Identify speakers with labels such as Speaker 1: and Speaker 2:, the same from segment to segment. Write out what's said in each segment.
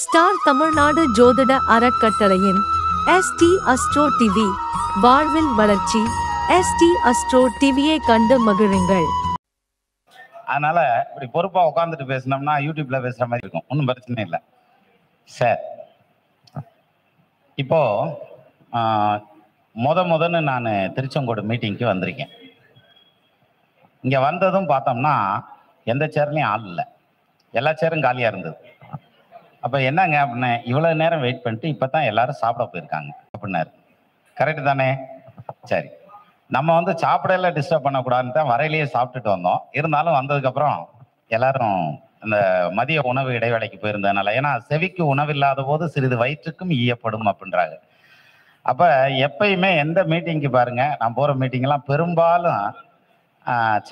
Speaker 1: Star Tamil Nadu ஜோதிட அறக்கட்டளையின் ST astro TV வாழ்வில் வளர்ச்சி. எஸ்டி அஸ்ட்ரோ டிவியை கண்டு மகிழுங்கள்.
Speaker 2: அதனால இப்படி பொறுப்பா உட்காந்துட்டு பேசினோம்னா யூடியூப்ல பேசுற மாதிரி இருக்கும், ஒன்றும் பிரச்சனை இல்லை சார். இப்போ முதன்னு நான் திருச்செங்கோடு மீட்டிங்க்கு வந்திருக்கேன். இங்க வந்ததும் பார்த்தோம்னா எந்த சேர்லையும் ஆள் இல்லை, எல்லா சேரும் காலியா இருந்தது. அப்ப என்னங்க அப்படின்னு, இவ்வளவு நேரம் வெயிட் பண்ணிட்டு இப்பதான் எல்லாரும் சாப்பிட போயிருக்காங்க அப்படின்னாரு. கரெக்டு தானே? சரி, நம்ம வந்து சாப்பிடல டிஸ்டர்ப் பண்ணக்கூடாதுன்னு தான் வரையிலேயே சாப்பிட்டுட்டு வந்தோம். இருந்தாலும் வந்ததுக்கப்புறம் எல்லாரும் இந்த மதிய உணவு இடைவேளைக்கு போயிருந்ததுனால, ஏன்னா செவிக்கு உணவு இல்லாத போது சிறிது வயிற்றுக்கும் ஈயப்படும் அப்படின்றாங்க. அப்ப எப்பயுமே எந்த மீட்டிங்க்கு பாருங்க, நான் போற மீட்டிங்லாம் பெரும்பாலும்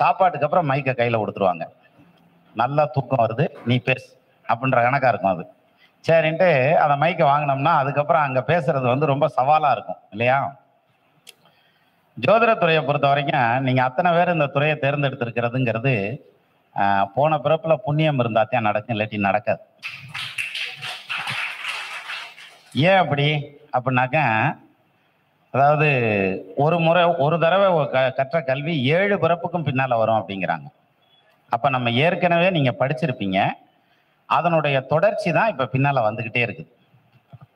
Speaker 2: சாப்பாட்டுக்கு அப்புறம் மைக்கை கையில கொடுத்துருவாங்க. நல்லா தூக்கம் வருது, நீ பேசு அப்படின்ற கணக்கா இருக்கும். அது சரின்ட்டு அந்த மைக்கை வாங்கினோம்னா அதுக்கப்புறம் அங்க பேசுறது வந்து ரொம்ப சவாலா இருக்கும் இல்லையா? ஜோதிடத்துறையை பொறுத்த வரைக்கும் நீங்க அத்தனை பேர் இந்த துறையை தேர்ந்தெடுத்திருக்கிறதுங்கிறது போன பிறப்புல புண்ணியம் இருந்தாத்தான் நடக்கும், இல்லாட்டி நடக்காது. ஏன் அப்படி அப்படின்னாக்க, அதாவது ஒரு முறை ஒரு தடவை கற்ற கல்வி 7 பிறப்புக்கும் பின்னால வரும் அப்படிங்கிறாங்க. அப்ப நம்ம ஏற்கனவே நீங்க படிச்சிருப்பீங்க, அதனுடைய தொடர்ச்சி தான் இப்ப பின்னால வந்துகிட்டே இருக்குது.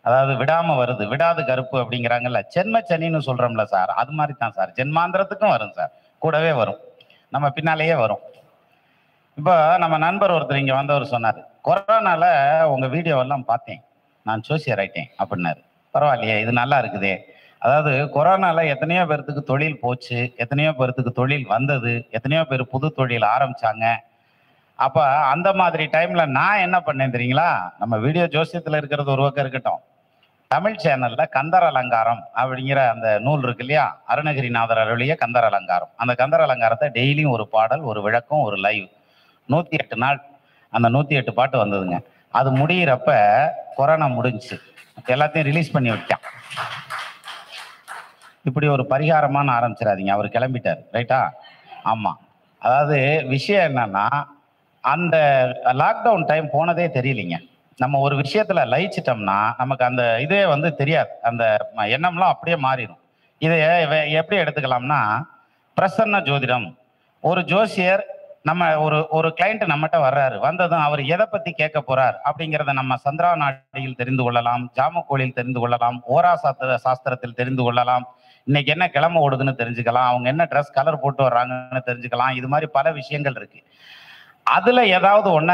Speaker 2: அதாவது விடாம வருது, விடாது கருப்பு அப்படிங்கிறாங்கல்ல, ஜென்ம சனின்னு சொல்றோம்ல சார், அது மாதிரி தான் சார். ஜென்மாந்திரத்துக்கும் வரும் சார், கூடவே வரும், நம்ம பின்னாலேயே வரும். இப்போ நம்ம நண்பர் ஒருத்தர் இங்க வந்தவர் சொன்னார், கொரோனால உங்க வீடியோவெல்லாம் பார்த்தேன், நான் ஜோசியர் ஆயிட்டேன் அப்படின்னாரு. பரவாயில்லையே, இது நல்லா இருக்குதே. அதாவது கொரோனால எத்தனையோ பேர்த்துக்கு தொழில் போச்சு, எத்தனையோ பேர்த்துக்கு தொழில் வந்தது, எத்தனையோ பேர் புது தொழில் ஆரம்பிச்சாங்க. அப்ப அந்த மாதிரி டைம்ல நான் என்ன பண்ணேன் தெரியுங்களா? நம்ம வீடியோ ஜோசியத்துல இருக்கிறது ஒரு பக்கம் இருக்கட்டும், தமிழ் சேனல்ல கந்தர் அலங்காரம் அப்படிங்கிற அந்த நூல் இருக்கு இல்லையா, அருணகிரிநாதர் அருளிய கந்தர் அலங்காரம். அந்த கந்தர் அலங்காரத்தை டெய்லியும் ஒரு பாடல், ஒரு விளக்கம், ஒரு லைவ் 108 நாள் அந்த 108 பாட்டு வந்ததுங்க. அது முடிகிறப்ப கொரோனா முடிஞ்சுச்சு, எல்லாத்தையும் ரிலீஸ் பண்ணி விட்டான். இப்படி ஒரு பரிகாரமான ஆரம்பிச்சிடாதீங்க, அவர் கிளம்பிட்டார். ரைட்டா? ஆமா. அதாவது விஷயம் என்னன்னா, அந்த லாக்டவுன் டைம் போனதே தெரியலிங்க. நம்ம ஒரு விஷயத்துல லயிச்சிட்டோம்னா நமக்கு அந்த இதே வந்து தெரியாது, அந்த எண்ணம்லாம் அப்படியே மாறிடும். இதை எப்படி எடுத்துக்கலாம்னா, பிரசன்ன ஜோதிடம். ஒரு ஜோசியர், நம்ம ஒரு கிளைண்ட் நம்மகிட்ட வர்றாரு, வந்ததும் அவர் எதை பத்தி கேட்க போறார் அப்படிங்கிறத நம்ம சந்திரா நாடியில் தெரிந்து கொள்ளலாம், ஜாமக்கோளில் தெரிந்து கொள்ளலாம், ஓரா சாஸ்திரத்தில் தெரிந்து கொள்ளலாம், இன்னைக்கு என்ன கிழமை ஓடுதுன்னு தெரிஞ்சுக்கலாம், அவங்க என்ன ட்ரெஸ் கலர் போட்டு வர்றாங்கன்னு தெரிஞ்சுக்கலாம். இது மாதிரி பல விஷயங்கள் இருக்கு. அதுல ஏதாவது ஒண்ண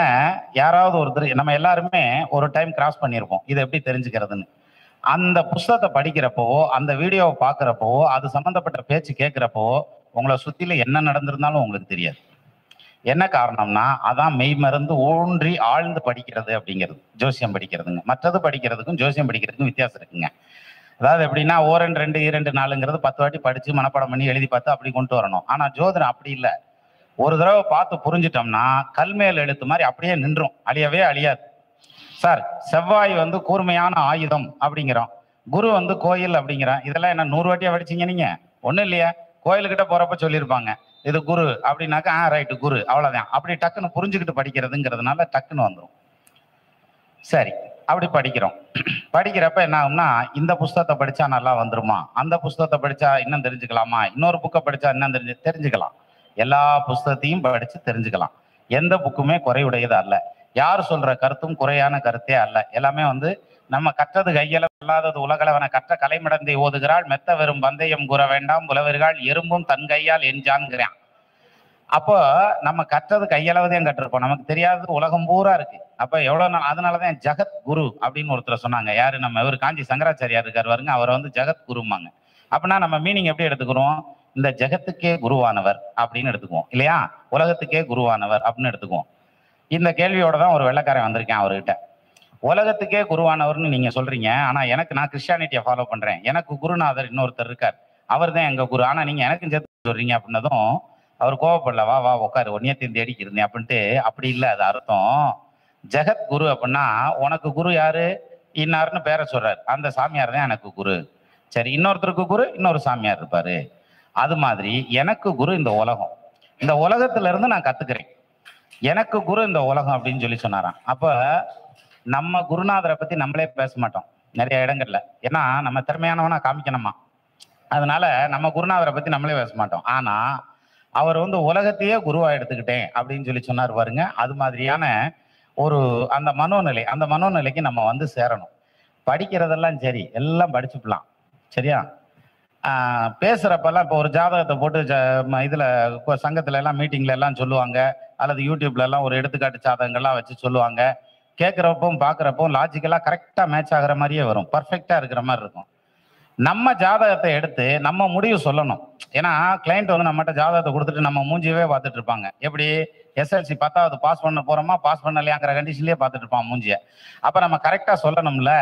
Speaker 2: யாராவது ஒருத்தர், நம்ம எல்லாருமே ஒரு டைம் கிராஸ் பண்ணியிருப்போம், இதை எப்படி தெரிஞ்சுக்கிறதுன்னு. அந்த புஸ்தகத்தை படிக்கிறப்பவோ, அந்த வீடியோவை பார்க்குறப்பவோ, அது சம்பந்தப்பட்ட பேச்சு கேட்குறப்பவோ உங்களை சுத்தில என்ன நடந்திருந்தாலும் உங்களுக்கு தெரியாது. என்ன காரணம்னா, அதான் மெய் மருந்து ஊன்றி ஆழ்ந்து படிக்கிறது அப்படிங்கிறது, ஜோசியம் படிக்கிறதுங்க. மற்றது படிக்கிறதுக்கும் ஜோசியம் படிக்கிறதுக்கும் வித்தியாசம் இருக்குங்க. அதாவது எப்படின்னா, 1 2 2 4ங்கிறது 10 வாட்டி படிச்சு மனப்பாடம் பண்ணி எழுதி பார்த்து அப்படி கொண்டு வரணும். ஆனா ஜோதிடம் அப்படி இல்லை. ஒரு தடவை பார்த்து புரிஞ்சிட்டோம்னா கல்மேல் எழுத்து மாதிரி அப்படியே நின்றும், அழியவே அழியாது. சார், செவ்வாய் வந்து கூர்மையான ஆயுதம் அப்படிங்கிறோம், குரு வந்து கோயில் அப்படிங்கிறோம். இதெல்லாம் என்ன 100 வாட்டியா படிச்சீங்க நீங்க? ஒன்றும் இல்லையா? கோயிலுக்கிட்ட போறப்ப சொல்லியிருப்பாங்க, இது குரு அப்படின்னாக்கா ரைட்டு குரு, அவ்வளோதான். அப்படி டக்குன்னு புரிஞ்சுக்கிட்டு படிக்கிறதுங்கிறதுனால டக்குன்னு வந்துடும். சரி, அப்படி படிக்கிறோம். படிக்கிறப்ப என்ன ஆகும்னா, இந்த புஸ்தகத்தை படிச்சா நல்லா வந்துருமா, அந்த புஸ்தகத்தை படிச்சா இன்னும் தெரிஞ்சுக்கலாமா, இன்னொரு புக்கை படிச்சா இன்னும் தெரிஞ்சுக்கலாம். எல்லா புஸ்தகத்தையும் படிச்சு தெரிஞ்சுக்கலாம். எந்த புக்குமே குறையுடையது அல்ல, யார் சொல்ற கருத்தும் குறையான கருத்தே அல்ல. எல்லாமே வந்து நம்ம கற்றது கையளவு அல்லாதது உலகளவன கற்ற கலைமடந்தை ஓதுகிறாள், மெத்த வெறும் பந்தயம் கூற வேண்டாம், புலவர்கள் எறும்பும் தன் கையால் எஞ்சான்கிறான். அப்போ நம்ம கற்றது கையளவுதான் கற்றிருப்போம், நமக்கு தெரியாதது உலகம் பூரா இருக்கு. அப்ப எவ்வளவு நாள், அதனாலதான் ஜகத் குரு அப்படின்னு ஒருத்தர் சொன்னாங்க. யாரு? நம்ம இவர் காஞ்சி சங்கராச்சாரியார் இருக்கார் பாருங்க, அவர் வந்து ஜகத் குருமாங்க. அப்படின்னா நம்ம மீனிங் எப்படி எடுத்துக்கிறோம்? இந்த ஜகத்துக்கே குருவானவர் அப்படின்னு எடுத்துக்குவோம் இல்லையா? உலகத்துக்கே குருவானவர் அப்படின்னு எடுத்துக்குவோம். இந்த கேள்வியோட தான் ஒரு வெள்ளைக்காரன் வந்திருக்கேன் அவர்கிட்ட. உலகத்துக்கே குருவானவர்னு நீங்க சொல்றீங்க, ஆனா நான் கிறிஸ்டியானிட்டியை ஃபாலோ பண்றேன், எனக்கு குருநாதர் இன்னொருத்தர் இருக்கார், அவர் தான் எங்க குரு, ஆனா நீங்க எனக்கு சேர்த்து சொல்றீங்க அப்படின்னதும் அவர் கோவப்படல. வா வா உட்காரு, ஒன்னியத்தையும் தேடிக்கு இருந்தேன் அப்படின்ட்டு. அப்படி இல்லை, அது அர்த்தம் ஜெகத் குரு அப்படின்னா உனக்கு குரு யாரு இன்னாருன்னு பேரை சொல்றாரு, அந்த சாமியார் தான் எனக்கு குரு. சரி, இன்னொருத்தருக்கு குரு இன்னொரு சாமியார் இருப்பாரு. அது மாதிரி எனக்கு குரு இந்த உலகம், இந்த உலகத்துல இருந்து நான் கத்துக்கிறேன், எனக்கு குரு இந்த உலகம் அப்படின்னு சொல்லி சொன்னாராம். அப்ப நம்ம குருநாதரை பத்தி நம்மளே பேச மாட்டோம் நிறைய இடங்கள்ல. ஏன்னா நம்ம திறமையானவனா காமிக்கணுமா, அதனால நம்ம குருநாதரை பத்தி நம்மளே பேச மாட்டோம். ஆனா அவர் வந்து உலகத்தையே குருவா எடுத்துக்கிட்டேன் அப்படின்னு சொல்லி சொன்னார் பாருங்க. அது மாதிரியான ஒரு அந்த மனோநிலைக்கு நம்ம வந்து சேரணும். படிக்கிறதெல்லாம் சரி, எல்லாம் படிச்சுக்கலாம். சரியா? பேசுறப்பெல்லாம் இப்போ ஒரு ஜாதகத்தை போட்டு இதுல சங்கத்துல எல்லாம் மீட்டிங்ல எல்லாம் சொல்லுவாங்க, அல்லது யூடியூப்ல எல்லாம் ஒரு எடுத்துக்காட்டு ஜாதகங்கள்லாம் வச்சு சொல்லுவாங்க. கேட்குறப்பவும் பார்க்குறப்பவும் லாஜிக்கலா கரெக்டா மேட்ச் ஆகுற மாதிரியே வரும், பர்ஃபெக்டா இருக்கிற மாதிரி இருக்கும். நம்ம ஜாதகத்தை எடுத்து நம்ம முடிவு சொல்லணும். ஏன்னா கிளைண்ட் வந்து நம்மகிட்ட ஜாதகத்தை கொடுத்துட்டு நம்ம மூஞ்சியவே பார்த்துட்டு இருப்பாங்க. எப்படி எஸ்எல்சி 10வது பாஸ் பண்ண போறோமா பாஸ் பண்ணலையாங்கிற கண்டிஷன்லயே பார்த்துட்டு இருப்பான் மூஞ்சிய. அப்ப நம்ம கரெக்டா சொல்லணும்ல,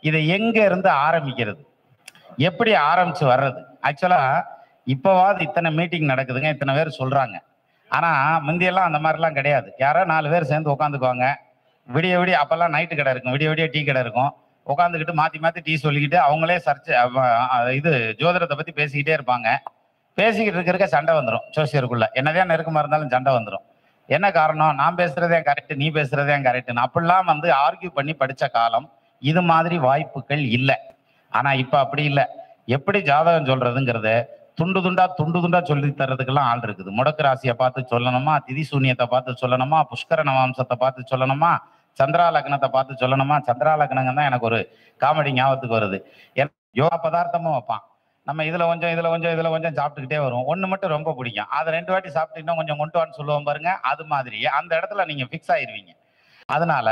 Speaker 2: இதை எங்க இருந்து ஆரம்பிக்கிறது, எப்படி ஆரம்பிச்சு வர்றது. ஆக்சுவலா இப்பவாது இத்தனை மீட்டிங் நடக்குதுங்க, இத்தனை பேர் சொல்றாங்க. ஆனா முந்தியெல்லாம் அந்த மாதிரிலாம் கிடையாது. யாரோ 4 பேர் சேர்ந்து உட்காந்துக்குவாங்க. விடிய விடிய அப்பெல்லாம் நைட்டு கடை இருக்கும், விடிய விடிய டீ கடை இருக்கும். உட்காந்துக்கிட்டு மாத்தி மாத்தி டீ சொல்லிக்கிட்டு அவங்களே இது ஜோதிடத்தை பத்தி பேசிக்கிட்டே இருப்பாங்க. பேசிக்கிட்டு இருக்க சண்டை வந்துடும் ஜோசியருக்குள்ள. என்னதான் நெருக்கமா இருந்தாலும் சண்டை வந்துடும். என்ன காரணம், நான் பேசுறதே கரெக்ட், நீ பேசுறதே கரெக்ட்னு அப்படிலாம் வந்து ஆர்கியூ பண்ணி படிச்ச காலம். இது மாதிரி வாய்ப்புகள் இல்லை. ஆனா இப்ப அப்படி இல்லை. எப்படி ஜாதகம் சொல்றதுங்கிறத துண்டு துண்டா சொல்லி தர்றதுக்கெல்லாம் ஆள் இருக்குது. முடக்கு ராசியை பார்த்து சொல்லணுமா, திதி சூன்யத்தை பார்த்து சொல்லணுமா, புஷ்கர நவாம்சத்தை பார்த்து சொல்லணுமா, சந்திரா லக்னத்தை பார்த்து சொல்லணுமா. சந்திரா லக்னங்க தான் எனக்கு ஒரு காமெடி ஞாபகத்துக்கு வருது. யோகா பதார்த்தமும் வைப்பான். நம்ம இதுல கொஞ்சம் சாப்பிட்டுக்கிட்டே வரும். ஒண்ணு மட்டும் ரொம்ப பிடிக்கும், அதை 2 வாட்டி சாப்பிட்டு இன்னும் கொஞ்சம் கொண்டு வான்னு சொல்லுவோம் பாருங்க. அது மாதிரி அந்த இடத்துல நீங்க ஃபிக்ஸ் ஆயிருவீங்க. அதனால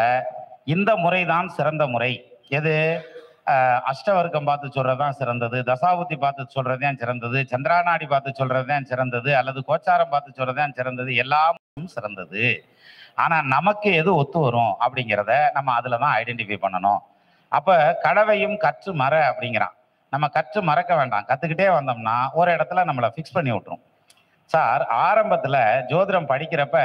Speaker 2: இந்த முறைதான் சிறந்த முறை. எது? அஷ்டவர்க்கம் பார்த்து சொல்றதுதான் சிறந்தது, தசாபுத்தி பார்த்து சொல்றதுதான் சிறந்தது, சந்திராநாடி பார்த்து சொல்றதுதான் சிறந்தது, அல்லது கோச்சாரம் பார்த்து சொல்றதுதான் சிறந்தது. எல்லாமும் சிறந்தது. ஆனா நமக்கு எது ஒத்து வரும் அப்படிங்கிறத நம்ம அதுலதான் ஐடென்டிஃபை பண்ணணும். அப்ப கடவையும் கற்று மற அப்படிங்கிறான். நம்ம கற்று மறக்க வேண்டாம், கத்துக்கிட்டே வந்தோம்னா ஒரு இடத்துல நம்மளை ஃபிக்ஸ் பண்ணி விட்டுரும். சார் ஆரம்பத்துல ஜோதிடம் படிக்கிறப்ப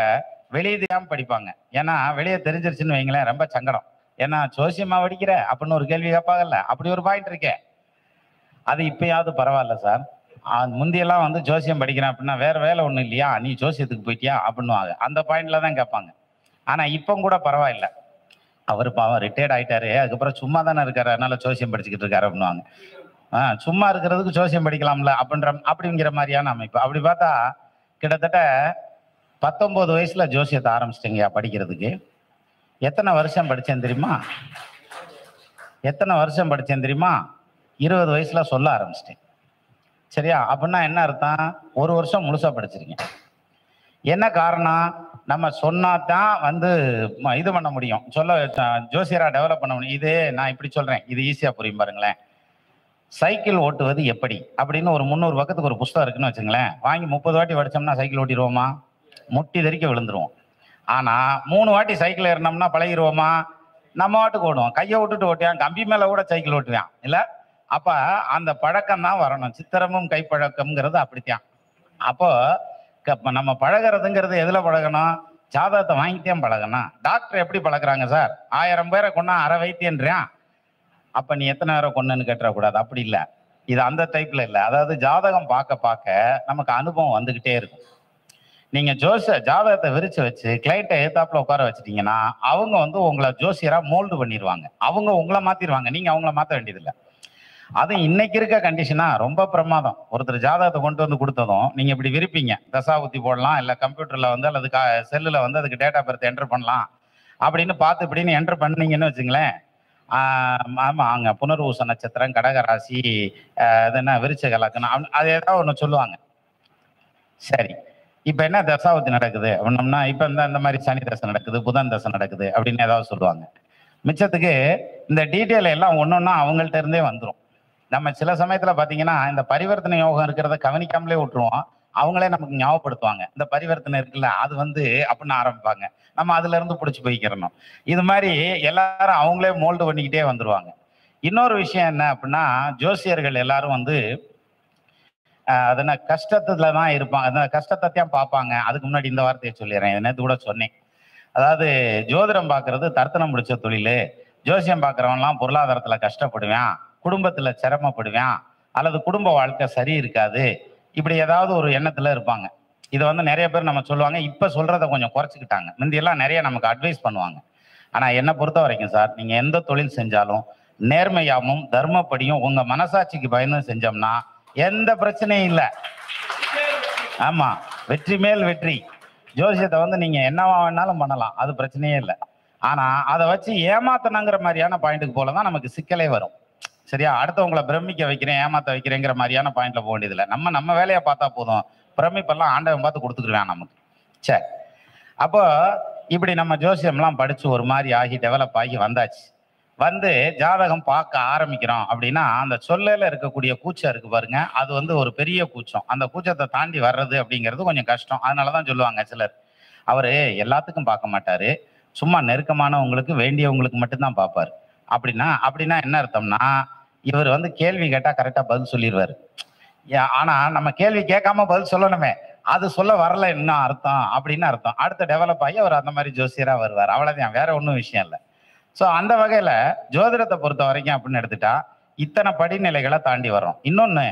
Speaker 2: வெளியே தெரியாம படிப்பாங்க. ஏன்னா வெளியே தெரிஞ்சிருச்சுன்னு வைங்களேன், ரொம்ப சங்கடம். ஏன்னா ஜோசியமா படிக்கிற அப்படின்னு ஒரு கேள்வி கேட்பாங்கல்ல, அப்படி ஒரு பாயிண்ட் இருக்கே. அது இப்பயாவது பரவாயில்ல சார். முந்தியெல்லாம் வந்து ஜோசியம் படிக்கிறேன் அப்படின்னா வேற வேலை ஒன்றும் இல்லையா, நீ ஜோசியத்துக்கு போயிட்டியா அப்படின்னுவாங்க. அந்த பாயிண்ட்ல தான் கேட்பாங்க. ஆனா இப்போ கூட பரவாயில்ல, அவர் பாவம் ரிட்டையர்ட் ஆயிட்டாரு, அதுக்கப்புறம் சும்மா தானே இருக்காரு, அதனால ஜோசியம் படிச்சுக்கிட்டு இருக்காரு அப்படின்னுவாங்க. சும்மா இருக்கிறதுக்கு ஜோசியம் படிக்கலாம்ல அப்படிங்கிற மாதிரியான அமைப்பு. அப்படி பார்த்தா கிட்டத்தட்ட 19 வயசுல ஜோசியத்தை ஆரம்பிச்சிட்டீங்க படிக்கிறதுக்கு. எத்தனை வருஷம் படிச்சேன் தெரியுமா? 20 வயசுல சொல்ல ஆரம்பிச்சிட்டேன். சரியா? அப்படின்னா என்ன அர்த்தம்? 1 வருஷம் முழுசா படிச்சிருக்கேன். என்ன காரணம்? நம்ம சொன்னாதான் வந்து இது பண்ண முடியும், ஜோசியரா டெவலப் பண்ண முடியும். இது நான் இப்படி சொல்றேன், இது ஈஸியா புரியும் பாருங்களேன். சைக்கிள் ஓட்டுவது எப்படி அப்படின்னு ஒரு 300 பக்கத்துக்கு ஒரு புத்தகம் இருக்குன்னு வச்சுங்களேன். வாங்கி 30 வாட்டி படிச்சோம்னா சைக்கிள் ஓட்டிடுவோமா? முட்டி தறிக்க விழுந்துருவோம். ஆனா 3 வாட்டி சைக்கிள் ஏறினோம்னா பழகிடுவோமா? நம்ம வாட்டுக்கு ஓடுவோம். கையை விட்டுட்டு ஓட்டுவான், கம்பி மேல கூட சைக்கிள் ஓட்டுவான் இல்ல. அப்ப அந்த பழக்கம் தான் வரணும். சித்திரமும் கைப்பழக்கம்ங்கிறது அப்படித்தான். அப்போ நம்ம பழகிறதுங்கிறது எதுல பழகணும்? ஜாதகத்தை வாங்கித்தான் பழகணும். டாக்டர் எப்படி பழகுறாங்க சார்? 1000 பேரை கொண்டா அரை வைத்தியன்றான். அப்ப நீ எத்தனை பேரை கொண்டுன்னு கேட்டக்கூடாது. அப்படி இல்லை, இது அந்த டைப்ல இல்லை. அதாவது ஜாதகம் பார்க்க பார்க்க நமக்கு அனுபவம் வந்துகிட்டே இருக்கும். நீங்க ஜாதகத்தை விரிச்சு வச்சு கிளைண்ட்டை ஏத்தாப்புல உட்கார வச்சுட்டீங்கன்னா அவங்க வந்து உங்களை ஜோசியரா மோல்டு பண்ணிடுவாங்க. அவங்க உங்களை மாத்திடுவாங்க, நீங்க அவங்கள மாற்ற வேண்டியதில்லை. அது இன்னைக்கு இருக்க கண்டிஷனா ரொம்ப பிரமாதம். ஒருத்தர் ஜாதகத்தை கொண்டு வந்து கொடுத்ததும் நீங்க இப்படி விரிப்பீங்க, தசாபுத்தி போடலாம், இல்லை கம்ப்யூட்டர்ல வந்து அல்லது செல்லுல வந்து அதுக்கு டேட்டா பர்த் என்டர் பண்ணலாம் அப்படின்னு பார்த்து இப்படின்னு என்டர் பண்ணீங்கன்னு வச்சுங்களேன். ஆமா, அங்க புனர்வூச நட்சத்திரம், கடகராசி, அது என்ன விருச்சிக லக்னம், அது ஏதாவது ஒன்று சொல்லுவாங்க. சரி, இப்ப என்ன தசாபுத்தி நடக்குது அப்படின்னோம்னா இப்ப இந்த மாதிரி சனி தசை நடக்குது, புதன் தசை நடக்குது அப்படின்னு ஏதாவது சொல்லுவாங்க. மிச்சத்துக்கு இந்த டீட்டெயில் எல்லாம் ஒன்னொன்னா அவங்கள்ட்ட இருந்தே வந்துடும். நம்ம சில சமயத்துல பாத்தீங்கன்னா இந்த பரிவர்த்தனை யோகம் இருக்கிறத கவனிக்காமலே விட்டுருவோம். அவங்களே நமக்கு ஞாபகப்படுத்துவாங்க, இந்த பரிவர்த்தனை இருக்குல்ல அது வந்து அப்படின்னு ஆரம்பிப்பாங்க. நம்ம அதுல இருந்து பிடிச்சி போய்க்கிறணும். இது மாதிரி எல்லாரும் அவங்களே மோல்டு பண்ணிக்கிட்டே வந்துருவாங்க. இன்னொரு விஷயம் என்ன அப்படின்னா, ஜோசியர்கள் எல்லாரும் வந்து அதன கஷ்டத்துல தான் இருப்பாங்க, அந்த கஷ்டத்தையும் பார்ப்பாங்க. அதுக்கு முன்னாடி இந்த வார்த்தையை சொல்லிடுறேன், நேற்று கூட சொன்னேன். அதாவது ஜோதிடம் பார்க்கறது தர்த்தனம் முடிச்ச தொழில். ஜோசியம் பார்க்குறவன்லாம் பொருளாதாரத்துல கஷ்டப்படுவான், குடும்பத்துல சிரமப்படுவான், அல்லது குடும்ப வாழ்க்கை சரி இருக்காது, இப்படி ஏதாவது ஒரு எண்ணத்துல இருப்பாங்க. இதை வந்து நிறைய பேர் நம்ம சொல்லுவாங்க. இப்ப சொல்றதை கொஞ்சம் குறைச்சிக்கிட்டாங்க. முந்தியெல்லாம் நிறைய நமக்கு அட்வைஸ் பண்ணுவாங்க. ஆனால் என்னை பொறுத்த வரைக்கும் சார், நீங்கள் எந்த தொழில் செஞ்சாலும் நேர்மையாகவும் தர்மப்படியும் உங்கள் மனசாட்சிக்கு பயந்து செஞ்சோம்னா எந்த பிரச்சனையும் இல்லை. ஆமாம், வெற்றி மேல் வெற்றி. ஜோசியத்தை வந்து நீங்கள் என்னவா வேணாலும் பண்ணலாம், அது பிரச்சனையே இல்லை. ஆனால் அதை வச்சு ஏமாத்தணுங்கிற மாதிரியான பாயிண்ட்டுக்கு போல தான் நமக்கு சிக்கலே வரும். சரியா? அடுத்தவங்களை பிரமிக்க வைக்கிறேன், ஏமாத்த வைக்கிறேங்கிற மாதிரியான பாயிண்ட்ல போக வேண்டியதில்லை. நம்ம வேலையை பார்த்தா போதும். பிரமிப்பெல்லாம் ஆண்டவன் பார்த்து கொடுத்துக்கிடுவேன் நமக்கு. சரி, அப்போ இப்படி நம்ம ஜோசியம்லாம் படிச்சு ஒரு மாதிரி ஆகி டெவலப் ஆகி வந்தாச்சு. வந்து ஜாதகம் பார்க்க ஆரம்பிக்கிறோம் அப்படின்னா அந்த சொல்லல இருக்கக்கூடிய கூச்சம் இருக்கு பாருங்க, அது வந்து ஒரு பெரிய கூச்சம். அந்த கூச்சத்தை தாண்டி வர்றது அப்படிங்கிறது கொஞ்சம் கஷ்டம். அதனாலதான் சொல்லுவாங்க சிலர், அவரு எல்லாத்துக்கும் பார்க்க மாட்டாரு, சும்மா நெருக்கமானவங்களுக்கு வேண்டியவங்களுக்கு மட்டும்தான் பார்ப்பாரு. அப்படின்னா என்ன அர்த்தம்னா, இவர் வந்து கேள்வி கேட்டா கரெக்டா பதில் சொல்லிடுவாரு. ஆனா நம்ம கேள்வி கேட்காம பதில் சொல்லணுமே, அது சொல்ல வரல என்ன அர்த்தம் அப்படின்னு அர்த்தம். அடுத்த டெவலப் ஆகி அவர் அந்த மாதிரி ஜோசியரா வருவார். அவ்வளவுதான், வேற ஒன்றும் விஷயம் இல்லை. ஸோ அந்த வகையில ஜோதிடத்தை பொறுத்த வரைக்கும் அப்படின்னு எடுத்துட்டா இத்தனை படிநிலைகளை தாண்டி வர்றோம். இன்னொன்னு,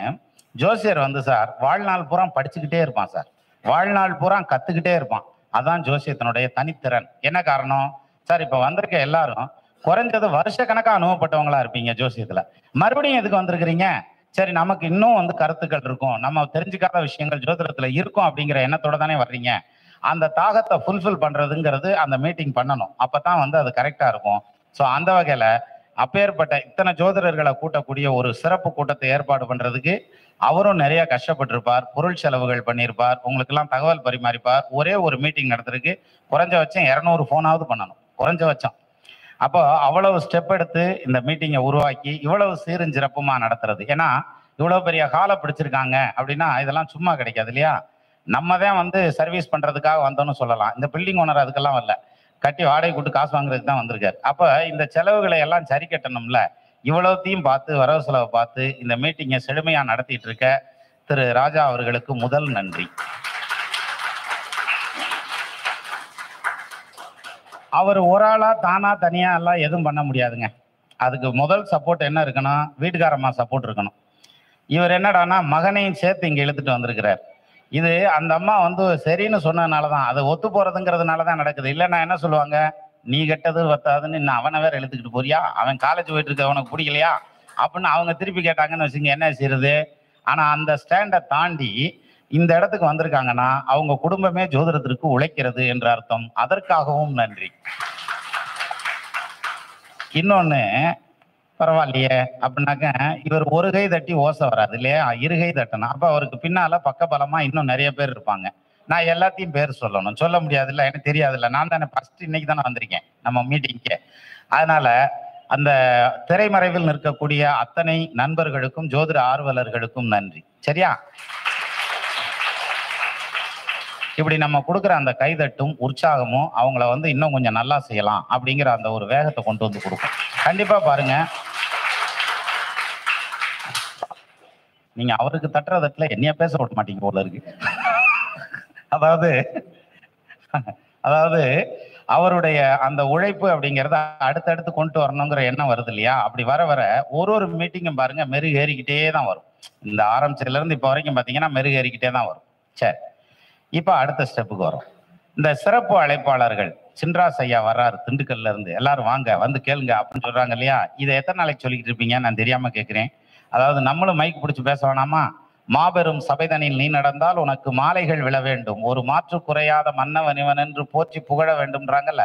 Speaker 2: ஜோசியர் வந்து சார் வாழ்நாள் பூரா படிச்சுக்கிட்டே இருப்பான் சார், வாழ்நாள் பூரா கத்துக்கிட்டே இருப்பான். அதான் ஜோசியத்தினுடைய தனித்திறன். என்ன காரணம் சார்? இப்ப வந்திருக்க எல்லாரும் குறைஞ்சது வருஷ கணக்கா அனுபவப்பட்டவங்களா இருப்பீங்க ஜோசியத்துல. மறுபடியும் எதுக்கு வந்திருக்கிறீங்க? சரி, நமக்கு இன்னும் வந்து கருத்துக்கள் இருக்கும், நம்ம தெரிஞ்சுக்காத விஷயங்கள் ஜோதிடத்துல இருக்கும் அப்படிங்கிற எண்ணத்தோட தானே வர்றீங்க. அந்த தாகத்தை ஃபுல்ஃபில் பண்றதுங்கிறது அந்த மீட்டிங் பண்ணணும். அப்பதான் வந்து அது கரெக்டா இருக்கும். ஸோ அந்த வகையில அப்பேற்பட்ட இத்தனை ஜோதிடர்களை கூட்டக்கூடிய ஒரு சிறப்பு கூட்டத்தை ஏற்பாடு பண்றதுக்கு அவரும் நிறைய கஷ்டப்பட்டிருப்பார், பொருள் செலவுகள் பண்ணியிருப்பார், உங்களுக்கு எல்லாம் தகவல் பரிமாறிப்பார். ஒரே ஒரு மீட்டிங் நடத்துறதுக்கு குறைஞ்சபட்சம் 200 போனாவது பண்ணணும், குறைஞ்சபட்சம். அப்போ அவ்வளவு ஸ்டெப் எடுத்து இந்த மீட்டிங்கை உருவாக்கி இவ்வளவு சீரும் சிறப்புமா நடத்துறது. ஏன்னா இவ்வளவு பெரிய ஹாலை பிடிச்சிருக்காங்க அப்படின்னா இதெல்லாம் சும்மா கிடைக்காது இல்லையா? நம்ம தான் வந்து சர்வீஸ் பண்றதுக்காக வந்தோம்னு சொல்லலாம். இந்த பில்டிங் ஓனர் அதுக்கெல்லாம் வரல, கட்டி வாடகை கூட்டு காசு வாங்குறதுக்கு தான் வந்திருக்காரு. அப்ப இந்த செலவுகளை எல்லாம் சரி கட்டணும்ல. இவ்வளவுத்தையும் பார்த்து வரவு செலவை பார்த்து இந்த மீட்டிங்கை செழுமையா நடத்திட்டு இருக்க திரு ராஜா அவர்களுக்கு முதல் நன்றி. அவர் ஒரு ஆளா தானா தனியா எல்லாம் எதுவும் பண்ண முடியாதுங்க. அதுக்கு முதல் சப்போர்ட் என்ன இருக்கணும்? வீட்டுக்காரம்மா சப்போர்ட் இருக்கணும். இவர் என்னடானா மகனையும் சேர்த்து இங்க இழுத்துட்டு வந்திருக்கிறார். இது அந்த அம்மா வந்து சரின்னு சொன்னதுனாலதான், அதை ஒத்து போறதுங்கிறதுனாலதான் நடக்குது. இல்லைன்னா என்ன சொல்லுவாங்க, நீ கெட்டது வத்தாதுன்னு இன்னும் அவனை வேற இழுத்துக்கிட்டு போறியா, அவன் காலேஜ் போயிட்டு இருக்க அவனுக்கு பிடிக்கலையா அப்படின்னு அவங்க திருப்பி கேட்டாங்கன்னு வச்சுங்க, என்ன செய்யறது? ஆனா அந்த ஸ்டாண்டை தாண்டி இந்த இடத்துக்கு வந்திருக்காங்கன்னா அவங்க குடும்பமே ஜோதிடத்திற்கு உழைக்கிறது என்ற அர்த்தம். அதற்காகவும் நன்றி. இன்னொன்னு, பரவாயில்லையே அப்படின்னாக்க இவர் ஒரு கை தட்டி ஓசை வராது இல்லையா, இருகை தட்டணும். அப்ப அவருக்கு பின்னால பக்கபலமா இன்னும் நிறைய பேர் இருப்பாங்க. நான் எல்லாத்தையும் பேர் சொல்லணும், சொல்ல முடியாது இல்லை, எனக்கு தெரியாது இல்லை. நான் தானே ஃபர்ஸ்ட் இன்னைக்கு தானே வந்திருக்கேன் நம்ம மீட்டிங்க்கு. அதனால அந்த திரைமறைவில் நிற்கக்கூடிய அத்தனை நண்பர்களுக்கும் ஜோதிட ஆர்வலர்களுக்கும் நன்றி. சரியா? இப்படி நம்ம கொடுக்குற அந்த கைதட்டும் உற்சாகமும் அவங்கள வந்து இன்னும் கொஞ்சம் நல்லா செய்யலாம் அப்படிங்கிற அந்த ஒரு வேகத்தை கொண்டு வந்து கொடுக்கும். கண்டிப்பா பாருங்க, நீங்க அவருக்கு தட்டுற தட்டுல என்னைய பேச விட மாட்டீங்க போல இருக்கு. அதாவது அவருடைய அந்த உழைப்பு அப்படிங்கிறத அடுத்தடுத்து கொண்டு வரணுங்கிற எண்ணம் வருது இல்லையா? அப்படி வர வர ஒரு மீட்டிங்கும் பாருங்க மெருகு ஏறிக்கிட்டே தான் வரும். இந்த ஆரம்பிச்சதுல இருந்து இப்ப வரைக்கும் பாத்தீங்கன்னா மெருகு ஏறிக்கிட்டே தான் வரும். சரி, இப்ப அடுத்த ஸ்டெப்புக்கு வரும். இந்த சிறப்பு அழைப்பாளர்கள் சின்ராஸ் ஐயா வர்றாரு திண்டுக்கல்ல இருந்து, எல்லாரும் வாங்க வந்து கேளுங்க அப்படின்னு சொல்றாங்க இல்லையா? இதை எத்தனை நாளைக்கு சொல்லிக்கிட்டு இருப்பீங்க நான் தெரியாம கேட்கிறேன். அதாவது நம்மளும் மைக் பிடிச்சி பேச வேணாமா? மாபெரும் சபைதனில் நீ நடந்தால் உனக்கு மாலைகள் விழ வேண்டும், ஒரு மாற்று குறையாத மன்னவன் இவன் என்று போற்றி புகழ வேண்டும்ன்றாங்கல்ல.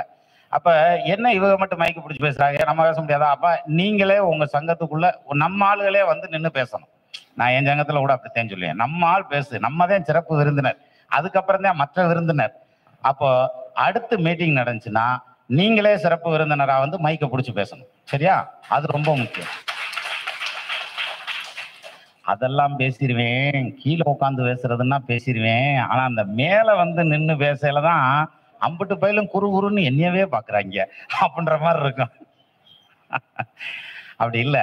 Speaker 2: அப்ப என்ன இவங்க மட்டும் மைக்கு பிடிச்சி பேசுறாங்க, நம்ம பேச முடியாதா? அப்ப நீங்களே உங்க சங்கத்துக்குள்ள நம்ம ஆளுகளே வந்து நின்று பேசணும். நான் என் சங்கத்துல கூட அப்படித்தான் சொல்லுவேன், நம்ம ஆள் பேசு, நம்ம தான் சிறப்பு விருந்தினர், அதுக்கப்புறம் தான் மற்ற விருந்தினர். அப்போ அடுத்து மீட்டிங் நடந்துச்சுன்னா நீங்களே சிறப்பு விருந்தினரா வந்து மைக்கை பிடிச்சி பேசணும். சரியா? அது ரொம்ப முக்கியம். அதெல்லாம் பேசிடுவேன், கீழே உட்காந்து பேசுறதுன்னா பேசிடுவேன். ஆனா அந்த மேல வந்து நின்று பேசலதான் அம்புட்டு பயிலும் குறுன்னு என்னையவே பாக்குறாங்க அப்படின்ற மாதிரி இருக்கும். அப்படி இல்ல,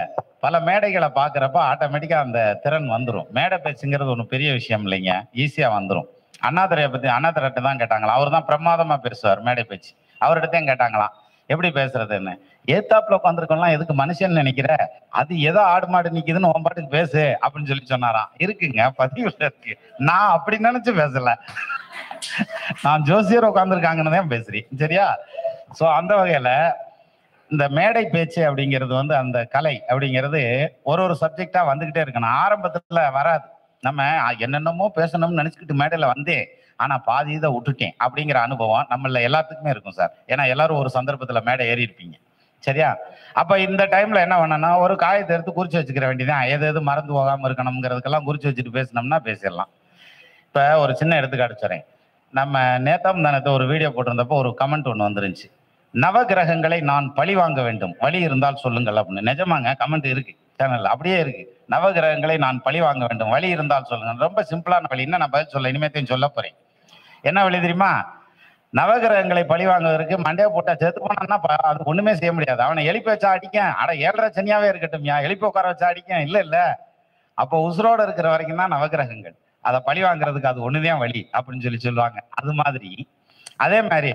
Speaker 2: பல மேடைகளை பாக்குறப்ப ஆட்டோமேட்டிக்கா அந்த திறன் வந்துடும். மேடை பேச்சுங்கிறது ஒன்றும் பெரிய விஷயம் இல்லைங்க, ஈஸியா வந்துடும். அண்ணாதுரையை பத்தி அண்ணாதுரைட்ட தான் கேட்டாங்களா, அவர் தான் பிரமாதமா பேசுவார் மேடை பேச்சு. அவர்கிட்டயும் கேட்டாங்களாம் எப்படி பேசுறதுன்னு. ஏத்தாப்புல உட்காந்துருக்கலாம் எதுக்கு மனுஷன் நினைக்கிற, அது ஏதோ ஆடு மாடு நிக்குதுன்னு உன் பாட்டுக்கு பேசு அப்படின்னு சொல்லி சொன்னாராம். இருக்குங்க, பதிவுல இருக்கு. நான் அப்படி நினைச்சு பேசல, நான் ஜோசியர் உட்காந்துருக்காங்கன்னு தான் பேசுறேன். சரியா? ஸோ அந்த வகையில இந்த மேடை பேச்சு அப்படிங்கிறது வந்து அந்த கலை அப்படிங்கிறது ஒரு சப்ஜெக்டா வந்துகிட்டே இருக்கணும். ஆரம்பத்துல வராது. நம்ம என்னென்னமோ பேசணும்னு நினைச்சுக்கிட்டு மேடையில வந்தேன், ஆனா பாதி இதை விட்டுட்டேன் அப்படிங்கிற அனுபவம் நம்மள எல்லாத்துக்குமே இருக்கும் சார். ஏன்னா எல்லாரும் ஒரு சந்தர்ப்பத்துல மேடை ஏறி இருப்பீங்க, சரியா? அப்ப இந்த டைம்ல என்ன பண்ணனா, ஒரு காயத்தை எடுத்து குறிச்சு வச்சுக்கிற வேண்டியதான். எது எது மறந்து போகாம இருக்கணுங்கிறதுக்கெல்லாம் குறிச்சு வச்சுட்டு பேசினோம்னா பேசிடலாம். இப்ப ஒரு சின்ன எடுத்துக்காட்டு சொல்றேன். நம்ம நேத்தம் தானத்தை ஒரு வீடியோ போட்டிருந்தப்போ ஒரு கமெண்ட் ஒன்று வந்துருந்துச்சு. நவகிரகங்களை நான் பழி வாங்க வேண்டும், வழி இருந்தால் சொல்லுங்கள் அப்படின்னு. நிஜமாங்க, கமெண்ட் இருக்கு சேனல்ல, அப்படியே இருக்கு. நவகிரகங்களை நான் பழி வாங்க வேண்டும், வழி இருந்தால் சொல்லுங்க. ரொம்ப சிம்பிளான வழி. என்ன நான் பதில் சொல்ல இனிமேத்தையும் சொல்ல போறேன். என்ன வழி தெரியுமா? நவகிரகங்களை பழி வாங்குவதற்கு மண்டே போட்டா செத்து போனான்னா அது ஒண்ணுமே செய்ய முடியாது. அவனை எழுப்பி வச்சா அடிக்க, அட 7.5 சனியாவே இருக்கட்டும், எழுப்பி உட்கார வச்சா அடிக்க, இல்ல அப்போ உசுரோட இருக்கிற வரைக்கும் தான் நவகிரகங்கள். அதை பழி வாங்குறதுக்கு அது ஒண்ணுதான் வழி அப்படின்னு சொல்லுவாங்க. அது மாதிரி அதே மாதிரி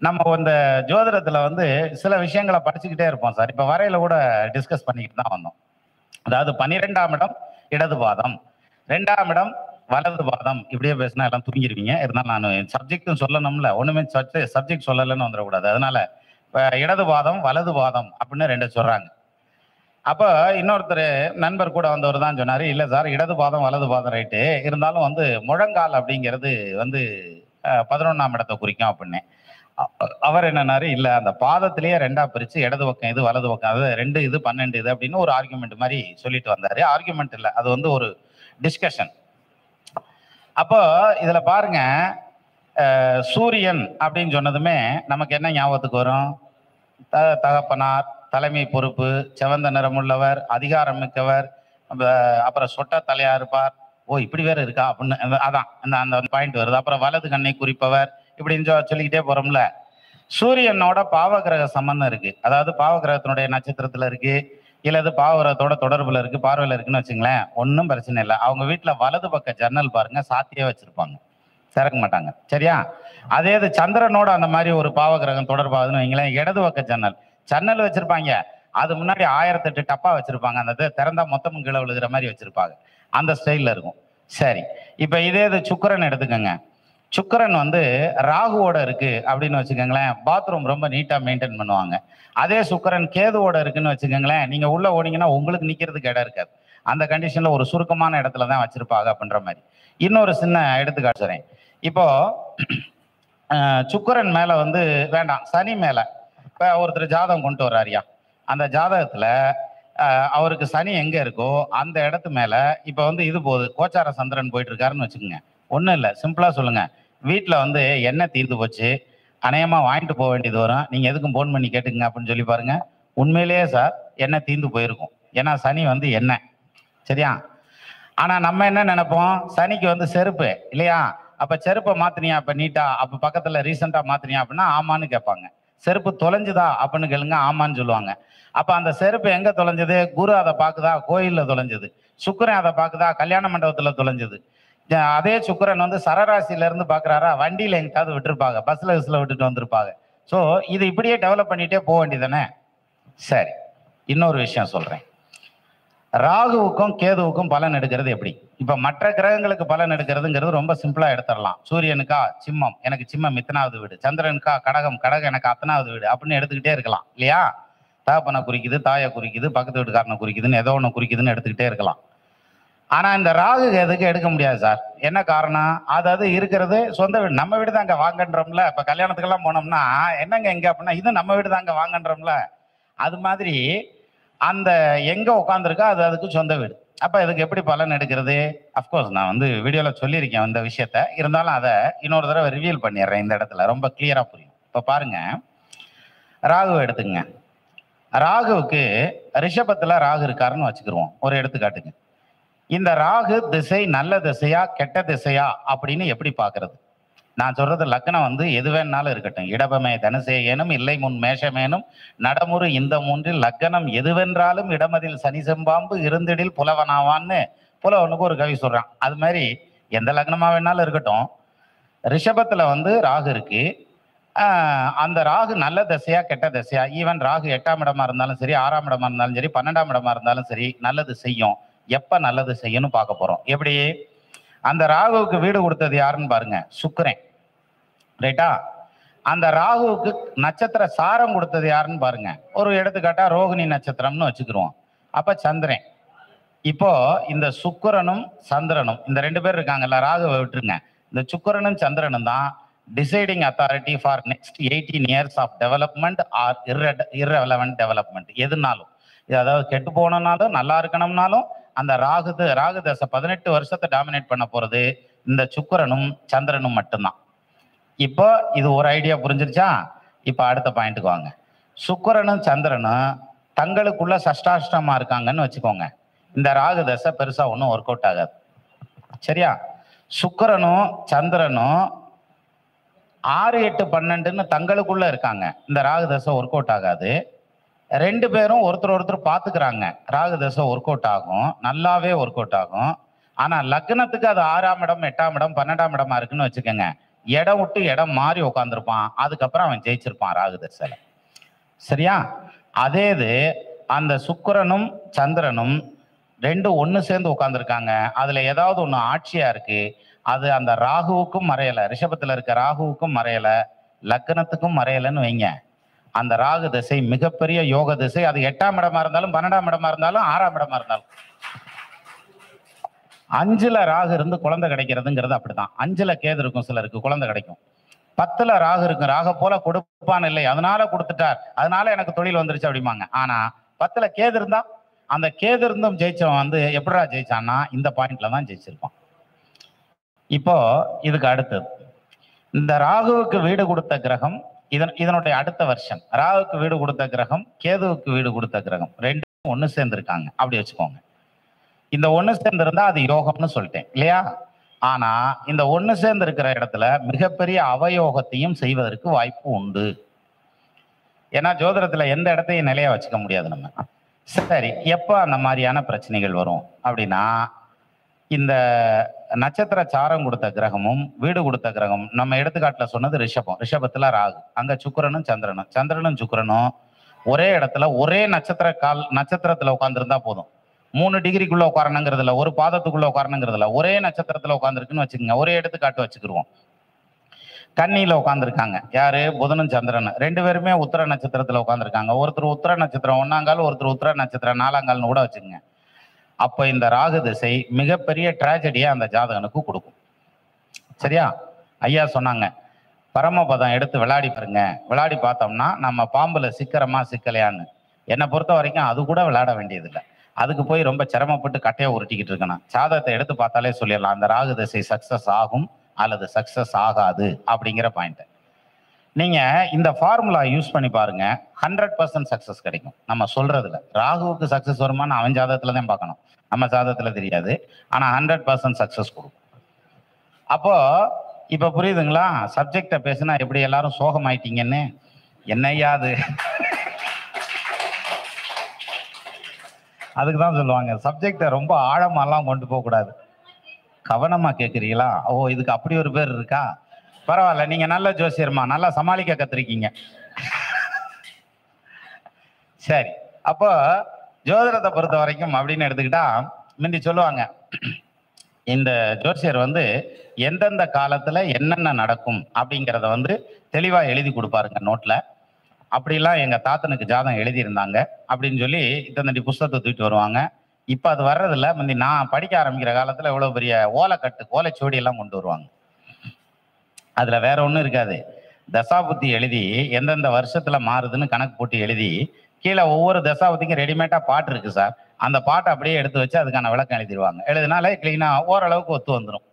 Speaker 2: நம்ம இந்த ஜோதிடத்துல வந்து சில விஷயங்களை படிச்சுக்கிட்டே இருப்போம் சார். இப்ப வரையில கூட டிஸ்கஸ் பண்ணிக்கிட்டு தான் வந்தோம். அதாவது 12ஆம் இடம் இடது பாதம், 2ஆம் இடம் வலது பாதம். இப்படியே பேசினா எல்லாம் தூங்கிடுவீங்க. இருந்தாலும் நான் சப்ஜெக்டும் சொல்லணும்ல, ஒண்ணுமே சப்ஜெக்ட் சொல்லலன்னு வந்துடக்கூடாது. அதனால இடது பாதம் வலது பாதம் அப்படின்னு 2 சொல்றாங்க. அப்ப இன்னொருத்தர் நண்பர் கூட வந்தவர் தான் சொன்னாரு, இல்ல சார் இடது பாதம் வலது பாதம் ரைட்டு, இருந்தாலும் வந்து முழங்கால் அப்படிங்கிறது வந்து 11ஆம் இடத்தை குறிக்கும் அப்படின்னு. அவர் என்னன்னாரு, இல்ல அந்த பாதத்திலேயே 2ஆ பிரிச்சு இடது பக்கம் இது வலது பக்கம் அது 2 இது 12 இது அப்படின்னு ஒரு ஆர்குமெண்ட் மாதிரி சொல்லிட்டு வந்தாரு. ஆர்குமெண்ட் இல்ல, அது வந்து ஒரு டிஸ்கஷன். அப்போ இதுல பாருங்க, சூரியன் அப்படின்னு சொன்னதுமே நமக்கு என்ன ஞாபகத்துக்கு வரும்? தகப்பனார், தலைமை பொறுப்பு, சிவந்த நிறமுள்ளவர், அதிகாரம் மிக்கவர், அப்புறம் சொட்ட தலையா இருப்பார். ஓ இப்படி வேற இருக்கா அப்படின்னு அதான் அந்த பாயிண்ட் வருது. அப்புறம் வலது கண்ணை குறிப்பவர், இப்படின்னு சொல்லிக்கிட்டே போறோம்ல. சூரியனோட பாவகிரக சம்பந்தம் இருக்கு. அதாவது பாவகிரகத்தினுடைய நட்சத்திரத்துல இருக்கு, இல்லது பாவகிரகத்தோட தொடர்புல இருக்கு, பார்வையில இருக்குன்னு வச்சுங்களேன், ஒன்றும் பிரச்சனை இல்லை. அவங்க வீட்டுல வலது பக்க ஜன்னல் பாருங்க சாத்தியே வச்சிருப்பாங்க, திறக்க மாட்டாங்க, சரியா? அதே இது சந்திரனோட அந்த மாதிரி ஒரு பாவகிரகம் தொடர்பாகுதுன்னு வைங்களேன், இடது பக்க ஜன்னல் வச்சிருப்பாங்க. அது முன்னாடி 1008 டப்பா வச்சிருப்பாங்க, அந்த திறந்தா மொத்தமும் கீழே விழுகிற மாதிரி வச்சிருப்பாங்க. அந்த ஸ்டைல்ல இருக்கும். சரி, இப்ப இதே இது சுக்கிரன் எடுத்துக்கோங்க. சுக்கிரன் வந்து ராகுவோட இருக்கு அப்படின்னு வச்சுக்கோங்களேன், பாத்ரூம் ரொம்ப நீட்டா மெயின்டைன் பண்ணுவாங்க. அதே சுக்கிரன் கேதுவோட இருக்குன்னு வச்சுக்கோங்களேன், நீங்க உள்ள ஓடிங்கன்னா உங்களுக்கு நிக்கிறதுக்கு இடம் இருக்காது. அந்த கண்டிஷன்ல ஒரு சுருக்கமான இடத்துல தான் வச்சிருப்பாங்க அப்படின்ற மாதிரி. இன்னொரு சின்ன எடுத்துக்காட்டு சொல்றேன். இப்போ சுக்கிரன் மேல வந்து வேண்டாம், சனி மேல இப்ப ஒருத்தர் ஜாதகம் கொண்டு வர்றாருயா, அந்த ஜாதகத்துல அவருக்கு சனி எங்க இருக்கோ அந்த இடத்து மேல இப்ப வந்து இது போகுது, கோச்சார சந்திரன் போயிட்டு இருக்காருன்னு வச்சுக்கோங்க. ஒண்ணும் இல்லை, சிம்பிளா சொல்லுங்க, வீட்டுல வந்து எண்ணெய் தீர்ந்து போச்சு, அநேகமா வாங்கிட்டு போக வேண்டியது வரும், நீங்க எதுக்கும் போன் பண்ணி கேட்டுக்குங்க அப்படின்னு சொல்லி பாருங்க. உண்மையிலேயே சார் எண்ணெய் தீர்ந்து போயிருக்கும். ஏன்னா சனி வந்து எண்ணெய், சரியா? ஆனா நம்ம என்ன நினைப்போம், சனிக்கு வந்து செருப்பு இல்லையா, அப்ப செருப்பை மாத்தினியா அப்ப நீட்டா, அப்ப பக்கத்துல ரீசெண்டா மாத்தினியா அப்படின்னா ஆமான்னு கேட்பாங்க. செருப்பு தொலைஞ்சுதா அப்படின்னு கேளுங்க, ஆமான்னு சொல்லுவாங்க. அப்ப அந்த செருப்பு எங்க தொலைஞ்சது? குரு அதை பாக்குதா? கோயில்ல தொலைஞ்சது. சுக்கிரன் அதை பாக்குதா? கல்யாண மண்டபத்துல தொலைஞ்சது. அதே சுக்கிரன் வந்து சரராசியில இருந்து பாக்குறாரா? வண்டியில எங்கிட்டாவது விட்டுருப்பாங்க, பஸ்ல விட்டுட்டு வந்திருப்பாங்க. ஸோ இது இப்படியே டெவலப் பண்ணிட்டே போக வேண்டியதானே? சரி, இன்னொரு விஷயம் சொல்றேன். ராகுவுக்கும் கேதுவுக்கும் பலன் எடுக்கிறது எப்படி? இப்ப மற்ற கிரகங்களுக்கு பலன் எடுக்கிறதுங்கிறது ரொம்ப சிம்பிளா எடுத்துடலாம். சூரியனுக்கா சிம்மம், எனக்கு சிம்மம் இத்தனாவது வீடு, சந்திரனுக்கா கடகம், கடகம் எனக்கு அத்தனாவது வீடு அப்படின்னு எடுத்துக்கிட்டே இருக்கலாம் இல்லையா? தகப்பனை குறிக்குது, தாயை குறிக்குது, பக்கத்து வீட்டுக்காரனை குறிக்குதுன்னு ஏதோ ஒன்று குறிக்குதுன்னு எடுத்துக்கிட்டே இருக்கலாம். ஆனா இந்த ராகு கேதுக்கு எடுக்க முடியாது சார். என்ன காரணம்? அதாவது இருக்கிறது சொந்த வீடு, நம்ம வீடு தாங்க வாங்கன்றோம்ல. இப்ப கல்யாணத்துக்கெல்லாம் போனோம்னா என்னங்க எங்க அப்படின்னா, இது நம்ம வீடு தாங்க வாங்கன்றோம்ல. அது மாதிரி அந்த எங்க உட்காந்துருக்கா அது அதுக்கு சொந்த வீடு. அப்ப இதுக்கு எப்படி பலன் எடுக்கிறது? அப்கோர்ஸ் நான் வந்து வீடியோல சொல்லியிருக்கேன் இந்த விஷயத்த, இருந்தாலும் அதை இன்னொரு தடவை ரிவீல் பண்ணிடுறேன் இந்த இடத்துல, ரொம்ப கிளியரா புரியும். இப்ப பாருங்க, ராகுவை எடுத்துங்க. ராகுவுக்கு ரிஷபத்துல ராகு இருக்காருன்னு வச்சுக்கிருவோம் ஒரு எடுத்துக்காட்டுக்கு. இந்த ராகு திசை நல்ல திசையா கெட்ட திசையா அப்படின்னு எப்படி பாக்குறது? நான் சொல்றது லக்னம் வந்து எது வேணாலும் இருக்கட்டும், இடபமே தனுசேயனும் இல்லை முன் மேஷமேனும் நடமுறு இந்த மூன்றில் லக்னம் எதுவென்றாலும் இடமதில் சனி செம்பாம்பு இருந்திடில் புலவனாவான்னு புலவனுக்கு ஒரு கவி சொல்றான். அது மாதிரி எந்த லக்னமா வேணாலும் இருக்கட்டும், ரிஷபத்துல வந்து ராகு இருக்கு. அந்த ராகு நல்ல திசையா கெட்ட திசையா? ஈவன் ராகு 8ஆம் இடமா இருந்தாலும் சரி, 6ஆம் இடமா இருந்தாலும் சரி, 12ஆம் இடமா இருந்தாலும் சரி, நல்லது செய்யும். எப்ப நல்லது செய்யணும் பார்க்க போறோம். எப்படி? அந்த ராகுவுக்கு வீடு கொடுத்தது யாருன்னு பாருங்க, சுக்கிரன், ரைட்டா? அந்த ராகுவுக்கு நட்சத்திர சாரம் கொடுத்தது யாருன்னு பாருங்க. ஒரு எடுத்துக்காட்டா ரோகிணி நட்சத்திரம்னு வச்சுக்கிருவோம். அப்ப சந்திரன். இப்போ இந்த சுக்கிரனும் சந்திரனும் இந்த 2 பேர் இருக்காங்கல்ல, ராகுவை விட்டுருங்க. இந்த சுக்கிரனும் சந்திரனும் தான் deciding authority for next 18 years of development are irrelevant development. எதுனாலும், அதாவது கெட்டு போனனாலும் நல்லா இருக்கணும்னாலும் அந்த ராகு தசை 18 வருஷத்தை டாமினேட் பண்ண போறது இந்த சுக்கிரனும் சந்திரனும் மட்டும்தான். இப்போ இது ஒரு ஐடியா புரிஞ்சிருச்சா? இப்போ அடுத்த பாயிண்ட்டுக்கு வாங்க. சுக்கிரனும் சந்திரனும் தங்களுக்குள்ள சஷ்டாஷ்டமா இருக்காங்கன்னு வச்சுக்கோங்க. இந்த ராகு தசை பெருசா ஒன்றும் ஒர்க் அவுட் ஆகாது. சரியா? சுக்கிரனும் சந்திரனும் 6, 8, 12ன்னு தங்களுக்குள்ள இருக்காங்க. இந்த ராகு தசை ஒர்க் அவுட் ஆகாது. 2 பேரும் ஒருத்தர் பார்த்துக்கிறாங்க. ராகு தசை ஒர்க் அவுட் ஆகும், நல்லாவே ஒர்க் அவுட் ஆகும். ஆனா லக்னத்துக்கு அது 6ஆம் இடம், 8ஆம் இடம், 12ஆம் இடமா இருக்குன்னு வச்சுக்கோங்க. இடம் விட்டு இடம் மாறி உட்காந்துருப்பான். அதுக்கப்புறம் அவன் ஜெயிச்சிருப்பான் ராகு தசையில. சரியா? அதே இது அந்த சுக்கிரனும் சந்திரனும் 2 ஒன்று சேர்ந்து உட்காந்துருக்காங்க. அதுல ஏதாவது ஒன்று ஆட்சியா இருக்கு. அது அந்த ராகுவுக்கும் மறையலை, ரிஷபத்துல இருக்க ராகுவுக்கும் மறையலை, லக்னத்துக்கும் மறையலைன்னு வைங்க. அந்த ராகு திசை மிகப்பெரிய யோக திசை. அது 8ஆம் இடமா இருந்தாலும், 12ஆம் இடமா இருந்தாலும், 6ஆம் இடமா இருந்தாலும். 5ல ராகு இருந்து குழந்தை கிடைக்கிறதுங்கிறது அப்படிதான். 5ல கேது இருக்கும், சிலருக்கு குழந்தை கிடைக்கும். 10ல ராகு இருக்கும். ராக போல கொடுப்பான் இல்லை, அதனால கொடுத்துட்டார், அதனால எனக்கு தொழில் வந்துருச்சு அப்படிம்பாங்க. ஆனா 10ல கேது இருந்தா, அந்த கேது இருந்தும் ஜெயிச்சவன் வந்து எப்படிடா ஜெயிச்சான்னா இந்த பாயிண்ட்ல தான் ஜெயிச்சிருப்பான். இப்போ இதுக்கு அடுத்தது, இந்த ராகுவுக்கு வீடு கொடுத்த கிரகம், இதனுடைய அடுத்த வருஷன். ராகுவுக்கு வீடு கொடுத்த கிரகம், கேதுவுக்கு வீடு கொடுத்த கிரகம், 2 ஒன்று சேர்ந்துருக்காங்க அப்படி வச்சுக்கோங்க. இந்த ஒன்று சேர்ந்திருந்தா அது யோகம்னு சொல்லிட்டேன் இல்லையா? ஆனா இந்த ஒன்று சேர்ந்து இருக்கிற இடத்துல மிகப்பெரிய அவயோகத்தையும் செய்வதற்கு வாய்ப்பு உண்டு. ஏன்னா ஜோதிடத்துல எந்த இடத்தையும் நிலையா வச்சுக்க முடியாது நம்ம. சரி, எப்போ அந்த மாதிரியான பிரச்சனைகள் வரும் அப்படின்னா, இந்த நட்சத்திர சாரம் கொடுத்த கிரகமும் வீடு கொடுத்த கிரகம், நம்ம எடுத்துக்காட்டுல சொன்னது ரிஷபம். ரிஷபத்துல ராகு, அங்க சுக்கிரனும் சந்திரனும் சுக்கிரனும் ஒரே இடத்துல ஒரே நட்சத்திரத்துல உட்காந்துருந்தா போதும். 3 டிகிரிக்குள்ள உட்காரணுங்கிறதுல, ஒரு பாதத்துக்குள்ள உட்காரணுங்கிறதுல, ஒரே நட்சத்திரத்துல உட்காந்துருக்குன்னு வச்சுக்கோங்க. ஒரே எடுத்துக்காட்டு வச்சுக்கிருவோம். கன்னியில உட்காந்துருக்காங்க யாரு? புதனும் சந்திரன். 2 பேருமே உத்தர நட்சத்திரத்துல உட்காந்துருக்காங்க. ஒருத்தர் உத்தர நட்சத்திரம் 1ஆங்கால், ஒருத்தர் உத்தர நட்சத்திரம் 4ஆங்கால்னு கூட வச்சுக்கோங்க. அப்ப இந்த ராகு திசை மிகப்பெரிய டிராஜடியை அந்த ஜாதகனுக்கு கொடுக்கும். சரியா? ஐயா சொன்னாங்க, பரமபதம் எடுத்து விளையாடி பாருங்க. விளையாடி பார்த்தோம்னா நம்ம பாம்புல சிக்கிறமா சிக்கலையான்னு. என்னை பொறுத்த வரைக்கும் அது கூட விளையாட வேண்டியதில்லை. அதுக்கு போய் ரொம்ப சிரமப்பட்டு கட்டையை உருட்டிக்கிட்டு இருக்கணும். ஜாதகத்தை எடுத்து பார்த்தாலே சொல்லிடலாம், அந்த ராகு திசை சக்சஸ் ஆகும் அல்லது சக்சஸ் ஆகாது அப்படிங்கிற பாயிண்ட். நீங்க இந்த ஃபார்முலா யூஸ் பண்ணி பாருங்க, 100% சக்சஸ் கிடைக்கும். நம்ம சொல்றதுல ராகுவுக்கு சக்சஸ் வருமானு அவன் ஜாதகத்துல தான் பார்க்கணும், நம்ம ஜாதகத்துல தெரியாது. ஆனா 100% சக்சஸ் கொடுக்கும். அப்போ இப்ப புரியுதுங்களா? சப்ஜெக்ட பேசினா எப்படி எல்லாரும் சோகமாயிட்டீங்கன்னு? என்னையா அது? அதுக்குதான் சொல்லுவாங்க, சப்ஜெக்டை ரொம்ப ஆழமாலாம் கொண்டு போக கூடாது, கவனமா கேட்குறீங்களா? ஓ, இதுக்கு அப்படி ஒரு பேர் இருக்கா? பரவாயில்ல, நீங்க நல்ல ஜோசியர்மா, நல்லா சமாளிக்க கத்துருக்கீங்க. சரி, அப்போ ஜோதிடத்தை பொறுத்த வரைக்கும் அப்படின்னு எடுத்துக்கிட்டா, முந்தி சொல்லுவாங்க, இந்த ஜோசியர் வந்து எந்தெந்த காலத்துல என்னென்ன நடக்கும் அப்படிங்கிறத வந்து தெளிவா எழுதி கொடுப்பாருங்க நோட்ல. அப்படிலாம் எங்க தாத்தனுக்கு ஜாதகம் எழுதியிருந்தாங்க அப்படின்னு சொல்லி இத்தனை புஸ்தகத்தை தூக்கிட்டு வருவாங்க. இப்ப அது வர்றதில்ல. முந்தி நான் படிக்க ஆரம்பிக்கிற காலத்துல இவ்வளவு பெரிய ஓலைச்சுவடி எல்லாம் கொண்டு வருவாங்க. அதுல வேற ஒண்ணும் இருக்காது. தசாபுத்தி எழுதி எந்தெந்த வருஷத்துல மாறுதுன்னு கணக்கு போட்டு எழுதி கீழே ஒவ்வொரு தசாபுத்திக்கும் ரெடிமேடா பாட்டு இருக்கு சார், அந்த பாட்டை அப்படியே எடுத்து வச்சு அதுக்கான விளக்கம் எழுதிடுவாங்க. எழுதினாலே கிளீனா ஓரளவுக்கு ஒத்து வந்துடும்.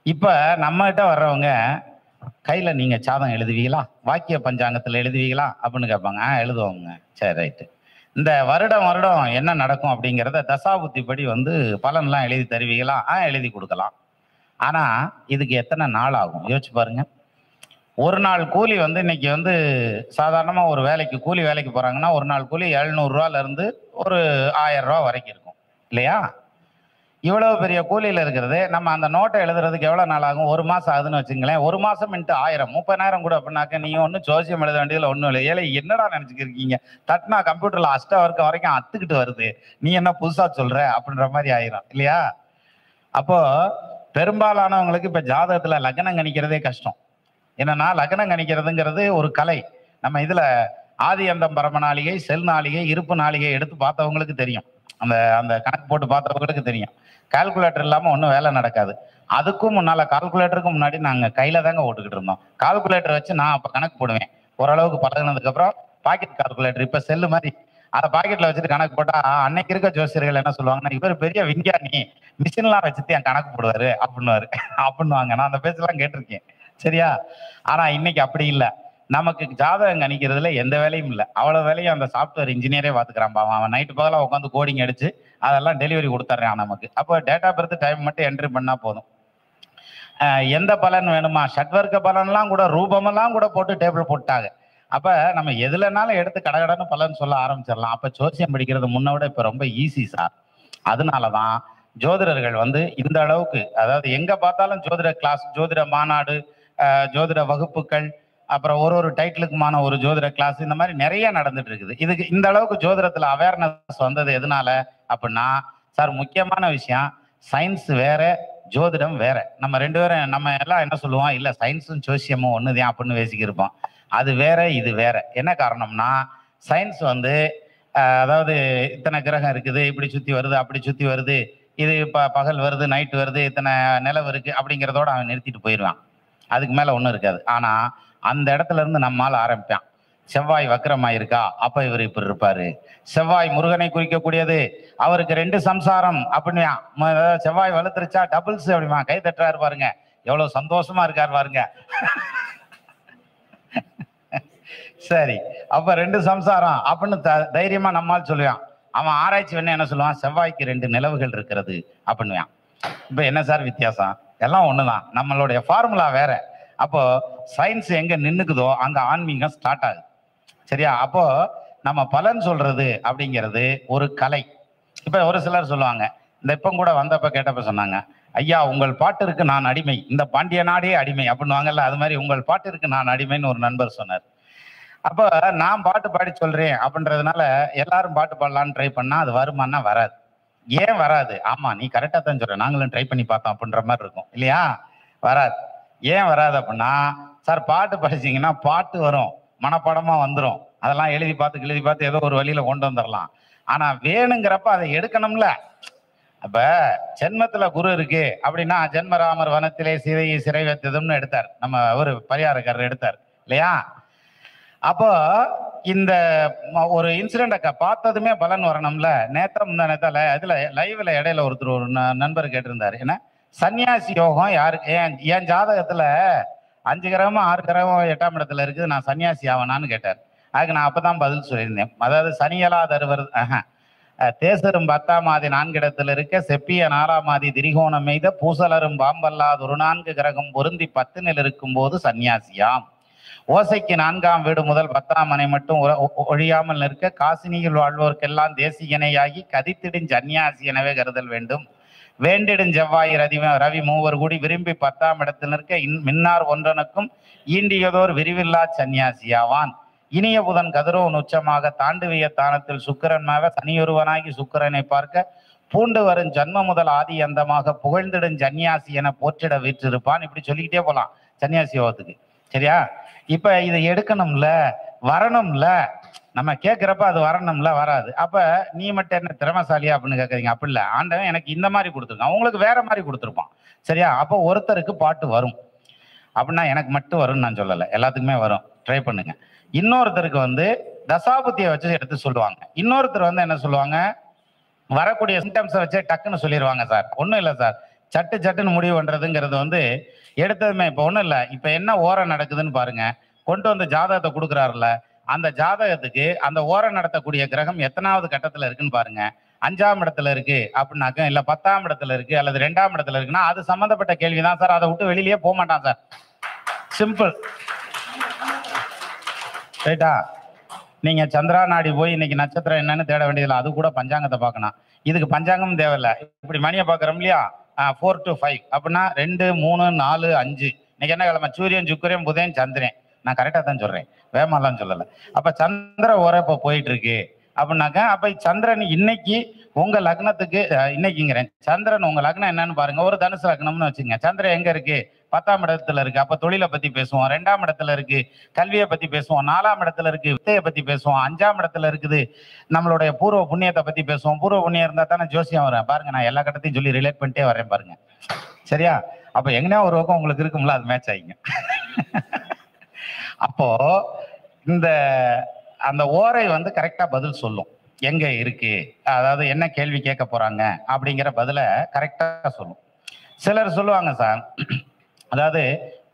Speaker 2: இப்ப நம்ம கிட்ட வர்றவங்க கையில நீங்க சாதம் எழுதுவீங்களா, வாக்கிய பஞ்சாங்கத்துல எழுதுவீங்களா அப்படின்னு கேட்பாங்க. எழுதுவாங்க. சரி, ரைட்டு. இந்த வருடம் என்ன நடக்கும் அப்படிங்கிறத தசாபுத்தி படி வந்து பலன்லாம் எழுதி தருவீங்களா? எழுதி கொடுக்கலாம். ஆனா இதுக்கு எத்தனை நாள் ஆகும் யோசிச்சு பாருங்க. ஒரு நாள் கூலி வந்து இன்னைக்கு வந்து சாதாரணமா ஒரு வேலைக்கு கூலி வேலைக்கு போறாங்கன்னா ஒரு நாள் கூலி 700 ரூபால இருந்து ஒரு 1000 ரூபா வரைக்கும் இருக்கும் இல்லையா? இவ்வளவு பெரிய கூலியில இருக்கிறது நம்ம அந்த நோட்டை எழுதுறதுக்கு எவ்வளவு நாள் ஆகும்? 1 மாசம் ஆகுதுன்னு வச்சுங்களேன். 1 மாசம் × 1000 30,000 கூட அப்படின்னாக்க நீங்க ஒன்னும் ஜோசியம் எழுத வேண்டியதுல ஒன்றும் இல்லை. ஏழை என்னடா நினைச்சுக்கிருக்கீங்க, தட்னா கம்ப்யூட்டர்ல அஷ்டவர்க்கம் வரைக்கும் அத்துக்கிட்டு வருது, நீ என்ன புதுசா சொல்ற அப்படின்ற மாதிரி ஆயிரும் இல்லையா? அப்போ பெரும்பாலானவங்களுக்கு இப்ப ஜாதகத்துல லக்னம் கணிக்கிறதே கஷ்டம். என்னன்னா லக்னம் கணிக்கிறதுங்கிறது ஒரு கலை. நம்ம இதுல ஆதி அந்தம் பரம நாளிகை, செல் நாளிகை, இருப்பு நாளிகை எடுத்து பார்த்தவங்களுக்கு தெரியும். அந்த அந்த கணக்கு போட்டு பார்த்தவங்களுக்கு தெரியும். கால்குலேட்டர் இல்லாம ஒன்றும் வேலை நடக்காது. அதுக்கும் முன்னால கால்குலேட்டருக்கு முன்னாடி நாங்க கையில தாங்க ஓட்டுக்கிட்டு இருந்தோம். கால்குலேட்டர் வச்சு நான் அப்ப கணக்கு போடுவேன். ஓரளவுக்கு பழகினதுக்கு அப்புறம் பாக்கெட் கால்குலேட்டர், இப்ப செல்லு மாதிரி அதை பாக்கெட்ல வச்சுட்டு கணக்கு போட்டா அன்னைக்கு இருக்க ஜோசியர்கள் என்ன சொல்லுவாங்கன்னா, இவர் பெரிய விஞ்ஞானி, மிஷின்லாம் வச்சுட்டு என் கணக்கு போடுவாரு அப்படின்னுவாரு அப்படின்னுவாங்க. நான் அந்த பேச்செல்லாம் கேட்டிருக்கேன். சரியா? ஆனா இன்னைக்கு அப்படி இல்லை. நமக்கு ஜாதகம் கணிக்கிறதுல எந்த வேலையும் இல்லை. அவ்வளவு வேலையும் அந்த சாஃப்ட்வேர் இன்ஜினியரே பார்த்துக்கிறான். அவன் நைட்டு பகலாக உட்காந்து கோடிங் அடிச்சு அதெல்லாம் டெலிவரி கொடுத்துட்றான் நமக்கு. அப்போ டேட்டா பர்த் டைம் மட்டும் என்ட்ரி பண்ணா போதும். எந்த பலன் வேணுமா, ஷட்வர்க்க பலன்லாம் கூட, ரூபமெல்லாம் கூட போட்டு டேபிள் போட்டாங்க. அப்ப நம்ம எதுலனாலும் எடுத்து கடகடன்னு பலன் சொல்ல ஆரம்பிச்சிடலாம். அப்ப ஜோசியம் படிக்கிறது முன்ன விட இப்ப ரொம்ப ஈஸி சார். அதனாலதான் ஜோதிடர்கள் இந்த அளவுக்கு, அதாவது எங்க பார்த்தாலும் ஜோதிட கிளாஸ், ஜோதிட மாநாடு, ஜோதிட வகுப்புகள், அப்புறம் ஒரு டைட்டிலுக்குமான ஒரு ஜோதிட கிளாஸ், இந்த மாதிரி நிறைய நடந்துட்டு இருக்குது. இதுக்கு இந்த அளவுக்கு ஜோதிடத்துல அவேர்னஸ் வந்தது எதனால அப்படின்னா சார், முக்கியமான விஷயம், சயின்ஸ் வேற, ஜோதிடம் வேற. நம்ம ரெண்டு பேரும் நம்ம எல்லாம் என்ன சொல்லுவோம், இல்ல சயின்ஸும் ஜோசியமும் ஒண்ணுதான் அப்படின்னு பேசிக்கிருப்போம். அது வேற, இது வேற. என்ன காரணம்னா சயின்ஸ் அதாவது இத்தனை கிரகம் இருக்குது, இப்படி சுத்தி வருது, அப்படி சுத்தி வருது, இது பகல் வருது, நைட் வருது, இத்தனை நிலவு இருக்கு அப்படிங்கிறதோட அவன் நிறுத்திட்டு போயிடுவான். அதுக்கு மேல ஒன்றும் இருக்காது. ஆனா அந்த இடத்துல இருந்து நம்மால் ஆரம்பிப்பான். செவ்வாய் வக்கரமாயிருக்கா, அப்ப இவர் இப்படி இருப்பாரு. செவ்வாய் முருகனை குறிக்கக்கூடியது, அவருக்கு 2 சம்சாரம் அப்படின்னா, செவ்வாய் வலுத்துருச்சா டபுள்ஸ் அப்படிமா, கை தட்டுறாரு பாருங்க, எவ்வளவு சந்தோஷமா இருக்காரு பாருங்க. சரி, அப்ப 2 சம்சாரம் அப்படின்னு தைரியமா நம்மால் சொல்லுவான். அவன் ஆராய்ச்சி பண்ண என்ன சொல்லுவான், செவ்வாய்க்கு 2 நிலவுகள் இருக்கிறது அப்படின்னுவான். இப்ப என்ன சார் வித்தியாசம்? எல்லாம் ஒண்ணுதான், நம்மளுடைய ஃபார்முலா வேற. அப்போ சயின்ஸ் எங்க நின்னுக்குதோ அங்க ஆன்மீகம் ஸ்டார்ட் ஆகுது. சரியா? அப்போ நம்ம பலன் சொல்றது அப்படிங்கிறது ஒரு கலை. இப்ப ஒரு சிலர் சொல்லுவாங்க, இந்த இப்ப கூட வந்தப்ப கேட்டப்ப சொன்னாங்க, ஐயா உங்கள் பாட்டிற்கு நான் அடிமை, இந்த பாண்டிய நாடே அடிமை அப்படின்னுவாங்கல்ல, அது மாதிரி உங்கள் பாட்டிற்கு நான் அடிமைன்னு ஒரு நண்பர் சொன்னார். அப்ப நான் பாட்டு பாடி சொல்றேன் அப்படின்றதுனால எல்லாரும் பாட்டு பாடலான்னு ட்ரை பண்ணா அது வருமானா வராது. ஏன் வராது? ஆமா நீ கரெக்டா தான் சொல்ற, நாங்களும் ட்ரை பண்ணி பார்த்தோம் அப்படின்ற மாதிரி இருக்கும் இல்லையா? வராது. ஏன் வராது அப்படின்னா, சார் பாட்டு படிச்சீங்கன்னா பாட்டு வரும், மனப்பாடமா வந்துடும், அதெல்லாம் எழுதி பார்த்து ஏதோ ஒரு வழியில கொண்டு வந்துடலாம். ஆனா வேணுங்கிறப்ப அதை எடுக்கணும்ல. அப்ப ஜென்மத்துல குரு இருக்கு அப்படின்னா, ஜென்மராமர் வனத்திலே சீதையை சிறை வைத்ததும்னு எடுத்தார், நம்ம ஒரு பரிகாரக்காரர் எடுத்தார் இல்லையா? அப்போ இந்த ஒரு இன்சிடென்ட் பார்த்ததுமே பலன் வரணும்ல. நேத்தா இதுல லைவ்ல இடையில ஒருத்தர் ஒரு நண்பர் கேட்டிருந்தாரு, என்ன சன்னியாசி யோகம் யாருக்கு, என் ஜாதகத்துல 5 கிரகமும் 6 கிரகமும் 8ஆம் இடத்துல இருக்குது, நான் சன்னியாசி ஆவனான்னு கேட்டார். அதுக்கு நான் அப்பதான் பதில் சொல்லியிருந்தேன். அதாவது சனியலா தருவர் தேசரும் 10ஆம் ஆதி 4 இடத்துல இருக்க, செப்பிய 4ஆம் ஆதி திரிகோணம் எய்த, பூசலரும் பாம்பல்லாது ஒரு 4 கிரகம் பொருந்தி 10 இருக்கும் போது சன்னியாசியாம். ஓசைக்கு 4ஆம் வீடு முதல் 10ஆம் மனை மட்டும் ஒழியாமல் நிற்க, காசினியில் வாழ்வோர்க்கெல்லாம் தேசிகனையாகி கதித்திடும் சன்னியாசி எனவே கருதல் வேண்டும். வேண்டிடும் செவ்வாய் ரவி மூவர் கூடி விரும்பி 10ஆம் இடத்தில் நிற்க, மின்னார் ஒன்றனுக்கும் ஈண்டியதோர் விரிவில்லா சன்னியாசியாவான். இனிய புதன் கதிரோன் உச்சமாக தாண்டுவிய தானத்தில் சுக்கிரன்மாக சனியொருவனாகி சுக்கிரனை பார்க்க, பூண்டு வரும் ஜன்ம முதல் ஆதி அந்தமாக புகழ்ந்திடும் சன்னியாசி என போற்றிட வீற்றிருப்பான். இப்படி சொல்லிக்கிட்டே போலாம் சன்னியாசி யோகத்துக்கு. சரியா? இப்ப இதை எடுக்கணும்ல, வரணும்ல, நம்ம கேட்கிறப்ப அது வரணும்ல, வராது. அப்ப நீ மட்டும் என்ன திறமசாலியா அப்படின்னு கேட்கறீங்க? அப்படி இல்லை, ஆண்டவன் எனக்கு இந்த மாதிரி கொடுத்துருக்கான், உங்களுக்கு வேற மாதிரி கொடுத்துருப்பான். சரியா? அப்போ ஒருத்தருக்கு பாட்டு வரும் அப்படின்னா எனக்கு மட்டும் வரும்னு நான் சொல்லலை, எல்லாத்துக்குமே வரும், ட்ரை பண்ணுங்க. இன்னொருத்தருக்கு தசாபுத்தியை வச்சு எடுத்து சொல்லுவாங்க. இன்னொருத்தர் என்ன சொல்லுவாங்க, வரக்கூடிய சிம்டம்ஸை வச்சே டக்குன்னு சொல்லிடுவாங்க. சார் ஒன்றும் இல்லை சார், சட்டுன்னு முடிவு பண்றதுங்கிறது எடுத்ததுமே இப்போ ஒன்றும் இல்லை, இப்போ என்ன ஓரம் நடக்குதுன்னு பாருங்க. கொண்டு ஜாதகத்தை கொடுக்குறாருல, அந்த ஜாதகத்துக்கு அந்த ஓரம் நடத்தக்கூடிய கிரகம் எத்தனாவது கட்டத்தில் இருக்குன்னு பாருங்க. 5ஆம் இடத்துல இருக்கு அப்படின்னாக்க, இல்லை 10ஆம் இடத்துல இருக்கு அல்லது 2ஆம் இடத்துல இருக்குன்னா அது சம்மந்தப்பட்ட கேள்விதான் சார். அதை விட்டு வெளியிலேயே போக மாட்டான் சார். சிம்பிள். ரைட்டா? நீங்க சந்திரா நாடி போய் இன்னைக்கு நட்சத்திரம் என்னன்னு தேட வேண்டியதில்லை, அது கூட பஞ்சாங்கத்தை பார்க்கணும். இதுக்கு பஞ்சாங்கம் தேவையில்லை. இப்படி மணியை பார்க்குறோம் இல்லையா, 4 to 5 அப்படின்னா 2, 3, 4, 5. இன்னைக்கு என்ன கிழமை? சூரியன், சுக்கிரன், புதன், சந்திரன். நான் கரெக்டாக தான் சொல்றேன், வேமாலாம் சொல்லலை. அப்ப சந்திர ஓரம் இப்போ போயிட்டு இருக்கு அப்படின்னாக்கா அப்ப சந்திரன் இன்னைக்கு உங்க லக்னத்துக்கு இன்னைக்குங்கிறேன், சந்திரன் உங்க லக்னம் என்னன்னு பாருங்க. ஒரு தனுசு லக்னம்னு வச்சுங்க. சந்திரன் எங்க இருக்கு? 10ஆம் இடத்துல இருக்கு. அப்ப தொழிலை பத்தி பேசுவோம். 2ஆம் இடத்துல இருக்கு, கல்வியை பத்தி பேசுவோம். 4ஆம் இடத்துல இருக்கு, வித்தையை பத்தி பேசுவோம். 5ஆம் இடத்துல இருக்குது, நம்மளுடைய பூர்வ புண்ணியத்தை பத்தி பேசுவோம். பூர்வ புண்ணியம் இருந்தா தானே ஜோசியம் வரேன் பாருங்க. நான் எல்லா கட்டத்தையும் சொல்லி ரிலேட் பண்ணிட்டே வரேன் பாருங்க. சரியா? அப்ப எங்கனா ஒரு பக்கம் உங்களுக்கு இருக்கும்ல, அது மேட்ச் ஆகிங்க. அப்போ இந்த அந்த ஓரை வந்து கரெக்டா பதில் சொல்லும் எங்க இருக்கு, அதாவது என்ன கேள்வி கேட்க போறாங்க அப்படிங்கிற பதில கரெக்டா சொல்லும். சிலர் சொல்லுவாங்க சார், அதாவது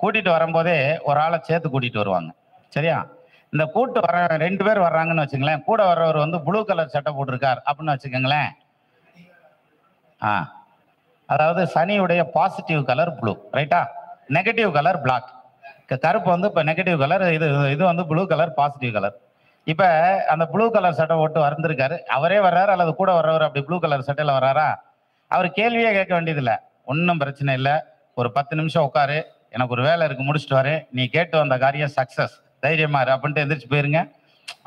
Speaker 2: கூட்டிட்டு வரும்போதே ஒரு ஆளை சேர்த்து கூட்டிட்டு வருவாங்க. சரியா? இந்த கூட்டு வர 2 பேர் வர்றாங்கன்னு வச்சுங்களேன், கூட வர்றவர் வந்து ப்ளூ கலர் சட்டை போட்டிருக்கார் அப்படின்னு வச்சுக்கோங்களேன். அதாவது சனியுடைய பாசிட்டிவ் கலர் ப்ளூ, ரைட்டா? Negative colour black. கருப்பு வந்து இப்போ நெகட்டிவ் கலர், இது வந்து ப்ளூ கலர் பாசிட்டிவ் கலர். இப்போ அந்த ப்ளூ கலர் சட்டை போட்டு வந்திருக்காரு, அவரே வர்றாரு அல்லது கூட வர்றவர் அப்படி ப்ளூ கலர் சட்டையில் வர்றாரா, அவர் கேள்வியே கேட்க வேண்டியதில்லை. ஒன்றும் பிரச்சனை இல்லை, ஒரு 10 நிமிஷம் உட்காரு, எனக்கு ஒரு வேலை இருக்கு, முடிச்சுட்டு வரேன், நீ கேட்டு வந்த காரியம் சக்சஸ், தைரியமா இரு அப்படின்ட்டு எந்திரிச்சு போயிருங்க.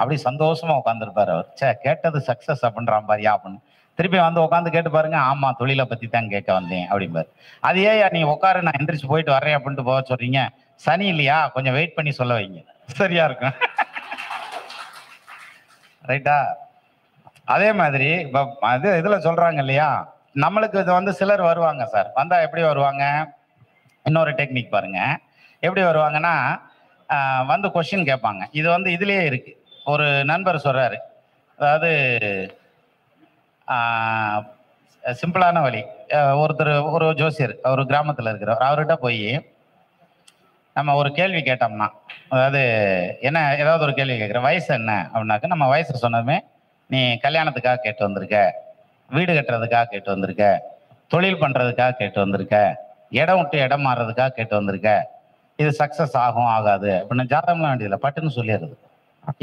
Speaker 2: அப்படி சந்தோஷமா உட்காந்துருப்பாரு அவர். சே, கேட்டது சக்சஸ் அப்படின்றான் பாரியா அப்படின்னு. திருப்பி வந்து உட்காந்து கேட்டு பாருங்க, ஆமா தொழிலை பத்தி தான் கேட்க வந்தேன் அப்படிம்பாரு. அது ஏன் நீ உட்காரு, நான் எந்திரிச்சு போயிட்டு வரேன் அப்படின்ட்டு போக சொல்றீங்க? சனி இல்லையா, கொஞ்சம் வெயிட் பண்ணி சொல்ல வைங்க, சரியா இருக்கும். ரைட்டா? அதே மாதிரி அது இதுல சொல்றாங்க இல்லையா, நம்மளுக்கு இது வந்து சிலர் வருவாங்க சார். வந்தா எப்படி வருவாங்க? இன்னொரு டெக்னிக் பாருங்க. எப்படி வருவாங்கன்னா, வந்து கொஸ்டின் கேட்பாங்க. இது வந்து இதுலயே இருக்கு. ஒரு நண்பர் சொல்றாரு, அதாவது சிம்பிளான வழி. ஒருத்தர் ஒரு ஜோசியர், ஒரு கிராமத்துல இருக்கிறவர், அவர்கிட்ட போய் நம்ம ஒரு கேள்வி கேட்டோம்னா, அதாவது என்ன, ஏதாவது ஒரு கேள்வி கேட்குற, வயசு என்ன அப்படின்னாக்க, நம்ம வயசு சொன்னதுமே, நீ கல்யாணத்துக்காக கேட்டு வந்திருக்க, வீடு கட்டுறதுக்காக கேட்டு வந்திருக்க, தொழில் பண்றதுக்காக கேட்டு வந்திருக்க, இடம் விட்டு இடம் மாறுறதுக்காக கேட்டு வந்திருக்க, இது சக்சஸ் ஆகும் ஆகாது அப்படின்னு ஜாதகம்லாம் வேண்டியதில்லை, பட்டுன்னு சொல்லிடுறது.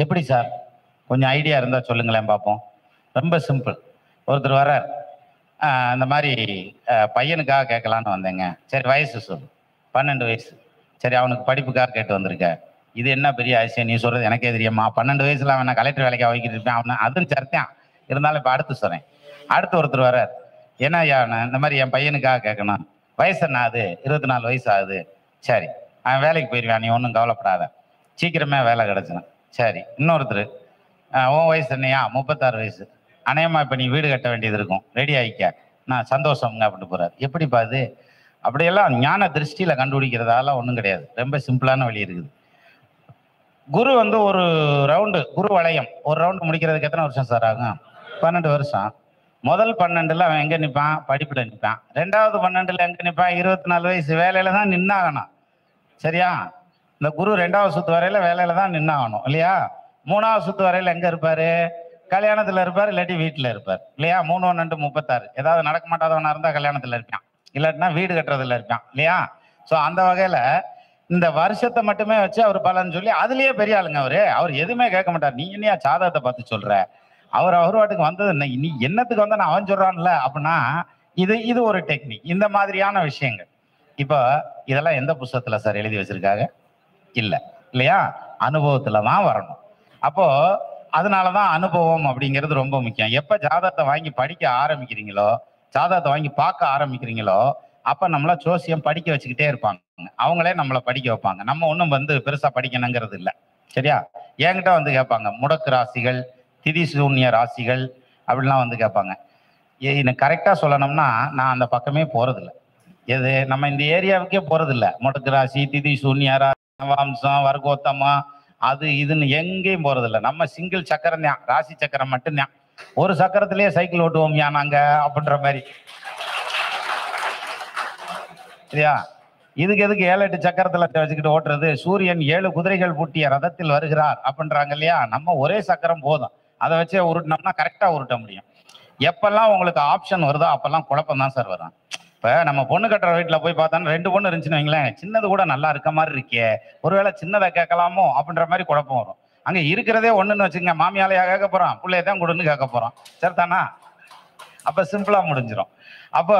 Speaker 2: எப்படி சார், கொஞ்சம் ஐடியா இருந்தா சொல்லுங்களேன் பார்ப்போம். ரொம்ப சிம்பிள். ஒருத்தர் வர்றார், இந்த மாதிரி பையனுக்காக கேட்கலான்னு வந்தேங்க. சரி, வயசு சொல்லு. 12 வயசு. சரி, அவனுக்கு படிப்புக்காக கேட்டு வந்திருக்க. இது என்ன பெரிய அதிசயம், நீ சொல்றது எனக்கே தெரியுமா, 12 வயசுல அவன் கலெக்டர் வேலைக்கு வைக்கிட்டு இருப்பேன் அவனை, அதுவும் சரித்தான், இருந்தாலும் இப்போ அடுத்து சொல்றேன். அடுத்து ஒருத்தர் வர்றார், என்ன ஐயா, இந்த மாதிரி என் பையனுக்காக கேட்கணும், வயசு என்ன ஆகுது, 24 வயசு ஆகுது. சரி, அவன் வேலைக்கு போயிருவான், நீ ஒன்றும் கவலைப்படாத, சீக்கிரமே வேலை கிடைச்சிடும். சரி, இன்னொருத்தர், உன் வயசு என்னையா, 36 வயசு, அநேகமா இப்போ நீ வீடு கட்ட வேண்டியது இருக்கும், ரெடி ஆகிக்க, நான் சந்தோஷம்ங்க அப்படின்னு போறாரு. எப்படிப்பா இது? அப்படியெல்லாம் ஞான திருஷ்டியில கண்டுபிடிக்கிறதால ஒன்றும் கிடையாது, ரொம்ப சிம்பிளான வழி இருக்குது. குரு வந்து ஒரு ரவுண்டு, குரு வளையம் ஒரு ரவுண்டு முடிக்கிறதுக்கு எத்தனை வருஷம் சார் ஆகும்? 12 வருஷம். முதல் 12ல் அவன் எங்க நிற்பான்? படிப்புல நிற்பான். 2வது 12ல் எங்க நிற்பான்? 24 வயசு வேலையில தான் நின்னாகணும். சரியா? இந்த குரு 2வது சுத்து வரையில வேலையில தான் நின்னாகணும் இல்லையா? 3வது சுத்து வரையில எங்க இருப்பாரு? கல்யாணத்துல இருப்பார், இல்லாட்டி வீட்டுல இருப்பார் இல்லையா? 3 12 36. ஏதாவது நடக்க மாட்டாதவனா இருந்தா கல்யாணத்துல இருப்பான், இல்லாட்டினா வீடு கட்டுறதுல இருப்பான் இல்லையா? ஸோ அந்த வகையில இந்த வருஷத்தை மட்டுமே வச்சு அவர் பலன்னு சொல்லி அதுலயே பெரிய ஆளுங்க. அவர் எதுவுமே கேட்க மாட்டார். நீ என்னையா ஜாதகத்தை பார்த்து சொல்ற, அவர் வாட்டுக்கு வந்தது, நீ என்னத்துக்கு வந்த அவன் சொல்றான்ல அப்படின்னா, இது ஒரு டெக்னிக். இந்த மாதிரியான விஷயங்கள் இப்போ இதெல்லாம் எந்த புஸ்தகத்துல சார் எழுதி வச்சிருக்காங்க? இல்ல இல்லையா? அனுபவத்துல தான் வரணும். அப்போ அதனாலதான் அனுபவம் அப்படிங்கிறது ரொம்ப முக்கியம். எப்ப ஜாதகத்தை வாங்கி படிக்க ஆரம்பிக்கிறீங்களோ, ஜாதகத்தை வாங்கி பார்க்க ஆரம்பிக்கிறீங்களோ, அப்ப நம்மள ஜோசியம் படிக்க வச்சுக்கிட்டே இருப்பாங்க. அவங்களே நம்மளை படிக்க வைப்பாங்க. நம்ம ஒன்றும் வந்து பெருசா படிக்கணுங்கிறது இல்லை. சரியா? என்கிட்ட வந்து கேட்பாங்க, முடக்கு ராசிகள், திதி சூன்ய ராசிகள் அப்படின்லாம் வந்து கேட்பாங்க. எனக்கு கரெக்டா சொல்லணும்னா, நான் அந்த பக்கமே போறதில்லை. எது, நம்ம இந்த ஏரியாவுக்கே போறதில்லை. முடக்கு ராசி, திதி சூன்ய வம்சம், வர்க்கோத்தமா, அது இதுன்னு எங்கேயும் போறதில்லை. நம்ம சிங்கிள் சக்கரம் தான், ராசி சக்கரம் மட்டும்தான். ஒரு சக்கரத்திலேயே சைக்கிள் ஓட்டுவோம்யா நாங்க அப்படின்ற மாதிரி. சரியா? இதுக்கு எதுக்கு 7 8 சக்கரத்துல வச்சுக்கிட்டு ஓட்டுறது? சூரியன் 7 குதிரைகள் பூட்டிய ரதத்தில் வருகிறார் அப்படின்றாங்க இல்லையா? நம்ம ஒரே சக்கரம் போதும், அதை வச்சே உருட்டினோம்னா கரெக்டா உருட்ட முடியும். எப்பெல்லாம் உங்களுக்கு ஆப்ஷன் வருதோ அப்பெல்லாம் குழப்பம் தான் சார் வரும். இப்ப நம்ம பொண்ணு கட்டுற வீட்டுல போய் பார்த்தோன்னா 2 பொண்ணு இருந்துச்சுன்னு வைங்களேன், சின்னது கூட நல்லா இருக்க மாதிரி இருக்கே, ஒருவேளை சின்னதை கேட்கலாமோ அப்படின்ற மாதிரி குழப்பம் வரும். அங்க இருக்கிறதே ஒண்ணுன்னு வச்சுங்க, மாமியாலையா கேட்க போறோம், பிள்ளையதான் கொடுன்னு கேட்க போறோம், சரிதானா? அப்ப சிம்பிளா முடிஞ்சிடும். அப்ப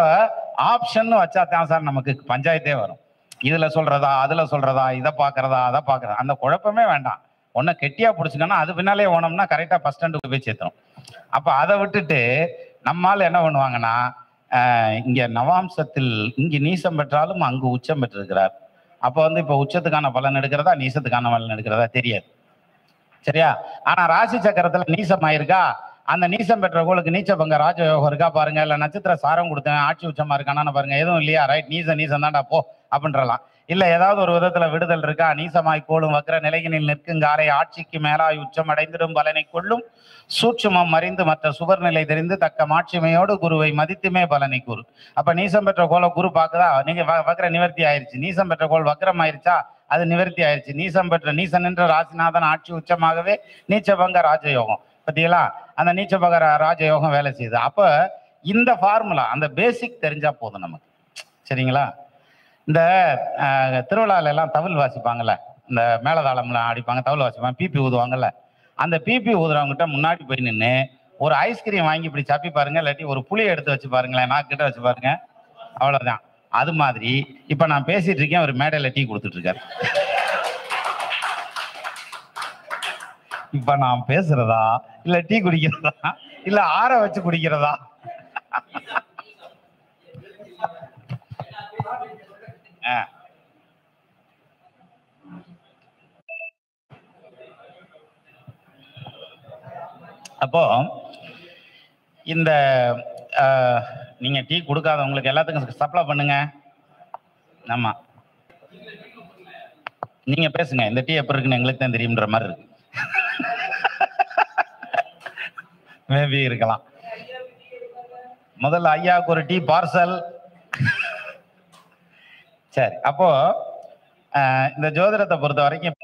Speaker 2: ஆப்ஷன் வச்சா தான் சார் நமக்கு பஞ்சாயத்தே வரும். இதுல சொல்றதா, அதுல சொல்றதா, இதை பாக்குறதா, அதை பாக்குறதா, அந்த குழப்பமே வேண்டாம். ஒன்றை கெட்டியா பிடிச்சிக்கன்னா அது பின்னாலே ஓனம்னா கரெக்டாக ஃபர்ஸ்ட் ஸ்டாண்டுக்கு போய் சேர்த்துரும். அப்போ அதை விட்டுட்டு நம்மால் என்ன பண்ணுவாங்கன்னா, இங்கே நவாம்சத்தில் இங்கே நீசம் பெற்றாலும் அங்கு உச்சம் பெற்றிருக்கிறார். அப்போ வந்து இப்போ உச்சத்துக்கான பலன் எடுக்கிறதா நீசத்துக்கான பலன் எடுக்கிறதா தெரியாது. சரியா? ஆனா ராசி சக்கரத்துல நீசம் ஆயிருக்கா, அந்த நீசம் பெற்ற கோளுக்கு நீச்ச பங்க ராஜயோகம் இருக்கா பாருங்க, இல்ல நட்சத்திர சாரம் கொடுத்தேன் ஆட்சி உச்சமா இருக்கானு பாருங்க, எதுவும் இல்லையா, ரைட், நீசம் தான்டா போ அப்படின்றலாம். இல்ல ஏதாவது ஒரு விதத்துல விடுதல் இருக்கா, நீசமாய் கோளும் வக்ர நிலையினில் நிற்குங்காரை ஆட்சிக்கு மேலாய் உச்சம் அடைந்திடும் பலனை கொள்ளும் சூட்சுமம் அறிந்து மற்ற சுவர் நிலை தெரிந்து தக்க மாட்சிமையோடு குருவை மதித்துமே பலனை கூறு. அப்ப நீசம் பெற்ற கோளை குரு பாக்குதா, நீங்க வக்ர நிவர்த்தி ஆயிருச்சு. நீசம் பெற்ற கோள் வக்ரம் ஆயிருச்சா, அது நிவர்த்தி ஆயிடுச்சு. நீசம் பெற்ற நீசன் என்ற ராசிநாதன் ஆட்சி உச்சமாகவே நீச்சபங்க ராஜயோகம் பத்தியெல்லாம் அந்த நீச்சபங்க ராஜயோகம் வேலை செய்யுது. அப்ப இந்த ஃபார்முலா அந்த பேசிக் தெரிஞ்சா போதும் நமக்கு. சரிங்களா? இந்த திருவிழால எல்லாம் தவில் வாசிப்பாங்கல்ல, இந்த மேலதாளம்லாம் அடிப்பாங்க, தவில் வாசிப்பாங்க, பிபி ஊதுவாங்கல்ல, அந்த பிபி ஊதுறவங்ககிட்ட முன்னாடி போய் நின்று ஒரு ஐஸ்கிரீம் வாங்கி இப்படி சப்பி பாருங்க, இல்லாட்டி ஒரு புளியை எடுத்து வச்சு பாருங்களேன், நாக்கு கிட்ட வச்சு பாருங்க, அவ்வளவுதான். அது மாதிரி இப்ப நான் பேசிட்டு இருக்கேன், ஒரு மேடையில டீ கொடுத்துட்டு இருக்காரு. இப்ப நான் பேசுறதா இல்ல டீ குடிக்கிறதா இல்ல ஆற வச்சு குடிக்கிறதா? அப்போ இந்த நீங்க டீ கொடுக்காதவங்களுக்கு எல்லாத்துக்கும் சப்ளை பண்ணுங்க. ஆமா, நீங்க பேசுங்க, இந்த டீ எப்படி இருக்குன்னு எங்களுக்கு தான் தெரியும்ன்ற மாதிரி இருக்கு. மேபி இருக்கலாம். முதல்ல ஐயாவுக்கு ஒரு டீ பார்சல். சரி, அப்போ இந்த ஜோதிடத்தை பொறுத்த வரைக்கும்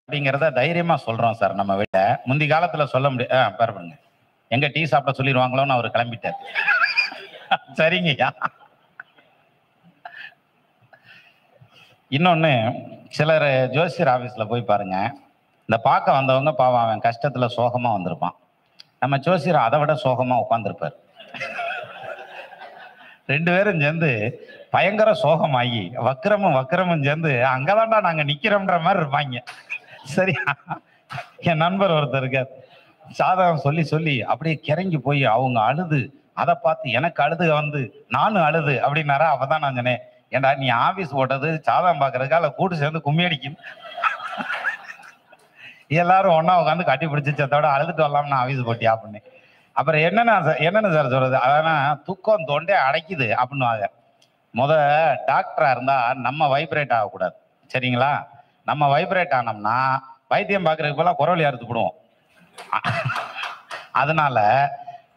Speaker 2: அப்படிங்கிறத தைரியமா சொல்றோம் சார். நம்ம வீட்ட முந்தி காலத்துல சொல்ல முடியாது. பாருங்க, எங்க டீ சாப்பிட சொல்லிடுவாங்களோன்னு அவர் கிளம்பிட்டார். சரிங்கய்யா. இன்னொன்னு, சிலர் ஜோசியர் ஆபீஸ்ல போய் பாருங்க, இந்த பார்க்க வந்தவங்க பாவம் அவன் கஷ்டத்துல சோகமா வந்திருப்பான், நம்ம ஜோசியர் அதை விட சோகமா உட்காந்துருப்பார். ரெண்டு பேரும் சேர்ந்து பயங்கர சோகமாகி வக்கிரமும் சேர்ந்து அங்கதான்டா நாங்க நிக்கிறோம்ன்ற மாதிரி இருப்பாங்க. சரியா? என் நண்பர் ஒருத்தர் இருக்கார், சாதகம் சொல்லி சொல்லி அப்படியே கிறங்கி போய் அவங்க அழுது அதை பார்த்து எனக்கு அழுது வந்து நானும் அழுது அப்படின்னாரா. அப்பதான் நான் சொன்னேன், ஏண்டா நீ ஆபீஸ் போட்டது சாதகம் பாக்குறதுக்கா இல்ல கூட்டு சேர்ந்து கும்மி அடிக்கும்? எல்லாரும் ஒன்னா உட்காந்து கட்டி பிடிச்சி சத்தோட அழுதுட்டு வரலாம்னு ஆபீஸ் போட்டியா அப்படின்னு. அப்புறம் என்னன்னு சார் சொல்றது, அதான் தூக்கம் தொண்டே அடைக்குது அப்படின்னுவாங்க. டாக்டரா இருந்தா நம்ம வைப்ரேட் ஆகக்கூடாது. சரிங்களா? நம்ம வைப்ரேட் ஆனோம்னா வைத்தியம் பார்க்கறதுக்கு போல குரல் அறுத்துப்படுவோம். அதனால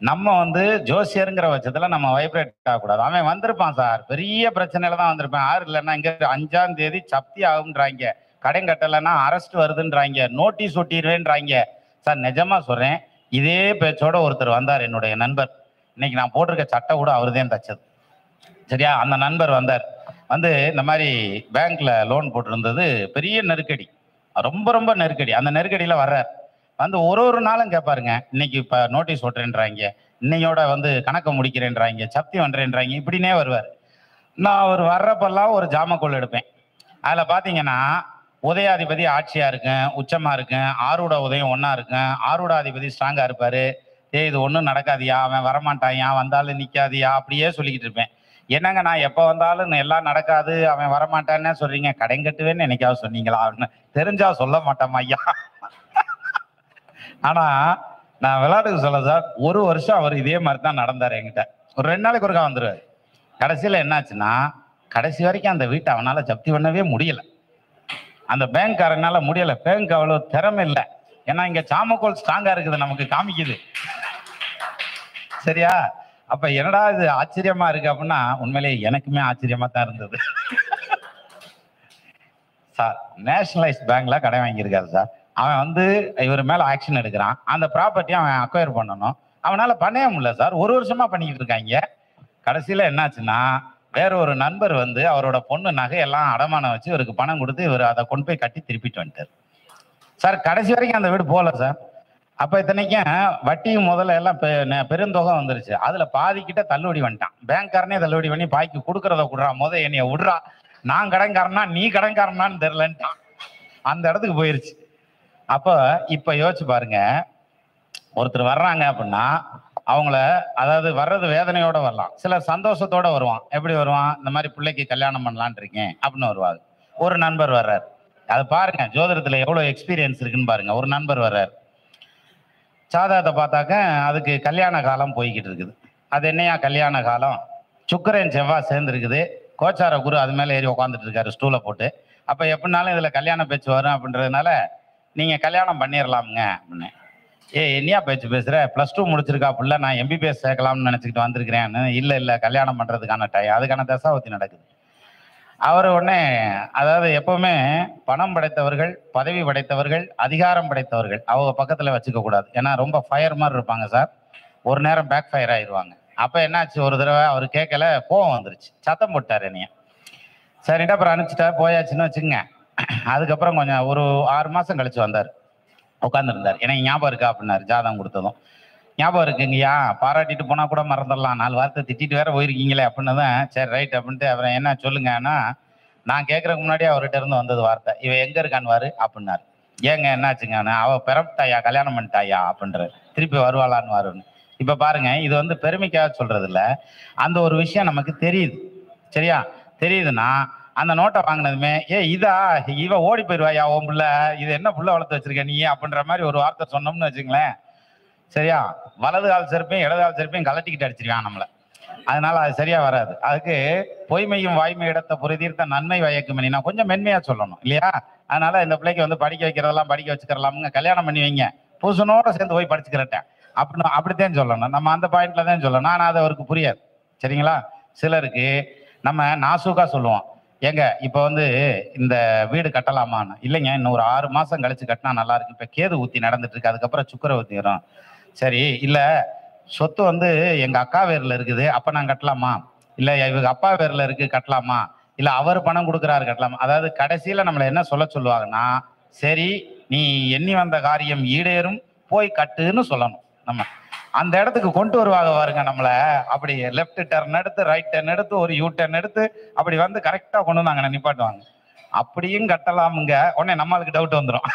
Speaker 2: நம்ம ஜோசியருங்கிற பட்சத்துல நம்ம வைப்ரேட் ஆகக்கூடாது. அவன் வந்திருப்பான் சார், பெரிய பிரச்சனையில தான் வந்திருப்பான். யாரு இல்லைன்னா இங்க 5ஆம் தேதி சப்தி ஆகுன்றாங்க, கடன் கட்டலைன்னா அரெஸ்ட் வருதுன்றாங்க, நோட்டீஸ் ஒட்டிடுவேன்றாங்க. சார் நிஜமா சொல்றேன், இதே பேச்சோட ஒருத்தர் வந்தார், என்னுடைய நண்பர். இன்னைக்கு நான் போட்டிருக்க சட்டை கூட அவருதான் தச்சது. சரியா? அந்த நண்பர் வந்தார், இந்த மாதிரி பேங்க்ல லோன் போட்டிருந்தது, பெரிய நெருக்கடி, ரொம்ப ரொம்ப நெருக்கடி. அந்த நெருக்கடியில வர்றார், ஒரு நாளும் கேட்பாருங்க, இன்னைக்கு இப்ப நோட்டீஸ் ஓட்டுறேன்றாங்க, இன்னையோட கணக்கை முடிக்கிறேன்றாங்க, சப்தி பண்றேன்றாங்க, இப்படின்னே வருவார். நான் அவர் வர்றப்பெல்லாம் ஒரு ஜாமக்கோள் எடுப்பேன். அதுல பாத்தீங்கன்னா உதயாதிபதி ஆட்சியா இருக்கேன், உச்சமா இருக்கேன், ஆரூட உதயம் ஒன்னா இருக்கேன், ஆரூடாதிபதி ஸ்ட்ராங்கா இருப்பாரு. இது ஒன்றும் நடக்காதியா, அவன் வரமாட்டாயா, வந்தாலும் நிக்காதியா, அப்படியே சொல்லிக்கிட்டு இருப்பேன். என்னங்க நான் எப்போ வந்தாலும் எல்லாம் நடக்காது, அவன் வரமாட்டான்னு சொல்றீங்க, கடன் கட்டுவேன்னு என்னைக்காவது சொன்னீங்களா அப்படின்னு. தெரிஞ்சா சொல்ல மாட்டோம் ஐயா. ஆனா நான் விளையாட்டுக்கு சொல்ல சார், ஒரு வருஷம் அவர் இதே மாதிரி தான் நடந்தார் என்கிட்ட. ஒரு 2 நாளைக்கு ஒருக்கா வந்துருவாரு. கடைசியில என்னாச்சுன்னா, கடைசி வரைக்கும் அந்த வீட்டை அவனால ஜப்தி பண்ணவே முடியல. அந்த பேங்க்காரனால முடியல. பேங்க் அவ்வளவு திறமை இல்லை, ஏன்னா இங்க சாமக்கோல் ஸ்ட்ராங்கா இருக்குது, நமக்கு காமிக்குது. சரியா? அப்ப என்னடா இது ஆச்சரியமா இருக்கு அப்படின்னா, உண்மையிலேயே எனக்குமே ஆச்சரியமா தான் இருந்தது. சார் நேஷனலைஸ் பேங்க்ல கடன் வாங்கியிருக்காரு சார். அவன் இவர் மேல ஆக்ஷன் எடுக்கிறான், அந்த ப்ராப்பர்ட்டியை அவன் அக்வயர் பண்ணணும், அவனால பண்ணவே முடியல சார். ஒரு வருஷமா பண்ணிக்கிட்டு இருக்காங்க. கடைசியில என்னாச்சுன்னா, வேற ஒரு நண்பர் அவரோட பொண்ணு நகையெல்லாம் அடமானம் வச்சு இவருக்கு பணம் கொடுத்து இவர் அதை கொண்டு போய் கட்டி திருப்பிட்டு வந்துட்டார் சார். கடைசி வரைக்கும் அந்த வீடு போகல சார். அப்ப இத்தனைக்கும் வட்டியும் முதல்ல எல்லாம் பெருந்தொகை வந்துருச்சு. அதுல பாதிக்கிட்ட தள்ளுபடி வந்துட்டான். பேங்க்காரனே தள்ளுபடி பண்ணி பாய்க்கு கொடுக்கறத விடுறா, என்னைய விடுறா, நான் கடன்காரனா நீ கடன்காரனான்னு தெரியலன்ட்டான். அந்த இடத்துக்கு போயிருச்சு. அப்போ இப்ப யோசிச்சு பாருங்க, ஒருத்தர் வர்றாங்க அப்படின்னா அவங்கள, அதாவது வர்றது வேதனையோட வரலாம், சிலர் சந்தோஷத்தோட வருவான். எப்படி வருவான்? இந்த மாதிரி பிள்ளைக்கு கல்யாணம் பண்ணலான் இருக்கேன் அப்படின்னு வருவாங்க. ஒரு நண்பர் வர்றார், அதை பாருங்க ஜோதிடத்துல எவ்வளவு எக்ஸ்பீரியன்ஸ் இருக்குன்னு பாருங்க. ஒரு நண்பர் வர்றார், சாதகத்தை பார்த்தாக்க அதுக்கு கல்யாண காலம் போய்கிட்டு இருக்குது. அது என்னையா கல்யாண காலம்? சுக்கிரன் செவ்வாய் சேர்ந்து இருக்குது, கோச்சார குரு அது மேலே ஏறி உட்காந்துட்டு இருக்காரு ஸ்டூலை போட்டு. அப்போ எப்படினாலும் இதில் கல்யாண பேச்சு வரும் அப்படின்றதுனால நீங்கள் கல்யாணம் பண்ணிடலாமுங்க அப்படின்னு. என்னையா பேச்சு பேசுகிற? +2 முடிச்சிருக்கா புள்ள, நான் MBBS சேர்க்கலாம்னு நினச்சிக்கிட்டு வந்திருக்கிறேன்னு. இல்லை கல்யாணம் பண்ணுறதுக்கான அதுக்கான தசாவத்தி நடக்குது. அவர் உடனே, அதாவது எப்பவுமே பணம் படைத்தவர்கள், பதவி படைத்தவர்கள், அதிகாரம் படைத்தவர்கள் அவங்க பக்கத்தில் வச்சுக்க கூடாது. ஏன்னா ரொம்ப ஃபயர் மாதிரி இருப்பாங்க சார், ஒரு நேரம் பேக் ஃபயர் ஆயிடுவாங்க. அப்போ என்னாச்சு, ஒரு தடவை அவர் கேட்கல, கோவம் வந்துருச்சு, சத்தம் போட்டார் என்னைய. சரின்ட்டு அப்புறம் அனுப்பிச்சிட்டா, போயாச்சுன்னு வச்சுங்க. அதுக்கப்புறம் கொஞ்சம் ஒரு 6 மாதம் கழிச்சு வந்தார், உட்காந்துருந்தார். எனக்கு ஞாபகம் இருக்கா அப்படின்னாரு. ஜாதகம் கொடுத்ததும் ஞாபகம் இருக்குங்கய்யா, பாராட்டிட்டு போனால் கூட மறந்துடலாம், 4 வார்த்தை திட்டிட்டு வேற போயிருக்கீங்களே அப்படின்னு தான். சரி ரைட் அப்படின்ட்டு அப்புறம் என்ன சொல்லுங்கன்னா, நான் கேட்குறதுக்கு முன்னாடியே அவர்கிட்ட இருந்து வந்தது வார்த்தை, இவன் எங்கே இருக்கான்னு அப்படின்னாரு. ஏங்க என்னாச்சுங்க? அவள் பிறப்பிட்டாயா, கல்யாணம் பண்ணிட்டாயா அப்படின்ற, திருப்பி வருவாளான்னு வருன்னு. இப்போ பாருங்க, இது வந்து பெருமைக்காக சொல்றது இல்லை, அந்த ஒரு விஷயம் நமக்கு தெரியுது. சரியா? தெரியுதுன்னா அந்த நோட்டை வாங்கினதுமே, இதா இவ ஓடி போயிடுவாயா உன் புள்ள, இது என்ன புள்ள வளர்த்து வச்சிருக்க நீ அப்படின்ற மாதிரி ஒரு வார்த்தை சொன்னோம்னு வச்சுங்களேன், சரியா, வலது கால் செருப்பையும் இடது கால் செருப்பையும் கலட்டிக்கிட்டு அடிச்சிருக்கான் நம்மளை. அதனால அது சரியா வராது. அதுக்கு பொய்மையும் வாய்மை இடத்த புரிதீர்த்த நன்மை வயக்குமணி, நான் கொஞ்சம் மென்மையா சொல்லணும் இல்லையா? அதனால இந்த பிள்ளைக்கு வந்து படிக்க வைக்கிறதெல்லாம் படிக்க வச்சுக்கிறலாமுங்க, கல்யாணம் பண்ணி வைங்க, புருஷனோட சேர்ந்து போய் படிச்சுக்கிறட்டேன் அப்படின்னு அப்படித்தான் சொல்லணும். நம்ம அந்த பாயிண்ட்ல தான் சொல்லணும். ஆனால் அது அவருக்கு புரியாது. சரிங்களா? சிலருக்கு நம்ம நாசூக்கா சொல்லுவோம், ஏங்க இப்போ வந்து இந்த வீடு கட்டலாமான்னு. இல்லைங்க, இன்னும் ஒரு 6 மாசம் கழிச்சு கட்டினா நல்லா இருக்கு, இப்போ கேது ஊத்தி நடந்துட்டு இருக்கு, அதுக்கப்புறம் சுக்கர ஊத்தி வரும். சரி, இல்ல சொத்து வந்து எங்க அக்கா பேர்ல இருக்குது, அப்ப நான் கட்டலாமா? இல்ல இவங்க அப்பா பேர்ல இருக்கு, கட்டலாமா? இல்ல அவர் பணம் கொடுக்குறாரு, கட்டலாமா? அதாவது கடைசியில நம்மளை என்ன சொல்லுவாங்கன்னா, சரி நீ எண்ணி வந்த காரியம் ஈடேறும், போய் கட்டுன்னு சொல்லணும். நம்ம அந்த இடத்துக்கு கொண்டு வருவாங்க பாருங்க நம்மள. அப்படி லெஃப்ட் டர்ன் எடுத்து, ரைட் டர்ன் எடுத்து, ஒரு யூ டர்ன் எடுத்து, அப்படி வந்து கரெக்டா கொண்டு வந்தாங்க நிப்பாட்டுவாங்க. அப்படியும் கட்டலாமுங்க. உடனே நம்மளுக்கு டவுட் வந்துடும்.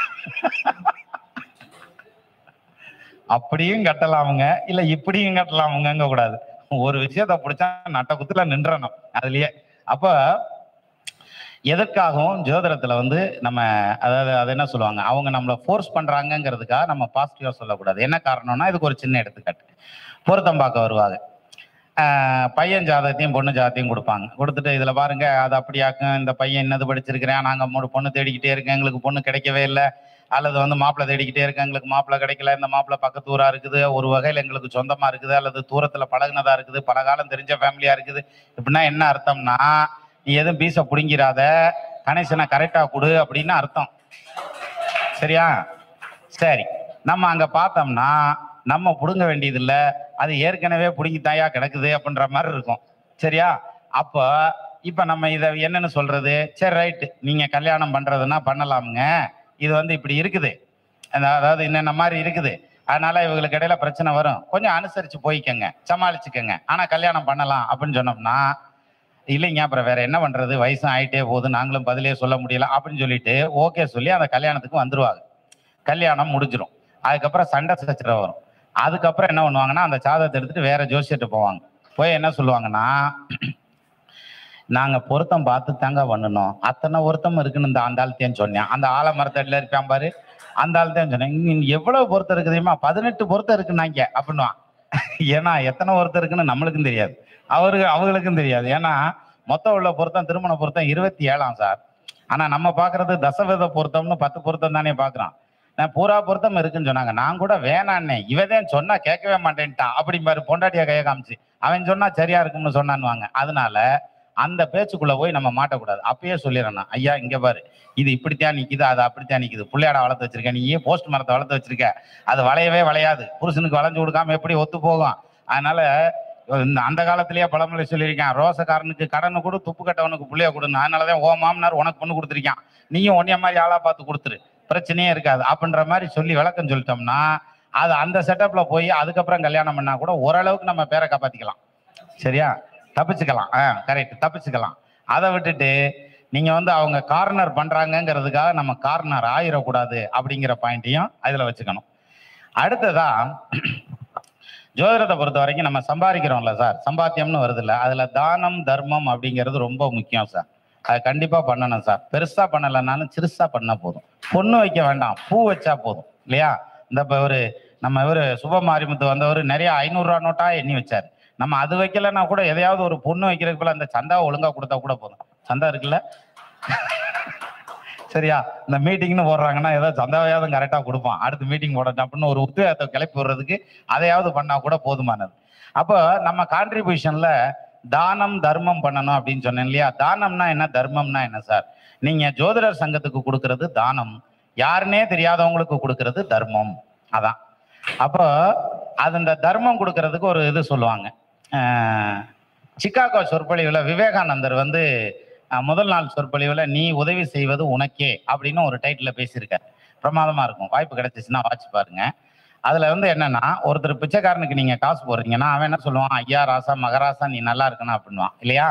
Speaker 2: அப்படியும் கட்டலாமுங்க, இல்ல இப்படியும் கட்டலாமுங்க கூடாது. ஒரு விஷயத்த பிடிச்சா நட்ட குத்துல நின்றணும் அதுலயே. அப்ப எதற்காகவும் ஜோதிடத்துல வந்து நம்ம, அதாவது அது என்ன சொல்லுவாங்க, அவங்க நம்மளை ஃபோர்ஸ் பண்றாங்கிறதுக்காக நம்ம பாசிட்டிவா சொல்லக்கூடாது. என்ன காரணம்னா, இதுக்கு ஒரு சின்ன எடுத்துக்காட்டு. பொருத்தம் பார்க்க வருவாங்க, பையன் ஜாதகத்தையும் பொண்ணு ஜாதகத்தையும் கொடுப்பாங்க. கொடுத்துட்டு இதுல பாருங்க அது அப்படியாக்கும், இந்த பையன் என்னது படிச்சிருக்கிறேன், நாங்க 3 பொண்ணு தேடிக்கிட்டே இருக்கேன், எங்களுக்கு பொண்ணு கிடைக்கவே இல்லை, அல்லது வந்து மாப்பிள்ளை தேடிக்கிட்டே இருக்கேன், எங்களுக்கு மாப்பிள்ளை கிடைக்கல, இந்த மாப்பிள்ளை பக்கத்து ஊரா இருக்குது, ஒரு வகையில் எங்களுக்கு சொந்தமா இருக்குது, அல்லது தூரத்துல பழகுனதா இருக்குது, பல காலம் தெரிஞ்ச ஃபேமிலியா இருக்குது. இப்படின்னா என்ன அர்த்தம்னா, நீ எதுவும் பீஸை பிடுங்கிறாத, கனெக்ஷனை கரெக்டா கொடு அப்படின்னு அர்த்தம். சரியா? சரி, நம்ம அங்க பார்த்தோம்னா நம்ம புடுங்க வேண்டியது இல்லை, அது ஏற்கனவே புடுங்கித்தாயா கிடக்குது அப்படின்ற மாதிரி இருக்கும். சரியா? அப்போ இப்ப நம்ம இதை என்னன்னு சொல்றது? சரி ரைட்டு, நீங்க கல்யாணம் பண்றதுன்னா பண்ணலாமுங்க, இது வந்து இப்படி இருக்குது, அதாவது என்னென்ன மாதிரி இருக்குது, அதனால இவங்களுக்கு இடையில பிரச்சனை வரும், கொஞ்சம் அனுசரிச்சு போய்க்கங்க, சமாளிச்சுக்கங்க, ஆனா கல்யாணம் பண்ணலாம் அப்படின்னு சொன்னோம்னா, இல்லைங்க அப்புறம் வேற என்ன பண்றது, வயசும் ஆயிட்டே போகுது, நாங்களும் பதிலே சொல்ல முடியல அப்படின்னு சொல்லிட்டு ஓகே சொல்லி அந்த கல்யாணத்துக்கு வந்துருவாங்க. கல்யாணம் முடிஞ்சிடும். அதுக்கப்புறம் சண்டை சச்சரவு வரும். அதுக்கப்புறம் என்ன பண்ணுவாங்கன்னா, அந்த சாதத்தை எடுத்துட்டு வேற ஜோசியர்கிட்ட போவாங்க. போய் என்ன சொல்லுவாங்கன்னா, நாங்க பொருத்தம் பார்த்து தாங்க பண்ணணும், அத்தனை பொருத்தம் இருக்குன்னு இந்த ஆண்டாள்தேன்னு சொன்னேன், அந்த ஆலமரத்தடியில் இருப்பான் பாரு, அந்த ஆள்தான் சொன்னேன், எவ்வளவு பொருத்தம் இருக்குதுமா, 18 பொருத்தம் இருக்குன்னாங்க அப்படின்னுவான். ஏன்னா எத்தனை பொருத்தம் இருக்குன்னு நம்மளுக்கும் தெரியாது, அவங்களுக்கும் தெரியாது. ஏன்னா மொத்தம் உள்ள பொருத்தம், திருமண பொருத்தம் 27ஆம் சார். ஆனா நம்ம பாக்குறது தசவித பொருத்தம்னு 10 பொருத்தம் தானே பாக்குறான். நான் பூரா பொருத்தம் இருக்குன்னு சொன்னாங்க, நான் கூட வேணான்னே, இவதான் சொன்னா கேட்கவே மாட்டேன்ட்டான் அப்படி மாதிரி பொண்டாட்டியா கையை காமிச்சு, அவன் சொன்னா சரியா இருக்கும்னு சொன்னான்வாங்க. அதனால அந்த பேச்சுக்குள்ள போய் நம்ம மாட்டக்கூடாது. அப்பயே சொல்லிடணும், ஐயா இங்க பாரு, இது இப்படித்தான் நிக்குது, அது அப்படித்தான் நிக்குது, பிள்ளையாட வளர்த்து வச்சிருக்க, நீ போஸ்ட் மரத்தை வளர்த்து வச்சிருக்க, அது வளையவே வளையாது, புருஷனுக்கு வளைஞ்சு கொடுக்காம எப்படி ஒத்து போகும். அதனால அந்த காலத்திலேயே பழமொழி சொல்லியிருக்கேன், ரோசக்காரனுக்கு கடனை கொடு, துப்பு கட்டவனுக்கு புள்ளைய கொடுன்னு. அதனாலதான் ஓ மாமனார் உனக்கு பொண்ணு கொடுத்துருக்கான், நீயும் ஒன்னிய மாதிரி ஆளா பார்த்து கொடுத்துரு, பிரச்சனையே இருக்காது அப்படின்ற மாதிரி சொல்லி விளக்கம் சொல்லிட்டோம்னா, அது அந்த செட்டப்ல போய் அதுக்கப்புறம் கல்யாணம் பண்ணா கூட ஓரளவுக்கு நம்ம பேரை காப்பாத்திக்கலாம். சரியா? தப்பிச்சுக்கலாம். கரெக்ட், தப்பிச்சுக்கலாம். அதை விட்டுட்டு நீங்க வந்து அவங்க கார்னர் பண்றாங்கங்கிறதுக்காக நம்ம கார்னர் ஆயிடக்கூடாது அப்படிங்கிற பாயிண்ட்டையும் அதுல வச்சுக்கணும். அடுத்ததா ஜோதிடத்தை பொறுத்த வரைக்கும் நம்ம சம்பாதிக்கிறோம்ல சார், சம்பாத்தியம்னு வருது இல்ல, அதுல தானம் தர்மம் அப்படிங்கிறது ரொம்ப முக்கியம் சார். அது கண்டிப்பா பண்ணணும் சார். பெருசா பண்ணலைன்னாலும் சிறுசா பண்ணா போதும். பொண்ணு வைக்க வேண்டாம், பூ வச்சா போதும் இல்லையா? இந்த இப்போ நம்ம சுபமாரிமுத்து வந்தவர் நிறைய 500 ரூபா நோட்டா எண்ணி வச்சாரு. நம்ம அது வைக்கலன்னா கூட எதையாவது ஒரு பொண்ணு வைக்கிறதுக்கு போல அந்த சந்தாவை ஒழுங்கா கொடுத்தா கூட போதும். சந்தா இருக்குல்ல சரியா? இந்த மீட்டிங்னு போடுறாங்கன்னா ஏதோ சந்தாவையாவது கரெக்டாக கொடுப்பான், அடுத்து மீட்டிங் போடட்டும் அப்படின்னு ஒரு உத்வேகத்தை கிளப்பி விடுறதுக்கு அதையாவது பண்ணா கூட போதுமானது. அப்போ நம்ம கான்ட்ரிபியூஷன்ல தானம் தர்மம் பண்ணணும் அப்படின்னு சொன்னேன் இல்லையா? தானம்னா என்ன, தர்மம்னா என்ன சார்? நீங்க ஜோதிடர் சங்கத்துக்கு கொடுக்கறது தானம், யாருன்னே தெரியாதவங்களுக்கு கொடுக்கறது தர்மம். அதான். அப்போ அது இந்த தர்மம் கொடுக்கறதுக்கு ஒரு இது சொல்லுவாங்க. சிக்காகோ சொற்பொழிவில் விவேகானந்தர் முதல் நாள் சொற்பொழிவில் நீ உதவி செய்வது உனக்கே அப்படின்னு ஒரு டைட்டில் பேசியிருக்காரு. பிரமாதமா இருக்கும், வாய்ப்பு கிடைச்சிச்சுன்னா வாட்சி பாருங்க. அதுல என்னன்னா, ஒருத்தர் பிச்சைக்காரனுக்கு நீங்க காசு போடுறீங்கன்னா அவன் என்ன சொல்லுவான், ஐயா ராசா மகராசா நீ நல்லா இருக்கணும் அப்படின்வான் இல்லையா?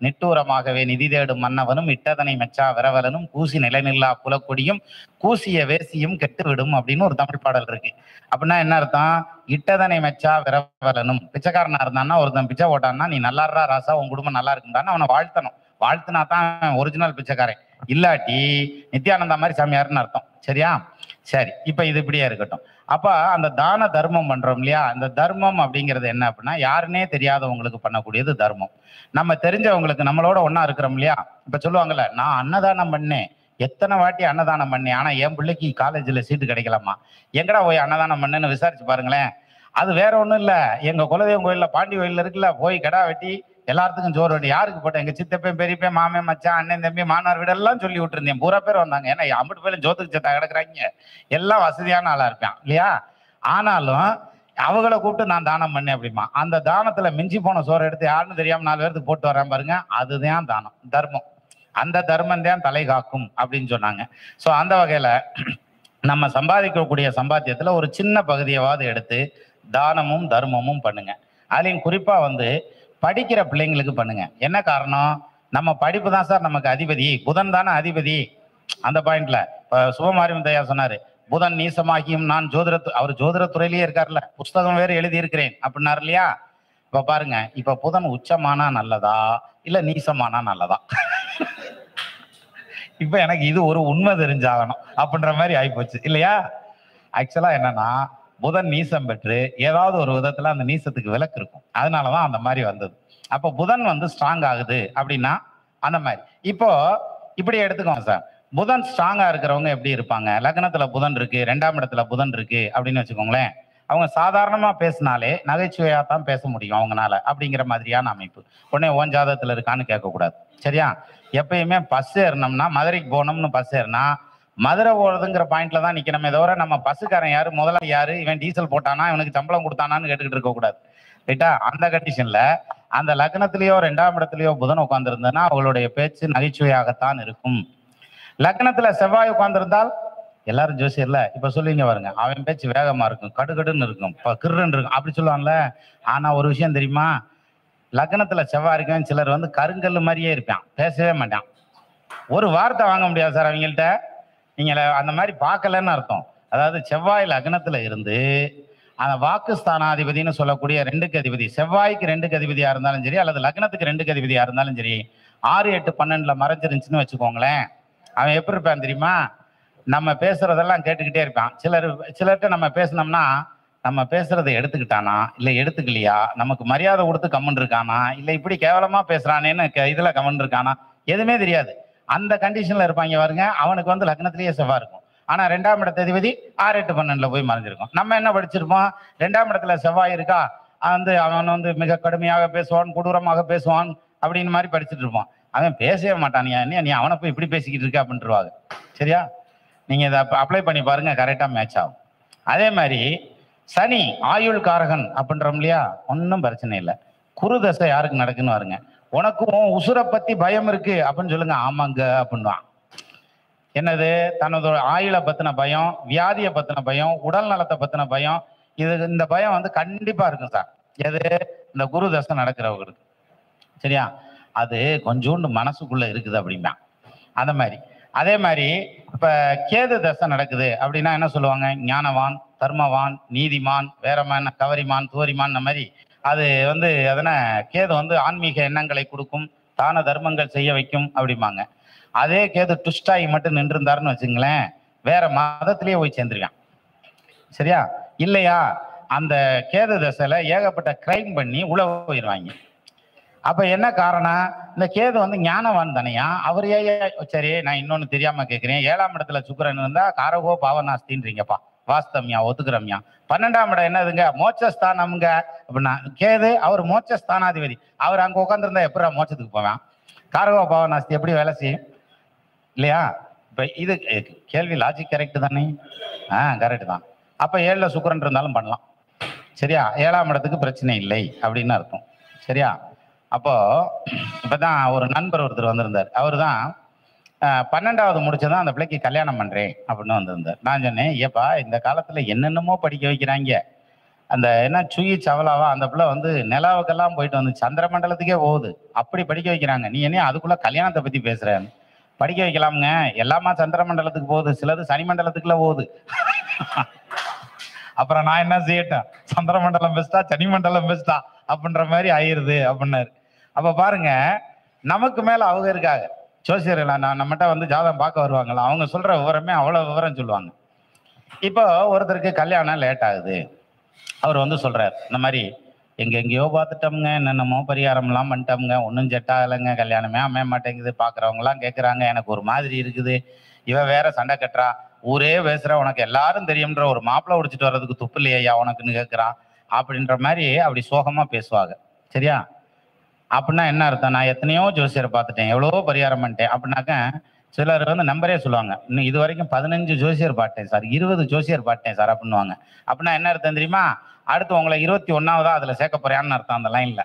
Speaker 2: நிட்டூரமாகவே நிதி தேடும் மன்னவனும் இட்டதனை மெச்சா விரவலனும் கூசி நிலைநில்லா புலக்கொடியும் கூசிய வேசியும் கெட்டு விடும் அப்படின்னு ஒரு தமிழ் பாடல் இருக்கு. அப்படின்னா என்ன அர்த்தம்? இட்டதனை மெச்சா விரவலனும், பிச்சைக்காரனா இருந்தான்னா ஒருத்தன் பிச்சை போட்டான்னா நீ நல்லாடுறா ராசா உன் குடும்பம் நல்லா இருக்குண்டான்னு அவனை வாழ்த்தணும். வாழ்த்துனா தான் ஒரிஜினல் பிச்சைக்காரன், இல்லாட்டி நித்யானந்தா மாதிரி சாமியார்னு அர்த்தம். சரியா? சரி, இப்ப இது இப்படியே இருக்கட்டும். அப்ப அந்த தான தர்மம் பண்றோம் இல்லையா? அந்த தர்மம் அப்படிங்கிறது என்ன அப்படின்னா, யாருன்னே தெரியாதவங்களுக்கு பண்ணக்கூடியது தர்மம். நம்ம தெரிஞ்சவங்களுக்கு நம்மளோட ஒன்னா இருக்கிறோம் இல்லையா? இப்ப சொல்லுவாங்கல்ல, நான் அன்னதானம் பண்ணேன், எத்தனை வாட்டி அன்னதானம் பண்ணேன், ஆனா என் பிள்ளைக்கு காலேஜ்ல சீட்டு கிடைக்கலாமா, எங்கடா போய் அன்னதானம் பண்ணேன்னு விசாரிச்சு பாருங்களேன். அது வேற ஒண்ணும் இல்ல, எங்க குலதெய்வம் கோயில்ல பாண்டி கோயில் இருக்குல்ல, போய் கடா வெட்டி எல்லாத்துக்கும் சோறு வெட்டி, யாருக்கு போட்டேன், எங்க சித்தப்பேன் பெரியப்பேன் மாமே மச்சான் அண்ணன் தம்பி மானார் வீடெல்லாம் சொல்லி விட்டுருந்தேன். பூரா பேர் வந்தாங்க. ஏன்னா அம்பிட்டு பேரும் ஜோத்துக்கு சத்தா கிடக்குறாங்க, எல்லாம் வசதியான ஆளா இருப்பான் இல்லையா? ஆனாலும் அவங்கள கூப்பிட்டு நான் தானம் பண்ணேன் அப்படிமா. அந்த தானத்துல மிஞ்சி போன சோறை எடுத்து யாருன்னு தெரியாம 4 பேருக்கு போட்டு வரேன் பாருங்க, அதுதான் தானம், தர்மம். அந்த தர்மம் தான் தலை காக்கும் அப்படின்னு சொன்னாங்க. ஸோ அந்த வகையில நம்ம சம்பாதிக்கக்கூடிய சம்பாத்தியத்துல ஒரு சின்ன பகுதியவாவது எடுத்து தானமும் தர்மமும் பண்ணுங்க. அதுலயும் குறிப்பா படிக்கிற பிள்ளைங்களுக்கு பண்ணுங்க. என்ன காரணம்? நம்ம படிப்பு தான் சார் நமக்கு அதிபதி, புதன் தானே அதிபதி. அந்த பாயிண்ட்ல சுபமாரிமுத்தையா சொன்னாரு, புதன் நீசமாகியும் நான் அவர் ஜோதிடத்துறையிலேயே இருக்காருல்ல, புஸ்தகம் வேறு எழுதி இருக்கிறேன் அப்படின்னாரு இல்லையா? இப்ப பாருங்க, இப்ப புதன் உச்சமானா நல்லதா இல்ல நீசமானா நல்லதா? இப்ப எனக்கு இது ஒரு உண்மை தெரிஞ்சாகணும் அப்படின்ற மாதிரி ஆயிப்போச்சு இல்லையா? ஆக்சுவலா என்னன்னா, புதன் நீசம் பெற்று ஏதாவது ஒரு விதத்துல அந்த நீசத்துக்கு விலக்கு இருக்கும், அதனாலதான் அந்த மாதிரி வந்தது. அப்ப புதன் ஸ்ட்ராங் ஆகுது அப்படின்னா அந்த மாதிரி. இப்போ இப்படி எடுத்துக்கோங்க சார், புதன் ஸ்ட்ராங்கா இருக்கிறவங்க எப்படி இருப்பாங்க? லக்னத்துல புதன் இருக்கு, 2ஆம் இடத்துல புதன் இருக்கு அப்படின்னு வச்சுக்கோங்களேன், அவங்க சாதாரணமா பேசினாலே நகைச்சுவையா தான் பேச முடியும் அவங்கனால, அப்படிங்கிற மாதிரியான அமைப்பு. உடனே ஓன் ஜாதகத்துல இருக்கான்னு கேட்கக்கூடாது. சரியா? எப்பயுமே பஸ் ஏறினோம்னா, மதுரைக்கு போனோம்னு பஸ் ஏறினா மதுரை போறதுங்கிற பாயிண்ட்ல தான் நிக்கணுமே தவிர, நம்ம பஸ்ஸுக்காரன் யாரு, முதல்ல யாரு, இவன் டீசல் போட்டானா, இவனுக்கு சம்பளம் கொடுத்தானான்னு கேட்டுக்கிட்டு இருக்க கூடாது. ரைட்டா? அந்த கண்டிஷன்ல அந்த லக்னத்திலேயோ 2ஆம் இடத்துலயோ புதன் உட்கார்ந்து இருந்ததுன்னா அவங்களுடைய பேச்சு நகைச்சுவையாகத்தான் இருக்கும். லக்னத்துல செவ்வாய் உட்கார்ந்திருந்தால் எல்லாரும் ஜோசியர்ல இப்ப சொல்லுவீங்க பாருங்க, அவன் பேச்சு வேகமா இருக்கும், கடுகடுன்னு இருக்கும், கிருன்னு இருக்கும் அப்படி சொல்லுவான்ல. ஆனா ஒரு விஷயம் தெரியுமா? லக்னத்துல செவ்வாய் இருக்கவன் சிலர் கருங்கல் மாதிரியே இருப்பான், பேசவே மாட்டான், ஒரு வார்த்தை வாங்க முடியாது சார் அவங்கள்ட்ட. நீங்க அந்த மாதிரி பார்க்கலன்னு அர்த்தம். அதாவது செவ்வாய் லக்னத்துல இருந்து அந்த வாக்குஸ்தானாதிபதினு சொல்லக்கூடிய 2க்கு அதிபதி, செவ்வாய்க்கு 2க்கு அதிபதியா இருந்தாலும் சரி, அல்லது லக்னத்துக்கு 2க்கு அதிபதியா இருந்தாலும் சரி, 6, 8, 12 மறைஞ்சிருந்துச்சுன்னு வச்சுக்கோங்களேன், அவன் எப்படி இருப்பான் தெரியுமா? நம்ம பேசுறதெல்லாம் கேட்டுக்கிட்டே இருப்பான். சிலர்கிட்ட நம்ம பேசினோம்னா, நம்ம பேசுறதை எடுத்துக்கிட்டானா இல்லை எடுத்துக்கலையா, நமக்கு மரியாதை கொடுத்து கம்மன் இருக்கானா, இல்லை இப்படி கேவலமா பேசுறானேன்னு இதுல கம்மன் இருக்கானா, எதுவுமே தெரியாது. அந்த கண்டிஷன்ல இருப்பாங்க பாருங்க. அவனுக்கு லக்னத்திலேயே செவ்வாய் இருக்கும், ஆனா 2ஆம் இடத்து அதிபதி 6, 8, 12 போய் மறைஞ்சிருக்கும். நம்ம என்ன படிச்சிருப்போம்? 2ஆம் இடத்துல செவ்வாய் இருக்கா, அவன் மிக கடுமையாக பேசுவான், கொடூரமாக பேசுவான் அப்படின்னு மாதிரி படிச்சுட்டு இருப்பான். அவன் பேசவே மாட்டான். நீ அவனை போய் இப்படி பேசிக்கிட்டு இருக்க அப்படின்ட்டுருவாங்க. சரியா? நீங்க இதை அப்ளை பண்ணி பாருங்க, கரெக்டா மேட்ச் ஆகும். அதே மாதிரி சனி ஆயுள் காரகன் அப்படின்றோம் இல்லையா? ஒன்றும் பிரச்சனை இல்லை. குரு தசை யாருக்கு நடக்குன்னு பாருங்க. உனக்கும் உசுரை பத்தி பயம் இருக்கு அப்படின்னு சொல்லுங்க, ஆமாங்க அப்படின்வான். என்னது? தனது ஆயுளை பத்தின பயம், வியாதியை பத்தின பயம், உடல் நலத்தை பத்தின பயம், இந்த பயம் கண்டிப்பா இருக்கும் சார். எது? இந்த குரு தசை நடக்கிறவங்களுக்கு. சரியா? அது கொஞ்சோண்டு மனசுக்குள்ள இருக்குது அப்படிம்பா. அந்த மாதிரி. அதே மாதிரி இப்ப கேது தசை நடக்குது அப்படின்னா என்ன சொல்லுவாங்க? ஞானவான், தர்மவான், நீதிமான், வேறமான், கவரிமான், தோரிமான், இந்த மாதிரி. அது அதன கேது ஆன்மீக எண்ணங்களை கொடுக்கும், தான தர்மங்கள் செய்ய வைக்கும் அப்படிம்பாங்க. அதே கேது டுஸ்டாகி மட்டும் நின்று இருந்தாருன்னு வச்சுங்களேன், வேற மதத்திலேயே போய் சேர்ந்துருக்கான். சரியா? இல்லையா? அந்த கேது தசையில ஏகப்பட்ட கிரைம் பண்ணி உள்ள போயிடுவாங்க. அப்ப என்ன காரணம்? இந்த கேது ஞானவான் தானையா, அவர் சரி நான் இன்னொன்னு தெரியாம கேட்கிறேன். 7ஆம் இடத்துல சுக்கிரன் இருந்தா காரகோ பாவநாஸ்தின்றீங்கப்பா, வாஸ்தம்யா, ஒத்துக்கிறம்யா. 12ஆம் இடம் என்னதுங்க? மோட்சஸ்தானம்ங்க. அப்படின்னா கேது அவர் மோட்சஸ்தானாதிபதி, அவர் அங்க உட்காந்துருந்தா எப்படா மோட்சத்துக்கு போவான்? காரகோ பாவநாஸ்தி எப்படி வேலை செய்யும்? இல்லையா? இப்ப இது கேள்வி லாஜிக் கரெக்ட் தானே? கரெக்ட் தான். அப்ப 7ல சுக்கிரன் இருந்தாலும் பண்ணலாம். சரியா? 7ஆம் இடத்துக்கு பிரச்சனை இல்லை அப்படின்னு அர்த்தம். சரியா? அப்போ இப்பதான் ஒரு நண்பர் ஒருத்தர் வந்திருந்தார். அவரு தான் 12வது முடிச்சதான் அந்த பிள்ளைக்கு கல்யாணம் பண்றேன் அப்படின்னு வந்திருந்தார். நான் சொன்னேன், ஏப்பா இந்த காலத்துல என்னென்னமோ படிக்க வைக்கிறாங்க. அந்த என்ன சுயி சவலாவா அந்த பிள்ளை நிலாவுக்கெல்லாம் போயிட்டு சந்திர மண்டலத்துக்கே போகுது, அப்படி படிக்க வைக்கிறாங்க. நீ என்ன அதுக்குள்ள கல்யாணத்தை பத்தி பேசுற? படிக்க வைக்கலாமுங்க, எல்லாமா சந்திர மண்டலத்துக்கு போகுது, சிலது சனி மண்டலத்துக்குள்ள போகுது. அப்புறம் நான் என்ன செய்யட்டேன்? சந்திர மண்டலம் பெஸ்டா சனி மண்டலம் பெஸ்டா அப்படின்ற மாதிரி ஆயிருது அப்படின்னாரு. அப்ப பாருங்க, நமக்கு மேல அவங்க இருக்காங்க ஜோசியர்கள். நம்மகிட்ட ஜாதகம் பார்க்க வருவாங்களா, அவங்க சொல்ற விவரமே அவ்வளவு விவரம் சொல்லுவாங்க. இப்போ ஒருத்தருக்கு கல்யாணம் லேட் ஆகுது. அவர் சொல்றாரு, இந்த மாதிரி எங்கெங்கேயோ பார்த்துட்டோம்ங்க, என்னென்னமோ பரிகாரம்லாம் பண்ணிட்டோம்ங்க, ஒன்றும் செட் ஆகலைங்க, கல்யாணமே அமைய மாட்டேங்குது, பார்க்குறவங்களாம் கேட்குறாங்க, எனக்கு ஒரு மாதிரி இருக்குது, இவ வேற சண்டை கட்டுறா, ஊரே பேசுற, உனக்கு எல்லாரும் தெரியும்ன்ற ஒரு மாப்பிள்ளை உடிச்சிட்டு வர்றதுக்கு துப்பு இல்லையா உனக்குன்னு கேட்குறான் அப்படின்ற மாதிரி அப்படி சோகமா பேசுவாங்க. சரியா? அப்படின்னா என்ன அர்த்தம்? நான் எத்தனையோ ஜோசியரை பார்த்துட்டேன், எவ்வளவோ பரிகாரம் பண்ணிட்டேன் அப்படின்னாக்க சிலர் நம்பரே சொல்லுவாங்க, இன்னும் இது வரைக்கும் 15 ஜோசியர் பார்த்தேன் சார், 20 ஜோசியர் பார்த்தேன் சார் அப்படின்னுவாங்க. அப்படின்னா என்ன அர்த்தம் தெரியுமா? அடுத்து உங்களை 21ஆவதா அதுல சேர்க்க போறியான்னு அர்த்தம் அந்த லைன்ல.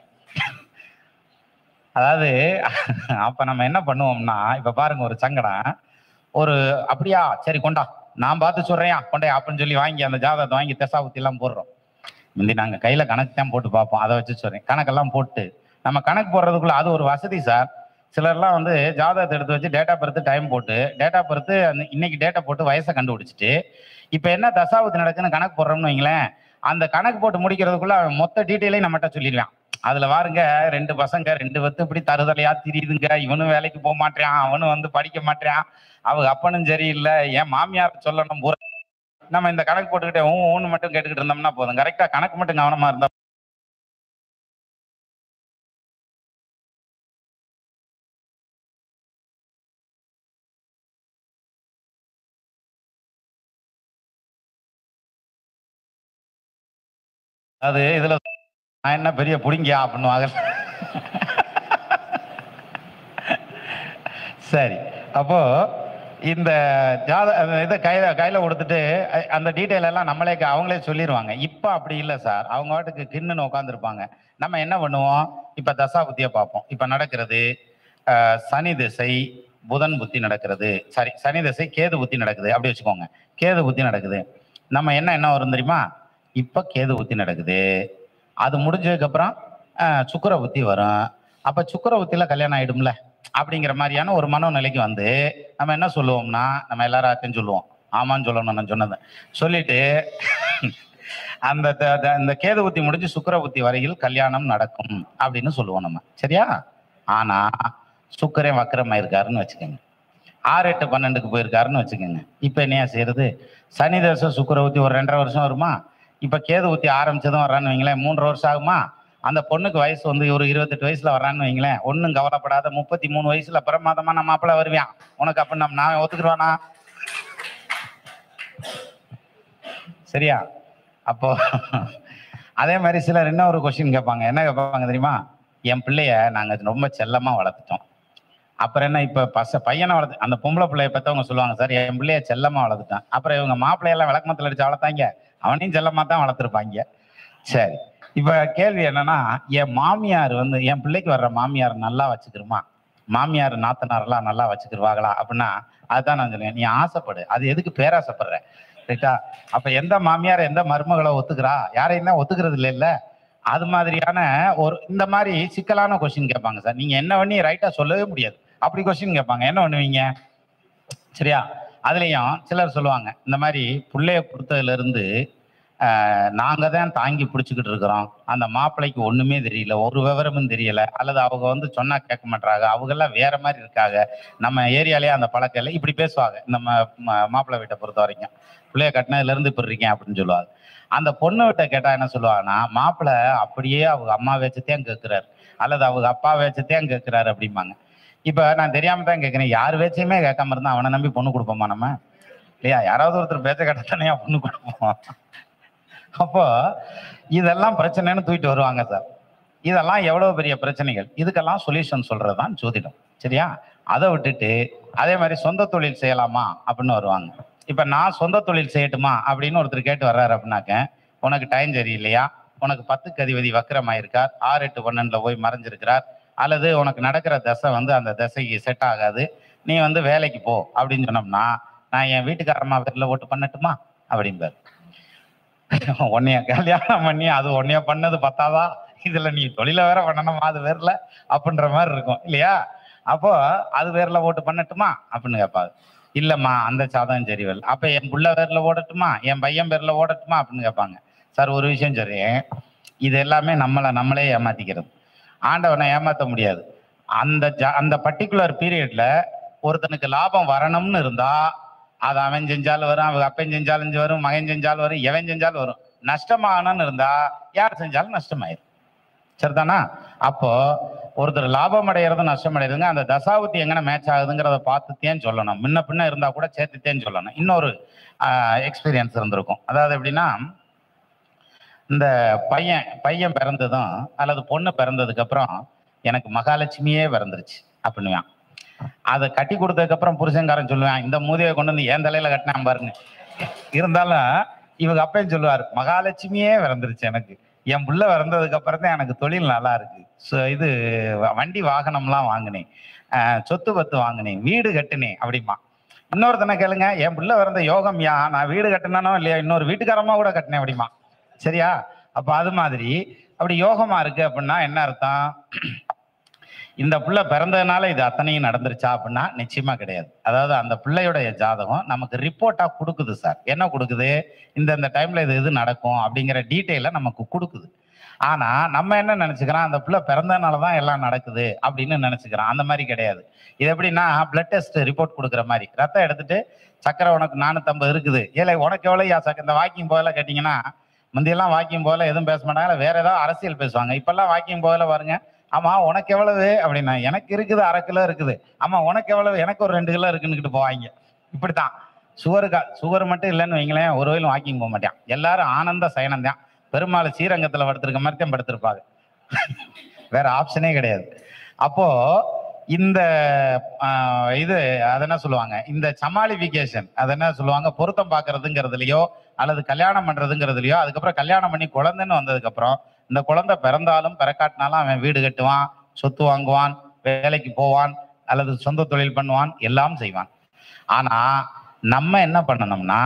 Speaker 2: அதாவது அப்ப நம்ம என்ன பண்ணுவோம்னா, இப்ப பாருங்க, ஒரு சங்கடம், ஒரு அப்படியா சரி கொண்டா நான் பார்த்து சொல்றேன் கொண்டா அப்படின்னு சொல்லி வாங்கி அந்த ஜாதகத்தை வாங்கி தசாபுத்தி எல்லாம் போடுறோம். முந்தி நாங்க கையில கணக்கு தான் போட்டு பார்ப்போம், அதை வச்சு சொல்றேன். கணக்கெல்லாம் போட்டு நம்ம கணக்கு போடுறதுக்குள்ள அது ஒரு வசதி சார். சிலர்லாம் ஜாதகத்தை எடுத்து வச்சு டேட்டா பர்த்து டைம் போட்டு டேட்டா பர்த்து இன்னைக்கு டேட்டா போட்டு வயசை கண்டுபிடிச்சிட்டு இப்ப என்ன தசாபுத்தி நடக்குன்னு கணக்கு போடுறோம்னு வைங்களேன், அந்த கணக்கு போட்டு முடிக்கிறதுக்குள்ள மொத்த டீட்டெயிலையும் நம்மகிட்ட சொல்லிடுவான். அதுல பாருங்க, 2 பசங்க 2 இப்படி தருதலையா திரியுதுங்க, இவனும் வேலைக்கு போக மாட்டேன், அவனும் படிக்க மாட்டேன், அவங்க அப்பனும் சரியில்லை, என் மாமியார் சொல்லணும். நம்ம இந்த கணக்கு போட்டுக்கிட்டே ஊன்னு மட்டும் கேட்டுக்கிட்டு இருந்தோம்னா போதும். கரெக்டா கணக்கு மட்டும் கவனமா இருந்தா அது இதுல நான் என்ன பெரிய புடிங்கியா அப்படின்னுவாங்க. சரி, அப்போ இந்த இதை கையில கொடுத்துட்டு அந்த டீட்டெயில் எல்லாம் அவங்களே சொல்லிடுவாங்க. இப்ப அப்படி இல்லை சார், அவங்க வாட்டுக்கு கிண்ணுன்னு உட்காந்துருப்பாங்க. நம்ம என்ன பண்ணுவோம்? இப்ப தசாபுத்தியை பார்ப்போம். இப்ப நடக்கிறது சனி திசை புதன் புத்தி நடக்கிறது, சரி சனி திசை கேது புத்தி நடக்குது அப்படி வச்சுக்கோங்க. கேது புத்தி நடக்குது, நம்ம என்ன வரும் தெரியுமா? இப்ப கேது புத்தி நடக்குது, அது முடிஞ்சதுக்கு அப்புறம் சுக்கிர புத்தி வரும். அப்ப சுக்கிர புத்தியில கல்யாணம் ஆயிடும்ல அப்படிங்கிற மாதிரியான ஒரு மனோநிலைக்கு நம்ம என்ன சொல்லுவோம்னா, நம்ம எல்லாரும் சொல்லுவோம், ஆமான்னு சொல்லணும் நான் சொன்னதை சொல்லிட்டு அந்த கேது புத்தி முடிஞ்சு சுக்கிர புத்தி வரையில் கல்யாணம் நடக்கும் அப்படின்னு சொல்லுவோம் நம்ம. சரியா? ஆனா சுக்கிரன் வக்கரமாயிருக்காருன்னு வச்சுக்கோங்க, 6, 8, 12க்கு போயிருக்காருன்னு வச்சுக்கோங்க. இப்ப என்னையா செய்யறது? சனி தசை சுக்கிர புத்தி ஒரு 2.5 வருஷம் வருமா? இப்ப கேது ஊத்தி ஆரம்பிச்சதும் வர்றான்னு வைங்களேன், 3 வருஷம் ஆகுமா? அந்த பொண்ணுக்கு வயசு ஒரு 28 வயசுல வர்றான்னு வைங்களேன், ஒன்னும் கவலைப்படாத 33 வயசுல பிரமாதமான மாப்பிள்ளை வருவான் உனக்கு அப்படின்னு நான் ஒத்துக்குருவானா? சரியா? அப்போ அதே மாதிரி சிலர் என்ன ஒரு கொஸ்டின் கேட்பாங்க, என்ன கேட்பாங்க தெரியுமா? என் பிள்ளைய நாங்க ரொம்ப செல்லமா வளர்த்துட்டோம், அப்புறம் என்ன இப்ப பையனை வளர்த்து, அந்த பொம்பளை பிள்ளைய பத்தவங்க சொல்லுவாங்க, சார் என் பிள்ளைய செல்லமா வளர்த்துட்டான், அப்புறம் இவங்க மாப்பிள்ளையெல்லாம் விளக்கமத்துல அடிச்சு வளர்த்தாங்க, அவனையும் செல்லமா தான் வளர்த்துருப்பாங்க. சரி, இப்ப கேள்வி என்னன்னா, என் மாமியார் என் பிள்ளைக்கு வர்ற மாமியார் நல்லா வச்சுக்கிருமா, மாமியார் நாத்தனாரெல்லாம் நல்லா வச்சுக்கிருவாங்களா அப்படின்னா, அதுதான் நான் சொல்லுவேன், நீ ஆசைப்படு, அது எதுக்கு பேராசைப்படுற? ரைட்டா? அப்ப எந்த மாமியார் எந்த மருமகளை ஒத்துக்கிறா? யாரையும் தான் ஒத்துக்கிறது இல்ல. அது மாதிரியான இந்த மாதிரி சிக்கலான கொஸ்டின் கேட்பாங்க சார். நீங்க என்ன பண்ணி ரைட்டா சொல்லவே முடியாது, அப்படி கொஸ்டின் கேட்பாங்க. என்ன பண்ணுவீங்க? சரியா? அதுலேயும் சிலர் சொல்லுவாங்க, இந்த மாதிரி பிள்ளைய கொடுத்ததுலேருந்து நாங்கள் தான் தாங்கி பிடிச்சிக்கிட்டு இருக்கிறோம், அந்த மாப்பிள்ளைக்கு ஒன்றுமே தெரியல, ஒரு விவரமும் தெரியல, அல்லது அவங்க வந்து சொன்னால் கேட்க மாட்டாங்க, அவங்கெல்லாம் வேற மாதிரி இருக்காங்க, நம்ம ஏரியாலேயே அந்த பழக்கம் இல்லை, இப்படி பேசுவாங்க. நம்ம மாப்பிள்ளை வீட்டை பொறுத்த வரைக்கும் பிள்ளைய கட்டினதுலேருந்து இப்படி இருக்கேன் அப்படின்னு சொல்லுவாங்க. அந்த பொண்ணு வீட்டை கேட்டால் என்ன சொல்லுவாங்கன்னா, மாப்பிள்ளை அப்படியே அவங்க அம்மா வச்சுத்தான் கேட்குறாரு, அல்லது அவங்க அப்பா வச்சுத்தான் கேட்குறாரு அப்படிம்பாங்க. இப்போ நான் தெரியாமல் தான் கேட்குறேன், யார் பேச்சையுமே கேட்காம இருந்தால் அவனை நம்பி பொண்ணு கொடுப்போமா நம்ம? இல்லையா? யாராவது ஒருத்தர் பேச்ச கேட்டால் தானே பொண்ணு கொடுப்போம். அப்போ இதெல்லாம் பிரச்சனைன்னு தூக்கிட்டு வருவாங்க சார். இதெல்லாம் எவ்வளவு பெரிய பிரச்சனைகள். இதுக்கெல்லாம் சொல்யூஷன் சொல்றது தான் ஜோதிடம். சரியா? அதை விட்டுட்டு அதே மாதிரி சொந்த தொழில் செய்யலாமா அப்படின்னு வருவாங்க. இப்ப நான் சொந்த தொழில் செய்யட்டுமா அப்படின்னு ஒருத்தர் கேட்டு வர்றாரு அப்படின்னாக்க, உனக்கு டைம் சரியில்லையா, உனக்கு 10க்கு அதிபதி வக்கரமாயிருக்கார், 6 8 12 போய் மறைஞ்சிருக்கிறார், அல்லது உனக்கு நடக்கிற தசை வந்து அந்த தசைக்கு செட் ஆகாது, நீ வந்து வேலைக்கு போ அப்படின்னு சொன்னோம்னா, நான் என் வீட்டுக்காரம்மா பேர்ல ஓட்டு பண்ணட்டுமா அப்படிம்பாரு. உன்னைய கல்யாணம் பண்ணி அது உன்னைய பண்ணது பத்தாதா, இதுல நீ தொழில வேற பண்ணணுமா அது பேர்ல அப்படின்ற மாதிரி இருக்கும் இல்லையா? அப்போ அது பேர்ல ஓட்டு பண்ணட்டுமா அப்படின்னு கேட்பாரு. இல்லம்மா அந்த சாதகம் சரி வரல, அப்ப என் புள்ள பேர்ல ஓடட்டுமா, என் பையன் பேர்ல ஓடட்டுமா அப்படின்னு கேட்பாங்க. சார் ஒரு விஷயம் சரி, இது எல்லாமே நம்மளே ஏமாத்திக்கிறது. ஆண்டவனை ஏமாத்த முடியாது. அந்த பர்டிகுலர் பீரியட்ல ஒருத்தனுக்கு லாபம் வரணும்னு இருந்தா அது அவன் செஞ்சாலும் வரும், அவங்க அப்பன் செஞ்சாலும் வரும், மகன் செஞ்சாலும் வரும், எவன் செஞ்சாலும் வரும். நஷ்டமாகணும்னு இருந்தா யார் செஞ்சாலும் நஷ்டமாயிரும். சரிதானா? அப்போ ஒருத்தர் லாபம் அடைகிறது நஷ்டம் அடையுதுங்க, அந்த தசாபுத்தி எங்கன்னா மேட்ச் ஆகுதுங்கிறத பார்த்துத்தேன் சொல்லணும். முன்ன பின்ன இருந்தா கூட சேர்த்துத்தேன் சொல்லணும். இன்னொரு எக்ஸ்பீரியன்ஸ் இருந்திருக்கும். அதாவது எப்படின்னா, இந்த பையன் பிறந்ததும் அல்லது பொண்ணு பிறந்ததுக்கு அப்புறம் எனக்கு மகாலட்சுமியே பிறந்துருச்சு அப்படின்னுவான். அதை கட்டி கொடுத்ததுக்கு அப்புறம் புருஷன்காரன் சொல்லுவான், இந்த மூதையை கொண்டு வந்து என் தலையில கட்டினான் பாருங்க. இருந்தாலும் இவங்க அப்பையும் சொல்லுவார், மகாலட்சுமியே பிறந்துருச்சு எனக்கு, என் புள்ள பிறந்ததுக்கு அப்புறம் தான் எனக்கு தொழில் நல்லா இருக்கு, இது வண்டி வாகனம்லாம் வாங்கினேன், சொத்து பத்து வாங்கினேன், வீடு கட்டினேன் அப்படிமா. இன்னொருத்தனை கேளுங்க, என் புள்ள பிறந்த யோகம் யா, நான் வீடு கட்டினானோ இல்லையா, இன்னொரு வீட்டுக்காரமா கூட கட்டினேன் அப்படிமா. சரியா? அப்ப அது மாதிரி அப்படி யோகமா இருக்கு அப்படின்னா என்ன அர்த்தம்? இந்த பிள்ளை பிறந்ததுனால இது அத்தனையும் நடந்துருச்சா அப்படின்னா நிச்சயமா கிடையாது. அதாவது அந்த பிள்ளையுடைய ஜாதகம் நமக்கு ரிப்போர்ட்டா கொடுக்குது சார். என்ன கொடுக்குது? இந்த டைம்ல இது நடக்கும் அப்படிங்கிற டீட்டெயில நமக்கு கொடுக்குது. ஆனா நம்ம என்ன நினைச்சுக்கிறோம், அந்த பிள்ளை பிறந்ததுனாலதான் எல்லாம் நடக்குது அப்படின்னு நினைச்சுக்கிறோம். அந்த மாதிரி கிடையாது. இது எப்படின்னா, பிளட் டெஸ்ட் ரிப்போர்ட் கொடுக்குற மாதிரி. ரத்தம் எடுத்துட்டு சக்கரை உனக்கு 450 இருக்குது, ஏழை உனக்கு எவ்வளவு இந்த வாக்கிங் போகல கேட்டீங்கன்னா, முந்தையெல்லாம் வாக்கிங் போகல எதுவும் பேச மாட்டாங்க, வேற ஏதாவது அரசியல் பேசுவாங்க. இப்பெல்லாம் வாக்கிங் போகல பாருங்க, ஆமா உனக்கு எவ்வளவு அப்படின்னா, எனக்கு இருக்குது 1/2 கிலோ இருக்குது, ஆமா உனக்கு எவ்வளவு, எனக்கு ஒரு 2 கிலோ இருக்குன்னு போவாங்க. இப்படித்தான். சுகர் மட்டும் இல்லைன்னு வைங்களேன், ஒரு வயலும் வாக்கிங் போக மாட்டான். எல்லாரும் ஆனந்த சயனம் தான். பெருமாள் ஸ்ரீரங்கத்துல படுத்திருக்க மாதிரி தான் படுத்திருப்பாங்க, வேற ஆப்ஷனே கிடையாது. அப்போ இந்த இது அதென்ன சொல்லுவாங்க, இந்த சமாளிபிகேஷன் அதென்ன சொல்லுவாங்க, பொருத்தம் பார்க்கறதுங்கிறதுலையோ அல்லது கல்யாணம் பண்றதுங்கிறதுலையோ, அதுக்கப்புறம் கல்யாணம் பண்ணி குழந்தைன்னு வந்ததுக்கு அப்புறம் இந்த குழந்தை பிறந்தாலும் பிறக்காட்டினாலும் அவன் வீடு கட்டுவான், சொத்து வாங்குவான், வேலைக்கு போவான், அல்லது சொந்த தொழில் பண்ணுவான், எல்லாம் செய்வான். ஆனா நம்ம என்ன பண்ணணும்னா,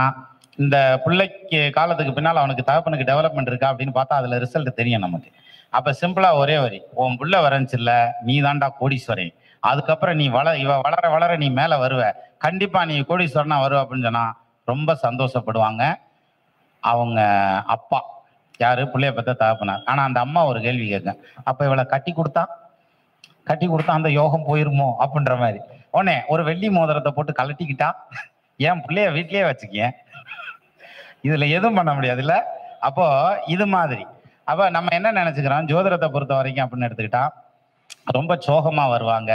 Speaker 2: இந்த பிள்ளைக்கு காலத்துக்கு பின்னால் அவனுக்கு தகப்பனுக்கு டெவலப்மெண்ட் இருக்கா அப்படின்னு பார்த்தா அதுல ரிசல்ட் தெரியும் நமக்கு. அப்ப சிம்பிளா ஒரே வரி, உன் புள்ள வரஞ்சில்ல, நீ தாண்டா கோடீஸ்வரன், அதுக்கப்புறம் நீ இவ வளர வளர நீ மேல வருவ, கண்டிப்பா நீ கோடீஸ்வரனா வருவ அப்படின்னு சொன்னா ரொம்ப சந்தோஷப்படுவாங்க அவங்க அப்பா, யாரு பிள்ளைய பத்த தகப்பனார். ஆனா அந்த அம்மா ஒரு கேள்வி கேட்க, அப்ப இவளை கட்டி கொடுத்தா அந்த யோகம் போயிருமோ அப்படின்ற மாதிரி. உடனே ஒரு வெள்ளி மோதிரத்தை போட்டு கலட்டிக்கிட்டா என் பிள்ளைய வீட்லயே வச்சுக்க, இதுல எதுவும் பண்ண முடியாது இல்ல. அப்போ இது மாதிரி அப்ப நம்ம என்ன நினைச்சுக்கிறோம், ஜோதிடத்தை பொறுத்த வரைக்கும் அப்படின்னு எடுத்துக்கிட்டா ரொம்ப சோகமா வருவாங்க,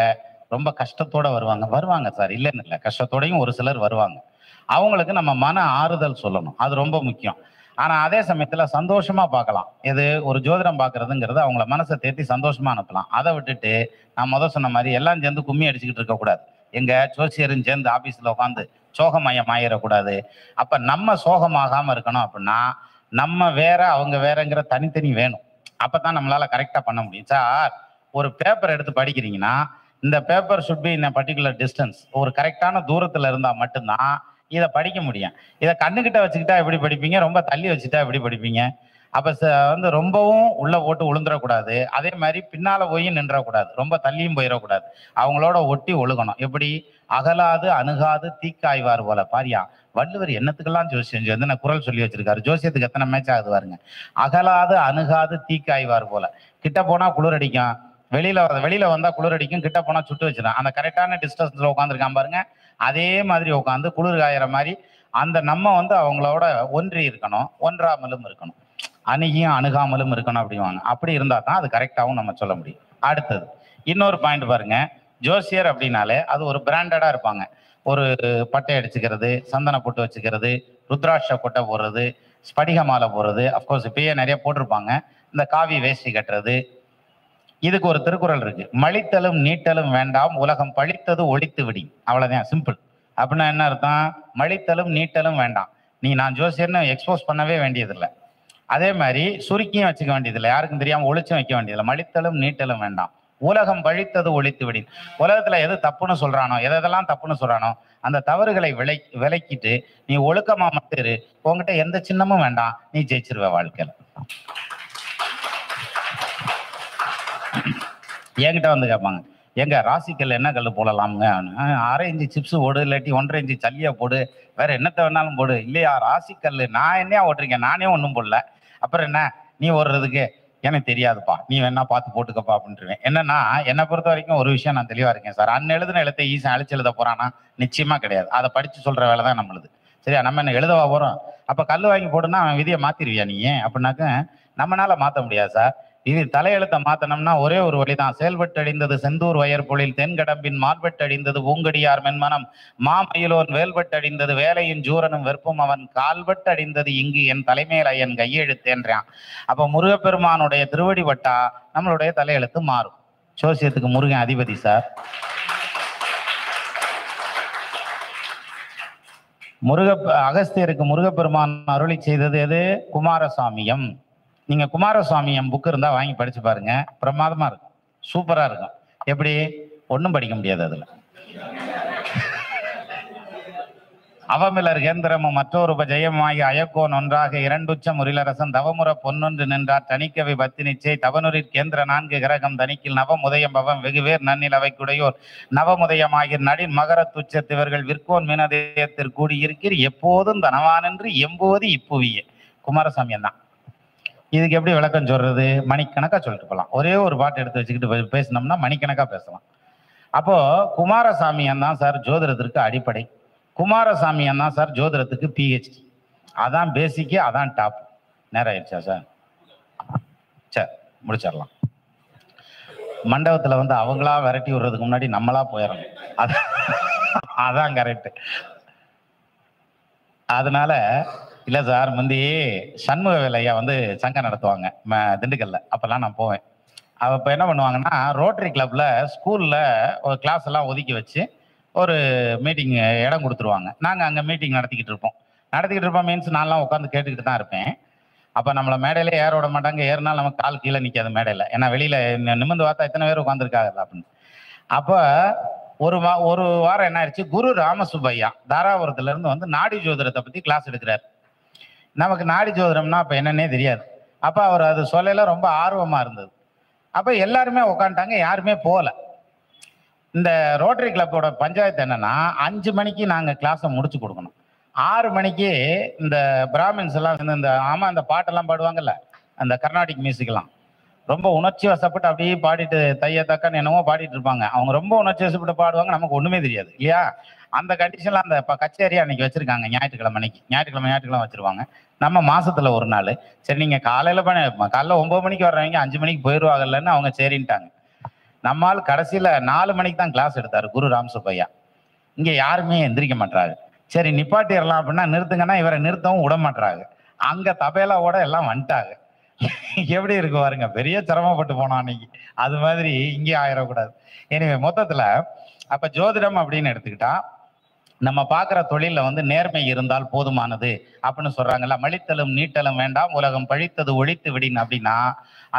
Speaker 2: ரொம்ப கஷ்டத்தோட வருவாங்க சார், இல்லைன்னு இல்லை, கஷ்டத்தோடையும் ஒரு சிலர் வருவாங்க. அவங்களுக்கு நம்ம மன ஆறுதல் சொல்லணும், அது ரொம்ப முக்கியம். ஆனா அதே சமயத்துல சந்தோஷமா பார்க்கலாம். இது ஒரு ஜோதிடம் பார்க்கறதுங்கிறது அவங்கள மனசை தேத்தி சந்தோஷமா அனுப்பலாம். அதை விட்டுட்டு நான் சொன்ன மாதிரி எல்லாம் சேர்ந்து கும்மி அடிச்சுக்கிட்டு இருக்கக்கூடாது. எங்க ஜோசியரும் சேர்ந்து ஆபீஸ்ல உட்காந்து சோகமயம் ஆயிடக்கூடாது. அப்ப நம்ம சோகமாகாம இருக்கணும் அப்படின்னா நம்ம வேற அவங்க வேறங்கிற தனித்தனி வேணும். அப்பதான் நம்மளால கரெக்டா பண்ண முடியும். சார் ஒரு பேப்பர் எடுத்து படிக்கிறீங்கன்னா, இந்த paper should be in particular distance, ஒரு கரெக்டான தூரத்துல இருந்தா மட்டும்தான் இதை படிக்க முடியும். இதை கண்ணுக்கிட்ட வச்சுக்கிட்டா எப்படி படிப்பீங்க, ரொம்ப தள்ளி வச்சுட்டா எப்படி படிப்பீங்க? அப்ப வந்து ரொம்பவும் உள்ள போட்டு உளுந்துடக்கூடாது, அதே மாதிரி பின்னால போய் நின்றக்கூடாது, ரொம்ப தள்ளியும் போயிடக்கூடாது. அவங்களோட ஒட்டி ஒழுகணும். எப்படி? அகலாது அணுகாது தீக்காய்வார் போல. பாரியா வள்ளுவர் என்னத்துக்கெல்லாம் ஜோசியம் வந்து நான் குரல் சொல்லி வச்சிருக்காரு. ஜோசியத்துக்கு எத்தனை மேட்ச் ஆகுது பாருங்க. அகலாது அணுகாது தீக்காய்வார் போல. கிட்ட போனா குளிர் அடிக்கும், வெளியில வந்தா குளிர் அடிக்கும், கிட்ட போனா சுட்டு வச்சிடும். அந்த கரெக்டான டிஸ்டன்ஸ்ல உட்காந்துருக்கான் பாருங்க, அதே மாதிரி உட்காந்து குளிர் காயிற மாதிரி அந்த நம்ம வந்து அவங்களோட ஒன்றி இருக்கணும், ஒன்றாமலும் இருக்கணும், அணுகியும் அணுகாமலும் இருக்கணும் அப்படிவாங்க. அப்படி இருந்தா தான் அது கரெக்டாகவும் நம்ம சொல்ல முடியும். அடுத்தது இன்னொரு பாயிண்ட் பாருங்க. ஜோசியர் அப்படின்னாலே அது ஒரு பிராண்டடா இருப்பாங்க. ஒரு பட்டை அடிச்சுக்கிறது, சந்தன போட்டு வச்சுக்கிறது, ருத்ராட்ச கொட்டை போடுறது, ஸ்படிக மாலை போடுறது, அப்கோர்ஸ் இப்பயே நிறைய போட்டிருப்பாங்க. இந்த காவி வேஷ்டி கட்டுறது. இதுக்கு ஒரு திருக்குறள் இருக்கு, மலித்தலும் நீட்டலும் வேண்டாம் உலகம் பழித்தது ஒழித்து விடி. அவ்வளவுதான், சிம்பிள். அப்படின்னா என்ன அர்த்தம்? மலித்தலும் நீட்டலும் வேண்டாம். நான் ஜோசியர்னு எக்ஸ்போஸ் பண்ணவே வேண்டியதில்லை. அதே மாதிரி சுருக்கியும் வச்சுக்க வேண்டியதில்லை, யாருக்கும் தெரியாம ஒளிச்சும் வைக்க வேண்டியதில்லை. மலித்தலும் நீட்டலும் வேண்டாம், உலகம் பழித்தது ஒழித்து விடி. உலகத்துல எது தப்புன்னு சொல்றானோ, எதெல்லாம் தப்புன்னு சொல்றானோ அந்த தவறுகளை விலக்கிட்டு நீ ஒழுக்கமா மட்டும் இரு, உங்ககிட்ட எந்த சின்னமும் வேண்டாம், நீ ஜெயிச்சிருவ வாழ்க்கையில. என்கிட்ட வந்து கேட்பாங்க, எங்க ராசிக்கல் என்ன கல் போடலாமுங்க? 1/2 இன்ச்சு சிப்ஸ் போடு, இல்லாட்டி 1.5 இன்ச்சு சல்லியா போடு, வேற என்னத்த வேணாலும் போடு. இல்லையா ராசிக்கல் நான் என்னையா ஓட்டுறீங்க, நானே ஒன்றும் போடல, அப்புறம் என்ன நீ ஓடுறதுக்கு? எனக்கு தெரியாதுப்பா, நீ வேணா பார்த்து போட்டுக்கப்பா அப்படின்ட்டுருவேன். என்னன்னா என்னை பொறுத்த வரைக்கும் ஒரு விஷயம் நான் தெளிவா இருக்கேன் சார். எழுதின எழுத்தை ஈசன் அழிச்சு எழுத போறானா? நிச்சயமா கிடையாது. அதை படிச்சு சொல்ற வேலை தான் நம்மளுது. சரியா? நம்ம என்ன எழுதவா போறோம்? அப்ப கல் வாங்கி போடுனா அவன் விதியை மாத்திருவியா நீ? அப்படின்னாக்க நம்மளால மாத்த முடியாது சார். இது தலையெழுத்தை மாத்தணும்னா ஒரே ஒரு வழிதான். செயல்பட்டு அடிந்தது செந்தூர் வயற்பொழில் தென்கடம்பின் மார்பட்டு அடிந்தது பூங்கடியார் மென்மனம் மாமயிலோன் வேல்பட்டு அடிந்தது வேலையின் ஜூரனும் வெறுப்பும் அவன் கால்பட்டு அடிந்தது இங்கு என் தலைமையில் என் கையெழுத்தேன்றான். அப்ப முருகப்பெருமானுடைய திருவடி பட்டா நம்மளுடைய தலையெழுத்து மாறும். ஜோசியத்துக்கு முருகன் அதிபதி சார். அகஸ்தியருக்கு முருகப்பெருமான் அருளி செய்தது எது? குமாரசாமியம். நீங்க குமாரசுவாமியம் புக் இருந்தா வாங்கி படிச்சு பாருங்க, பிரமாதமா இருக்கும், சூப்பரா இருக்கும். எப்படி? ஒன்றும் படிக்க முடியாது அதுல. அவமிலர் கேந்திரமும் மற்றொரு ஜெயமாகி அயக்கோன் ஒன்றாக இரண்டுச்ச முரிலரசன் தவமுற பொன்னொன்று நின்றார் தனிக்கவி பத்தினிச்சை தவனுரிற் கேந்திர 4 கிரகம் தனிக்கில் நவமுதயம் பவம் வெகுவேர் நன்னில் அவைக்குடையோர் நவமுதயமாகி நடின் மகர துச்சத்திவர்கள் விற்கோன் மீனதயத்திற்கு கூடியிருக்கீர் எப்போதும் தனவான் என்று எம்போது இப்புவியே. குமாரசாமியம் தான். இதுக்கு எப்படி விளக்கம் சொல்றது? மணிக்கணக்கா சொல்லிட்டு போகலாம். ஒரே ஒரு பாட்டு எடுத்து வச்சுக்கிட்டு பேசினோம்னா மணிக்கணக்கா பேசலாம். அப்போ குமாரசாமியம் தான் சார் ஜோதிடத்திற்கு அடிப்படை. குமாரசாமியம் தான் சார் ஜோதிடத்துக்கு பிஹெச்டி. அதான் பேசிக்கு, அதான் டாப். நேரம் ஆயிடுச்சா சார்? சரி, முடிச்சிடலாம். மண்டபத்துல வந்து அவங்களா விரட்டி விடுறதுக்கு முன்னாடி நம்மளா போயிடணும். அதான் கரெக்ட். அதனால இல்லை சார், முந்தி சண்முக வேலையா வந்து சங்கம் நடத்துவாங்க திண்டுக்கல்ல. அப்போல்லாம் நான் போவேன். அப்போ என்ன பண்ணுவாங்கன்னா, ரோட்டரி கிளப்ல ஸ்கூலில் ஒரு கிளாஸ் எல்லாம் ஒதுக்கி வச்சு ஒரு மீட்டிங் இடம் கொடுத்துருவாங்க. நாங்கள் அங்கே மீட்டிங் நடத்திக்கிட்டு இருப்போம் மீன்ஸ் நான்லாம் உட்காந்து கேட்டுக்கிட்டு தான் இருப்பேன். அப்போ நம்மளை மேடையில ஏற விட மாட்டாங்க, ஏறினாலும் நம்ம கால் கீழே நிற்காது மேடையில். ஏன்னா வெளியில் நிமிர்ந்து பார்த்தா எத்தனை பேர் உட்காந்துருக்காங்க அப்படின்னு. அப்போ ஒரு வாரம் என்ன ஆயிடுச்சு, குரு ராமசுப்பையா தாராபுரத்துல இருந்து வந்து நாடி ஜோதிடத்தை பற்றி கிளாஸ் எடுக்கிறார். நமக்கு நாடி ஜோதிடம்னா அப்போ என்னன்னே தெரியாது. அப்போ அவர் அது சொல்லல ரொம்ப ஆர்வமாக இருந்தது. அப்போ எல்லாருமே உட்காந்துட்டாங்க, யாருமே போகல. இந்த ரோட்டரி கிளப்போட பஞ்சாயத்து என்னன்னா, 5 மணிக்கு நாங்கள் கிளாஸை முடிச்சு கொடுக்கணும். 6 மணிக்கு இந்த பிராமின்ஸ் எல்லாம் வந்து இந்த பாட்டெல்லாம் பாடுவாங்கல்ல, அந்த கர்நாடிக் மியூசிக்லாம் ரொம்ப உணர்ச்சி வசப்பட்டு அப்படியே பாடிட்டு தைய தக்கன்னு என்னவோ பாடிட்டு இருப்பாங்க. அவங்க ரொம்ப உணர்ச்சி வசப்பட்டு பாடுவாங்க, நமக்கு ஒன்றுமே தெரியாது இல்லையா? அந்த கண்டிஷன்ல அந்த கச்சேரி அன்னைக்கு வச்சிருக்காங்க. ஞாயிற்றுக்கிழமை வச்சிருவாங்க. நம்ம மாசத்துல ஒரு நாள். சரி, நீங்க காலையில 9 மணிக்கு வர்றவங்க 5 மணிக்கு போயிடுவாங்கல்லன்னு அவங்க சரின்ட்டாங்க. நம்மால் கடைசியில 4 மணிக்கு தான் கிளாஸ் எடுத்தாரு குரு ராமசுப்பையா. இங்க யாருமே எந்திரிக்க மாட்டாங்க. சரி நிப்பாட்டிடலாம் அப்படின்னா நிறுத்துங்கன்னா இவரை நிறுத்தவும் விட மாட்டாங்க. அங்க தபேலாவோட எல்லாம் வந்துட்டாங்க. எப்படி இருக்கு பாருங்க, பெரிய சிரமப்பட்டு போனோம் அன்னைக்கு. அது மாதிரி இங்கே ஆயிடக்கூடாது. எனவே மொத்தத்துல அப்ப ஜோதிடம் அப்படின்னு எடுத்துக்கிட்டா நம்ம பார்க்குற தொழில வந்து நேர்மை இருந்தால் போதுமானது அப்படின்னு சொல்றாங்கல்ல. மலித்தலும் நீட்டலும் வேண்டாம் உலகம் பழித்தது ஒழித்து விடின் அப்படின்னா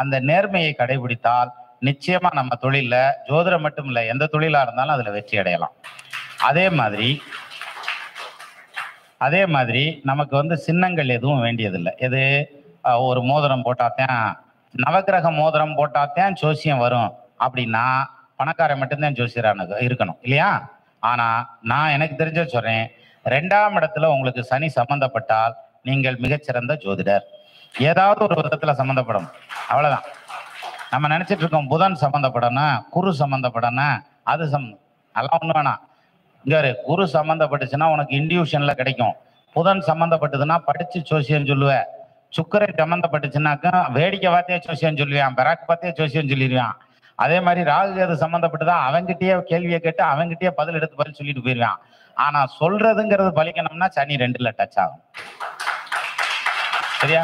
Speaker 2: அந்த நேர்மையை கடைபிடித்தால் நிச்சயமா நம்ம தொழில ஜோதிடம் மட்டும் இல்லை, எந்த தொழிலா இருந்தாலும் அதுல வெற்றி அடையலாம். அதே மாதிரி நமக்கு வந்து சின்னங்கள் எதுவும் வேண்டியதில்லை. எது ஒரு மோதிரம் போட்டாத்தான், நவக்கிரக மோதிரம் போட்டாத்தான் ஜோசியம் வரும் அப்படின்னா பணக்காரன் மட்டும்தான் ஜோசியரான இருக்கணும் இல்லையா? ஆனா நான் எனக்கு தெரிஞ்ச சொல்றேன், 2ஆம் இடத்துல உங்களுக்கு சனி சம்பந்தப்பட்டால் நீங்கள் மிகச்சிறந்த ஜோதிடர். ஏதாவது ஒரு விதத்துல சம்பந்தப்படும், அவ்வளவுதான். நம்ம நினைச்சிட்டு இருக்கோம் புதன் சம்பந்தப்படணும், குரு சம்பந்தப்படணும், அது அதெல்லாம் ஒண்ணு வேணாம். இங்க குரு சம்பந்தப்பட்டுச்சுன்னா உனக்கு இன்டியூஷன்ல கிடைக்கும். புதன் சம்பந்தப்பட்டதுன்னா படிச்சு ஜோசியம் சொல்லுவேன். சுக்கரன் சம்பந்தப்பட்டுச்சுன்னாக்கா வேடிக்கை பார்த்தே ஜோசியம் சொல்லுவான், பெராக்கு பார்த்தே ஜோசியம் சொல்லிடுவான். அதே மாதிரி ராகு கேது சம்பந்தப்பட்டுதான் அவங்கிட்டயே கேள்வியை கேட்டு அவங்கிட்டயே பதில் எடுத்து பதில் சொல்லிட்டு போயிடுவான். ஆனா சொல்றதுங்கிறது பலிக்கணும்னா சனி 2ல டச் ஆகும். சரியா?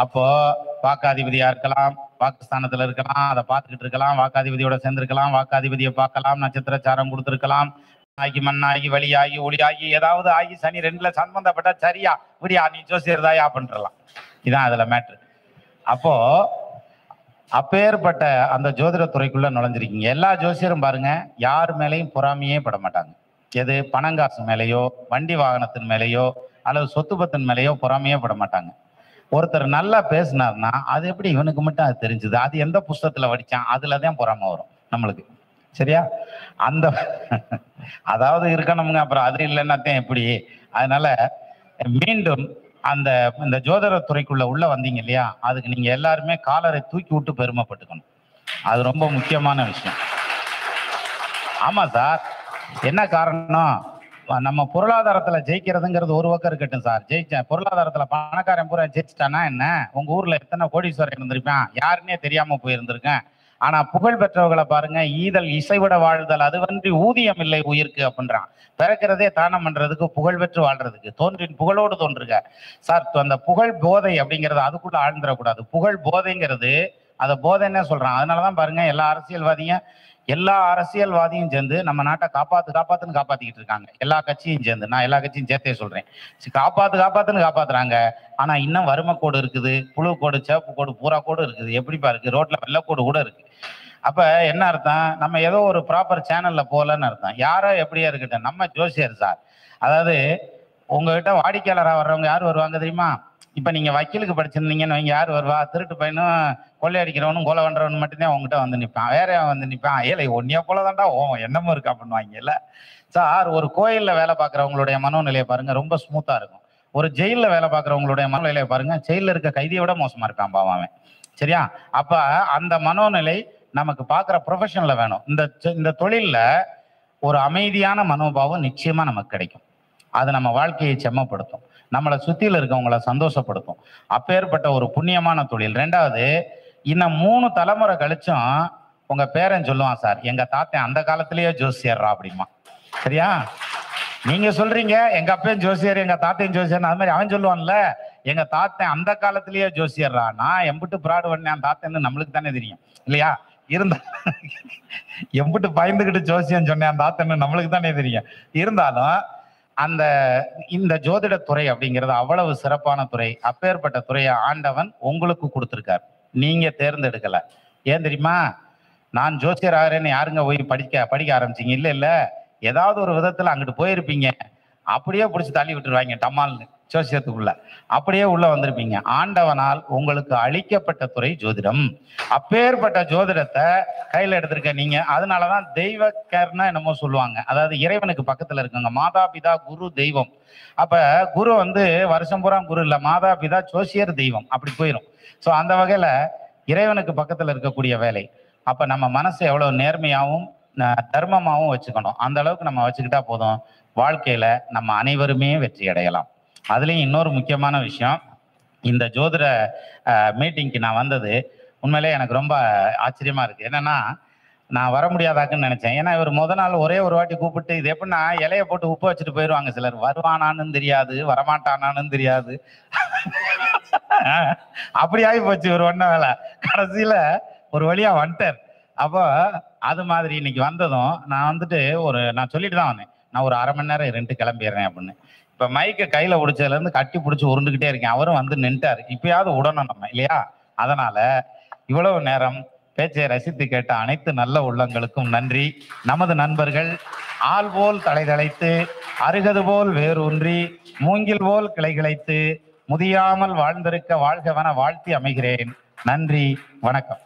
Speaker 2: அப்போ வாக்காதிபதியா இருக்கலாம், வாக்குஸ்தானத்துல இருக்கலாம், அதை பார்த்துக்கிட்டு இருக்கலாம், வாக்காதிபதியோட சேர்ந்திருக்கலாம், வாக்காதிபதியை பார்க்கலாம், நட்சத்திரச்சாரம் கொடுத்துருக்கலாம், ஆகி மண்ணாகி வழியாகி ஒளியாகி ஏதாவது ஆகி சனி 2ல சம்பந்தப்பட்டா சரியா விடியா நீ ஜோசியர்தாயா பண்றலாம். இதான் அதுல மேட்ரு. அப்போ அப்பேற்பட்ட அந்த ஜோதிட துறைக்குள்ள நுழைஞ்சிருக்கீங்க. எல்லா ஜோசியரும் பாருங்க யார் மேலேயும் பொறாமையே பட மாட்டாங்க. எது பணங்காசு மேலேயோ வண்டி வாகனத்தின் மேலேயோ அல்லது சொத்து பத்தின் மேலேயோ பொறாமையே பட மாட்டாங்க. ஒருத்தர் நல்லா பேசினார்னா அது எப்படி இவனுக்கு மட்டும் அது தெரிஞ்சுது, அது எந்த புஸ்தகத்துல படிச்சான், அதுலதான் பொறாமை வரும் நம்மளுக்கு. சரியா? அந்த அதாவது இருக்கணுங்க, அப்புறம் அது இல்லைன்னாத்தான் எப்படி. அதனால மீண்டும் அந்த இந்த ஜோதிட துறைக்குள்ள உள்ள வந்தீங்க இல்லையா, அதுக்கு நீங்க எல்லாருமே காலரை தூக்கி விட்டு பெருமைப்பட்டுக்கணும். அது ரொம்ப முக்கியமான விஷயம். ஆமா சார், என்ன காரணம், நம்ம பொருளாதாரத்துல ஜெயிக்கிறதுங்கிறது ஒரு பக்கம் இருக்கட்டும் சார். ஜெயிச்சேன் பொருளாதாரத்துல பணக்காரன் பூரா ஜெயிச்சிட்டானா என்ன, உங்க ஊர்ல எத்தனை கோடீஸ்வரர் இருந்திருப்பான், யாருன்னே தெரியாம போயிருந்திருக்கேன். ஆனா புகழ் பெற்றவர்களை பாருங்க, ஈதல் இசைவிட வாழ்தல் அதுவன்றி ஊதியம் இல்லை உயிருக்கு அப்படின்றான். பிறக்கிறதே தானம் பண்றதுக்கு, புகழ் பெற்று வாழ்றதுக்கு, தோன்றின் புகழோடு தோன்றுக சார். அந்த புகழ் போதை அப்படிங்கிறது அதுக்குள்ள ஆழ்ந்துடக்கூடாது. புகழ் போதைங்கிறது அதை போதைன்னே சொல்றான். அதனாலதான் பாருங்க எல்லா அரசியல்வாதியும் சேர்ந்து நம்ம நாட்டை காப்பாத்துன்னு காப்பாத்திக்கிட்டு இருக்காங்க. எல்லா கட்சியும் சேர்ந்து, நான் எல்லா கட்சியும் சேர்த்தே சொல்றேன், காப்பாத்துன்னு காப்பாத்துறாங்க. ஆனா இன்னும் வறுமை கோடு இருக்குது, புழு கோடு, சேப்பு கோடு, பூரா கோடு இருக்குது. எப்படிப்பா இருக்கு, ரோட்ல வெள்ளக்கோடு கூட இருக்கு. அப்ப என்ன அர்த்தம், நம்ம ஏதோ ஒரு ப்ராப்பர் சேனல்ல போகலன்னு அர்த்தம். யாரோ எப்படியா இருக்கட்டும், நம்ம ஜோசியர் சார். அதாவது உங்ககிட்ட வாடிக்கையாளராக வர்றவங்க யார் வருவாங்க தெரியுமா? இப்ப நீங்க வக்கீலுக்கு படிச்சிருந்தீங்கன்னு வைங்க, யார் வருவா? திருட்டு பையனும் கொள்ளையடிக்கிறவனும் கொலை பண்றவனு மட்டும்தான் உங்ககிட்ட வந்து நிற்பான். வேற வந்து நிற்பான், ஏழை ஒன்னிய போலதான்டா என்னமோ இருக்கா பண்ணுவாங்க இல்ல சார். ஒரு கோயில்ல வேலை பார்க்குறவங்களுடைய மனோநிலையை பாருங்க, ரொம்ப ஸ்மூத்தா இருக்கும். ஒரு ஜெயில வேலை பார்க்குறவங்களுடைய மனோநிலையை பாருங்க, ஜெயில இருக்க கைதியை விட மோசமா இருப்பான் பாவாமே. சரியா? அப்ப அந்த மனோநிலை நமக்கு பார்க்குற ப்ரொஃபஷன்ல வேணும். இந்த தொழில்ல ஒரு அமைதியான மனோபாவம் நிச்சயமா நமக்கு கிடைக்கும். அது நம்ம வாழ்க்கையை செம்மப்படுத்தும், நம்மளை சுத்தியில இருக்கவங்களை சந்தோஷப்படுத்தும். அப்பேற்பட்ட ஒரு புண்ணியமான தொழில். 2வது, இன்னும் 3 தலைமுறை கழிச்சும் உங்க பேரன் சொல்லுவான், சார் எங்க தாத்தன் அந்த காலத்திலேயே ஜோசியர்ரா அப்படிமா. சரியா? நீங்க சொல்றீங்க எங்க அப்பையும் ஜோசியர் எங்க தாத்தையும் ஜோசியர், அது மாதிரி அவன் சொல்லுவான்ல எங்க தாத்தன் அந்த காலத்திலேயே ஜோசியர்ரா. நான் எம்பிட்டு பிராடு பண்ணேன் தாத்தன்னு நம்மளுக்கு தானே தெரியும் இல்லையா? இருந்தா எம்பிட்டு பயந்துகிட்டு ஜோசியம் சொன்னேன் தாத்தன்னு நம்மளுக்கு தானே தெரியும். இருந்தாலும் இந்த ஜோதிட துறை அப்படிங்கிறது அவ்வளவு சிறப்பான துறை. அப்பேற்பட்ட துறையை ஆண்டவன் உங்களுக்கு கொடுத்துருக்கார், நீங்க தேர்ந்தெடுக்கல. ஏன் தெரியுமா? நான் ஜோசியர் ஆகிறேன்னு யாருங்க போய் படிக்க ஆரம்பிச்சிங்க? இல்ல ஏதாவது ஒரு விதத்துல அங்கிட்டு போயிருப்பீங்க, அப்படியே பிடிச்சி தள்ளி விட்டுருவாங்க டமால்னு ஜோசியத்துக்குள்ள, அப்படியே உள்ள வந்திருப்பீங்க. ஆண்டவனால் உங்களுக்கு அளிக்கப்பட்ட துறை ஜோதிடம். அப்பேற்பட்ட ஜோதிடத்தை கையில எடுத்திருக்க நீங்க. அதனாலதான் தெய்வ கேர்னா என்னமோ சொல்லுவாங்க, அதாவது இறைவனுக்கு பக்கத்துல இருக்குங்க. மாதா பிதா குரு தெய்வம். அப்ப குரு வருஷம் பூரா குரு இல்ல, மாதா பிதா ஜோசியர் தெய்வம், அப்படி போயிடும். ஸோ அந்த வகையில இறைவனுக்கு பக்கத்துல இருக்கக்கூடிய வேலை. அப்ப நம்ம மனசு எவ்வளவு நேர்மையாகவும் தர்மமாகவும் வச்சுக்கணும். அந்த அளவுக்கு நம்ம வச்சுக்கிட்டா போதும், வாழ்க்கையில நம்ம அனைவருமே வெற்றி அடையலாம். அதுலேயும் இன்னொரு முக்கியமான விஷயம், இந்த ஜோதிட மீட்டிங்க்கு நான் வந்தது உண்மையிலே எனக்கு ரொம்ப ஆச்சரியமா இருக்கு. என்னன்னா, நான் வர முடியாதாக்குன்னு நினைச்சேன். ஏன்னா இவர் நாள் ஒரே ஒரு வாட்டி கூப்பிட்டு, இது எப்படின்னா இலையை போட்டு உப்பு வச்சுட்டு போயிடுவாங்க சிலர். வருவானான்னு தெரியாது, வரமாட்டானான்னு தெரியாது, அப்படி ஆகி போச்சு ஒரு ஒன்ன வேலை. கடைசியில ஒரு வழியா வந்துட்டார். அப்போ அது மாதிரி இன்னைக்கு வந்ததும் நான் நான் சொல்லிட்டு தான் வந்தேன், நான் ஒரு 1/2 மணி நேரம் இருந்துட்டு கிளம்பிடுறேன் அப்படின்னு. இப்ப மைக்கை கையில பிடிச்சதுல இருந்து கட்டி பிடிச்சி உருண்டுகிட்டே இருக்கேன். அவரும் நின்ட்டாரு, இப்பயாவது உடனும் நம்ம இல்லையா? அதனால இவ்வளவு நேரம் பேச்சை ரசித்து கேட்ட அனைத்து நல்ல உள்ளங்களுக்கும் நன்றி. நமது நண்பர்கள் ஆள் போல் தலை தலைத்து, அருகது போல் வேரூன்றி, மூங்கில் போல் கிளை கிளைத்து, முதியாமல் வாழ்ந்திருக்க வாழ்கவென வாழ்த்தி அமைகிறேன். நன்றி, வணக்கம்.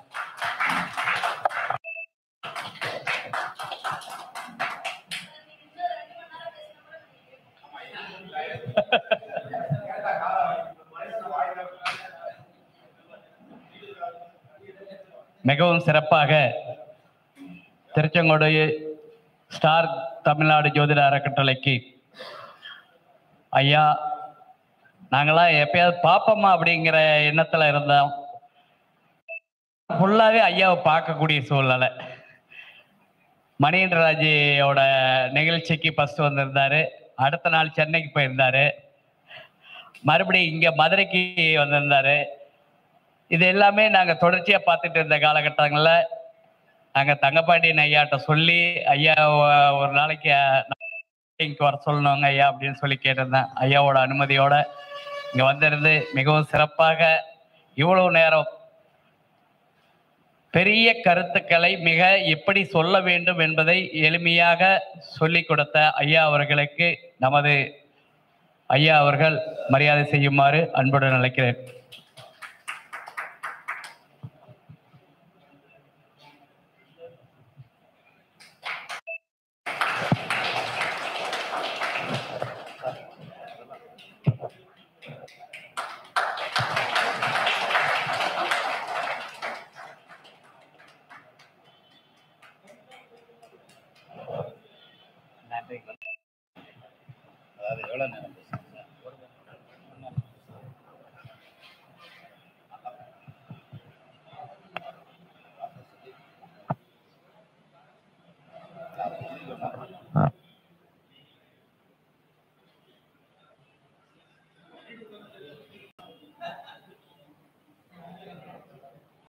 Speaker 3: மிகவும் சிறப்பாக திருச்செங்கோடு ஸ்டார் தமிழ்நாடு ஜோதிட அறக்கட்டளைக்கு ஐயா, நாங்களாம் எப்பயாவது பார்ப்போமா அப்படிங்கிற எண்ணத்தில் இருந்தோம். ஃபுல்லாகவே ஐயாவை பார்க்கக்கூடிய சூழ்நிலை. மணிகண்டராஜோட நிகழ்ச்சிக்கு ஃபஸ்ட்டு வந்திருந்தார். அடுத்த நாள் சென்னைக்கு போயிருந்தார். மறுபடியும் இங்கே மதுரைக்கு வந்திருந்தார். இது எல்லாமே நாங்கள் தொடர்ச்சியாக பார்த்துட்டு இருந்த காலகட்டங்களில் நாங்கள் தங்கப்பாண்டியன் ஐயாட்ட சொல்லி, ஐயா ஒரு நாளைக்கு இங்கே வர சொல்லணுங்க ஐயா அப்படின்னு சொல்லி கேட்டிருந்தேன். ஐயாவோட அனுமதியோட இங்கே வந்திருந்து மிகவும் சிறப்பாக இவ்வளவு நேரம் பெரிய கருத்துக்களை மிக எப்படி சொல்ல வேண்டும் என்பதை எளிமையாக சொல்லிக் கொடுத்த ஐயா அவர்களுக்கு நமது ஐயா அவர்கள் மரியாதை செய்யுமாறு அன்புடன் அழைக்கிறேன்.
Speaker 2: அதாவது எவ்வளவு நேரம்